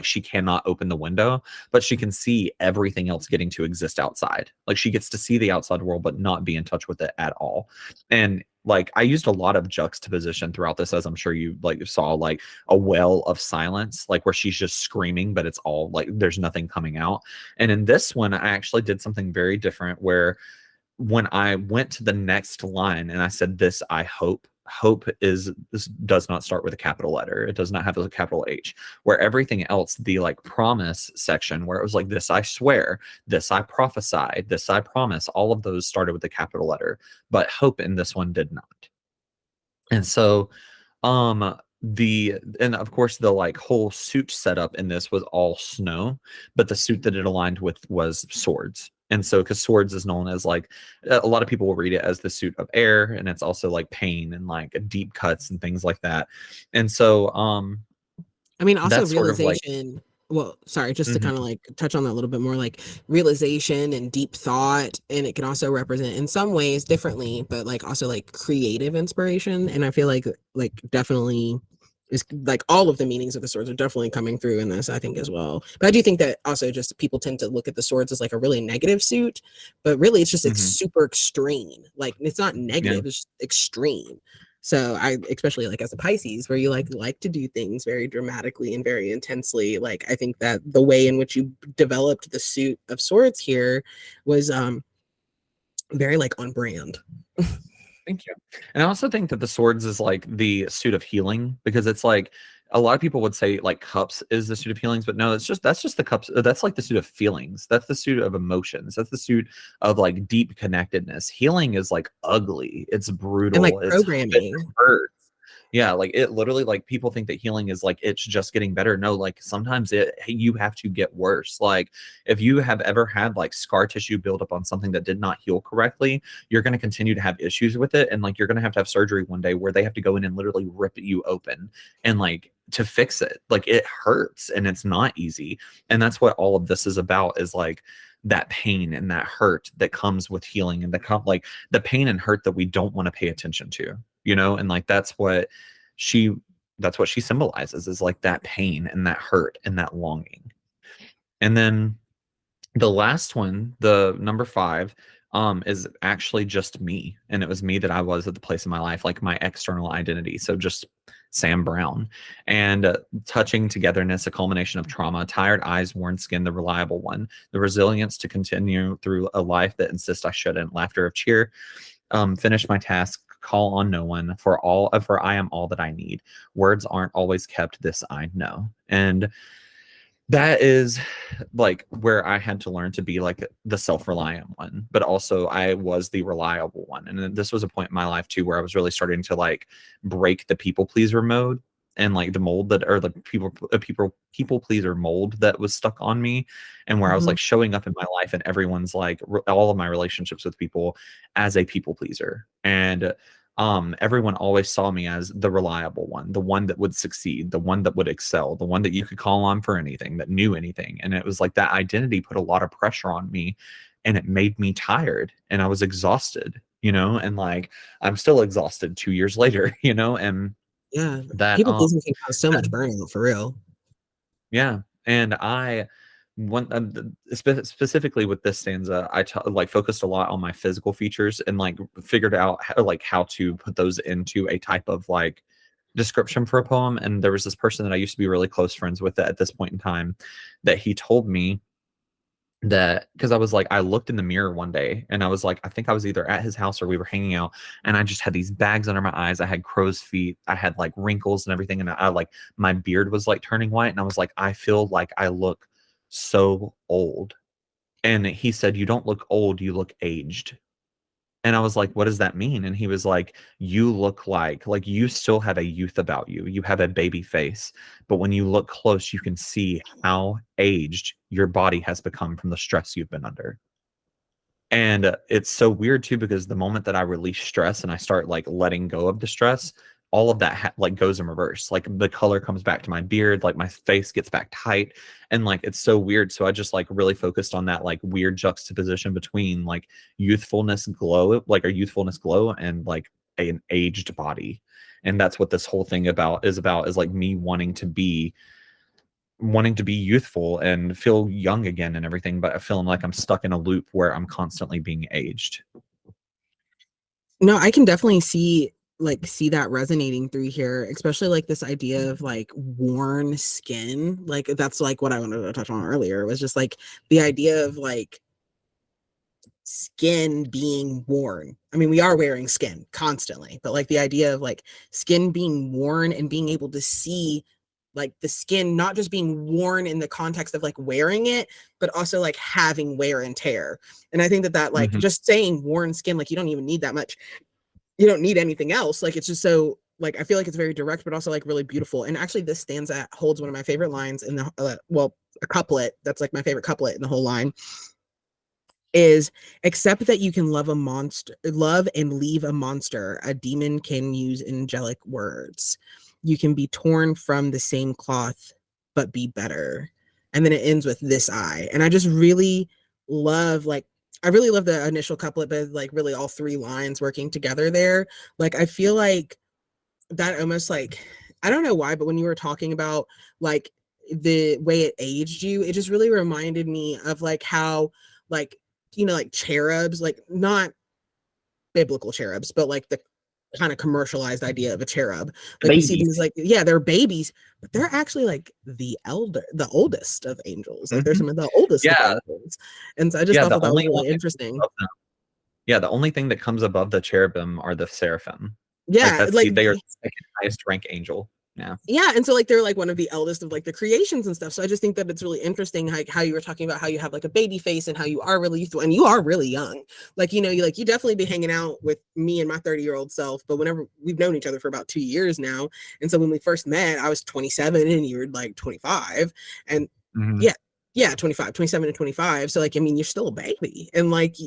she cannot open the window, but she can see everything else getting to exist outside. Like she gets to see the outside world, but not be in touch with it at all. And like I used a lot of juxtaposition throughout this, as I'm sure you like saw, like a well of silence, like where she's just screaming, but it's all like there's nothing coming out. And in this one, I actually did something very different where when I went to the next line and I said, this, I hope this does not start with a capital letter. It does not have a capital H, where everything else, the like promise section where it was like, this, I swear, this, I prophesy, this, I promise, all of those started with a capital letter, but hope in this one did not. And so, and of course the like whole suit setup in this was all snow, but the suit that it aligned with was swords. And so, because swords is known as like, a lot of people will read it as the suit of air, and it's also like pain and like deep cuts and things like that. And so, I mean, also realization. Well, sorry, just to kind of like touch on that a little bit more, like realization and deep thought, and it can also represent in some ways differently, but like also like creative inspiration. And I feel like definitely is like all of the meanings of the swords are definitely coming through in this, I think, as well. But I do think that also just people tend to look at the swords as like a really negative suit, but really it's just like super extreme. Like it's not negative, it's just extreme. So I, especially like as a Pisces, where you like to do things very dramatically and very intensely, like I think that the way in which you developed the suit of swords here was very like on brand. Thank you. And I also think that the swords is like the suit of healing, because it's like a lot of people would say like cups is the suit of healings, but no, that's just the cups. That's like the suit of feelings. That's the suit of emotions. That's the suit of like deep connectedness. Healing is like ugly. It's brutal. And like programming. It hurts. Yeah, like it literally, like people think that healing is like it's just getting better. No, like sometimes you have to get worse. Like if you have ever had like scar tissue build up on something that did not heal correctly, you're going to continue to have issues with it, and like you're going to have surgery one day where they have to go in and literally rip you open and like to fix it. Like it hurts and it's not easy. And that's what all of this is about, is like that pain and that hurt that comes with healing, and like the pain and hurt that we don't want to pay attention to, and like that's what she symbolizes, is like that pain and that hurt and that longing. And then the last one, the number 5, is actually just me. And it was me that I was at the place in my life, like my external identity. So just Sam Brown. And touching togetherness, a culmination of trauma, tired eyes, worn skin, the reliable one, the resilience to continue through a life that insists I shouldn't, laughter of cheer, finish my task, call on no one, for I am all that I need. Words aren't always kept, this I know. And That is like where I had to learn to be like the self-reliant one, but also I was the reliable one. And then this was a point in my life too where I was really starting to like break the people pleaser mode and like the mold that, or the people pleaser mold that was stuck on me, and where I was like showing up in my life and everyone's like all of my relationships with people as a people pleaser. And everyone always saw me as the reliable one, the one that would succeed, the one that would excel, the one that you could call on for anything, that knew anything. And it was like that identity put a lot of pressure on me, and it made me tired, and I was exhausted, and like I'm still exhausted 2 years later, and yeah, that people pleasing can cause so much burnout for real. Yeah. And I want specifically with this stanza, I like focused a lot on my physical features and like figured out how to put those into a type of like description for a poem. And there was this person that I used to be really close friends with at this point in time, that he told me that, because I was like, I looked in the mirror one day and I was like, I think I was either at his house or we were hanging out, and I just had these bags under my eyes. I had crow's feet. I had like wrinkles and everything. And I like, my beard was like turning white. And I was like, I feel like I look so old. And he said, you don't look old, you look aged. And I was like, what does that mean? And he was like, you look like you still have a youth about you. You have a baby face. But when you look close, you can see how aged your body has become from the stress you've been under. And it's so weird too, because the moment that I release stress and I start like letting go of the stress, all of that like goes in reverse. Like the color comes back to my beard, like my face gets back tight, and like it's so weird. So I just like really focused on that like weird juxtaposition between like youthfulness glow, like a youthfulness glow, and like an aged body. And that's what this whole thing is like me wanting to be youthful and feel young again and everything, but feeling like I'm stuck in a loop where I'm constantly being aged. No, I can definitely see that resonating through here, especially like this idea of like worn skin. Like that's like what I wanted to touch on earlier, was just like the idea of like skin being worn. I mean, we are wearing skin constantly, but like the idea of like skin being worn and being able to see like the skin not just being worn in the context of like wearing it, but also like having wear and tear. And I think that like just saying worn skin, like you don't even need that much. You don't need anything else. Like it's just so like, I feel like it's very direct, but also like really beautiful. And actually this stanza holds one of my favorite lines in the a couplet that's like my favorite couplet in the whole line, is except that you can love and leave a monster, a demon can use angelic words. You can be torn from the same cloth, but be better. And then it ends with this eye. And I just really love I really love the initial couplet, but like really all three lines working together there. Like, I feel like that almost like, I don't know why, but when you were talking about like the way it aged you, it just really reminded me of like how like, like cherubs, like not biblical cherubs, but like the kind of commercialized idea of a cherub. Like babies. You see these like, yeah, they're babies, but they're actually like the oldest of angels. Like they're some of the oldest of angels. And so I just thought that was really interesting. Yeah, the only thing that comes above the cherubim are the seraphim. Yeah, they are the second highest rank angel. Yeah, and so like they're like one of the eldest of like the creations and stuff. So I just think that it's really interesting how you were talking about how you have like a baby face and how you are really youthful and you are really young. Like, you definitely be hanging out with me and my 30-year-old self, but whenever we've known each other for about 2 years now. And so when we first met, I was 27 and you were like 25. And yeah, 25, 27 and 25. So like, I mean, you're still a baby and like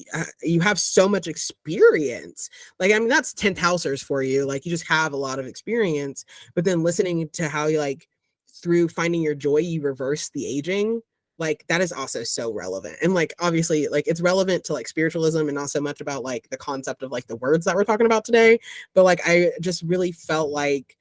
you have so much experience. Like, I mean, that's 10th housers for you. Like you just have a lot of experience, but then listening to how you like through finding your joy, you reverse the aging. Like that is also so relevant. And like, obviously like it's relevant to like spiritualism and not so much about like the concept of like the words that we're talking about today. But like, I just really felt like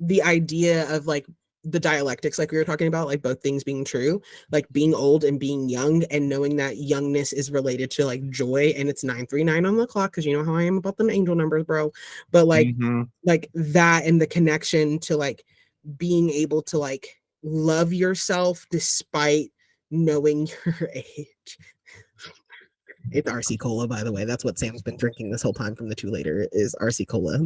the idea of like the dialectics, like we were talking about, like both things being true, like being old and being young, and knowing that youngness is related to like joy, and it's 939 on the clock, because you know how I am about them angel numbers, bro. But like like that, and the connection to like being able to like love yourself despite knowing your age. It's RC Cola, by the way. That's what Sam's been drinking this whole time from the 2 later is RC Cola.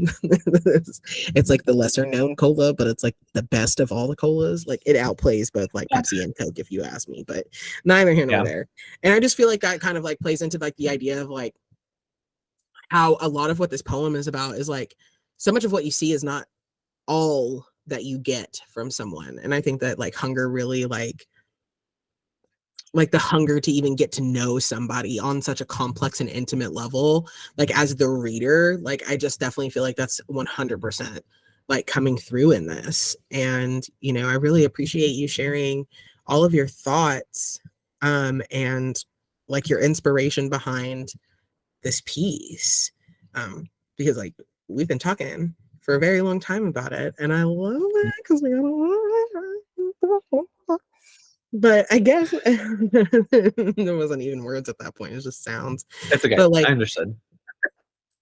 It's like the lesser known cola, but it's like the best of all the colas. Like it outplays both like Pepsi and Coke, if you ask me, but neither here nor there. And I just feel like that kind of like plays into like the idea of like how a lot of what this poem is about is like so much of what you see is not all that you get from someone. And I think that like hunger really like the hunger to even get to know somebody on such a complex and intimate level, like as the reader, like I just definitely feel like that's 100% like coming through in this. And, you know, I really appreciate you sharing all of your thoughts and like your inspiration behind this piece. Because like we've been talking for a very long time about it, and I love it because we got a lot. But I guess there wasn't even words at that point. It was just sounds. It's okay. But like, I understood.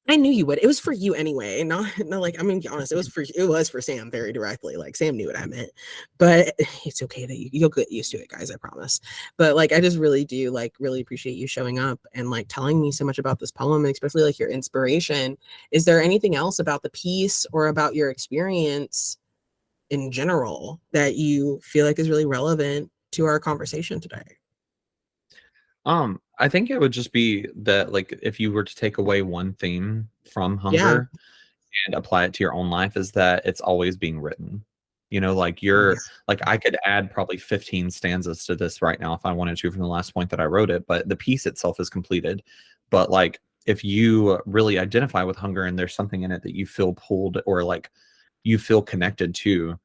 I knew you would. It was for you anyway. Not like, I mean, be honest, it was for Sam very directly. Like Sam knew what I meant. But it's okay that you'll get used to it, guys, I promise. But like I just really do like really appreciate you showing up and like telling me so much about this poem, and especially like your inspiration. Is there anything else about the piece or about your experience in general that you feel like is really relevant to our conversation today? I think it would just be that like if you were to take away one theme from hunger and apply it to your own life, is that it's always being written. You know, like like I could add probably 15 stanzas to this right now if I wanted to from the last point that I wrote it, but the piece itself is completed. But like if you really identify with hunger and there's something in it that you feel pulled or like you feel connected to,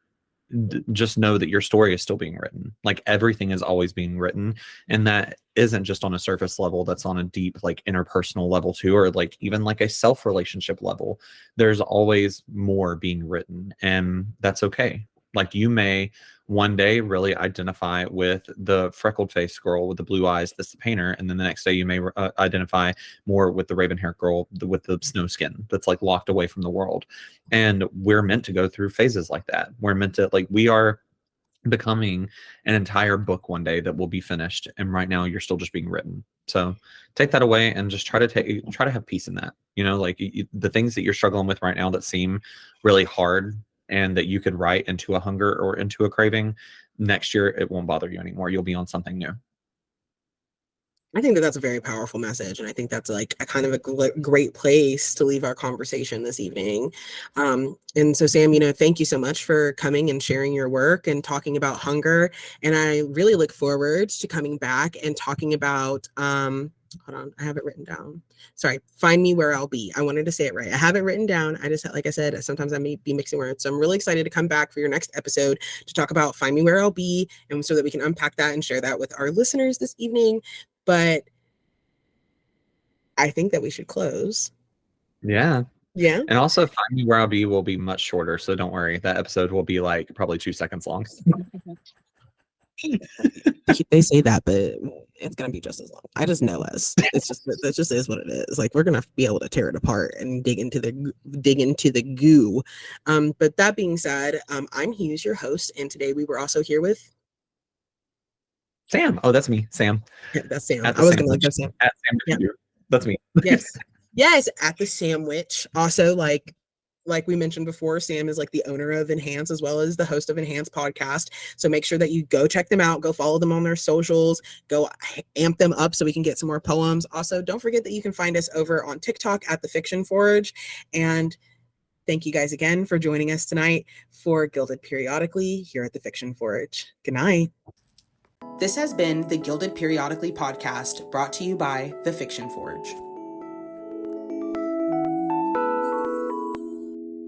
just know that your story is still being written. Like everything is always being written, and that isn't just on a surface level, that's on a deep like interpersonal level too, or like even like a self relationship level. There's always more being written, and that's okay. Like you may one day really identify with the freckled faced girl with the blue eyes that's the painter, and then the next day you may identify more with the raven haired girl with the snow skin that's like locked away from the world. And we're meant to go through phases like that. We're meant to like, we are becoming an entire book one day that will be finished, and right now you're still just being written. So take that away and just try to have peace in that. You know, like the things that you're struggling with right now that seem really hard and that you could write into a hunger or into a craving, next year it won't bother you anymore. You'll be on something new. I think that that's a very powerful message, and I think that's like a kind of a great place to leave our conversation this evening. And so, Sam, you know, thank you so much for coming and sharing your work and talking about hunger. And I really look forward to coming back and talking about, hold on, I have it written down. Sorry, Find Me Where I'll Be. I wanted to say it right. I have it written down. I just, like I said, sometimes I may be mixing words. So I'm really excited to come back for your next episode to talk about Find Me Where I'll Be, and so that we can unpack that and share that with our listeners this evening. But I think that we should close. Yeah. Yeah. And also Find Me Where I'll Be will be much shorter. So don't worry. That episode will be like probably 2 seconds long. They say that, but it's going to be just as long. I just know us. It's just, that just is what it is. Like we're going to be able to tear it apart and dig into the goo. But that being said, I'm Hues, your host. And today we were also here with Sam. Oh, that's me. Sam. Yeah, that's Sam. I was going to go Sam. At Sam. Yeah. That's me. Yes, at the Sandwich. Also, like we mentioned before, Sam is like the owner of Enhance as well as the host of Enhance podcast. So make sure that you go check them out, go follow them on their socials, go amp them up so we can get some more poems. Also, don't forget that you can find us over on TikTok at The Fiction Forge. And thank you guys again for joining us tonight for Guilded Periodically here at The Fiction Forge. Good night. This has been the Guilded Periodically Podcast, brought to you by The Fiction Forge.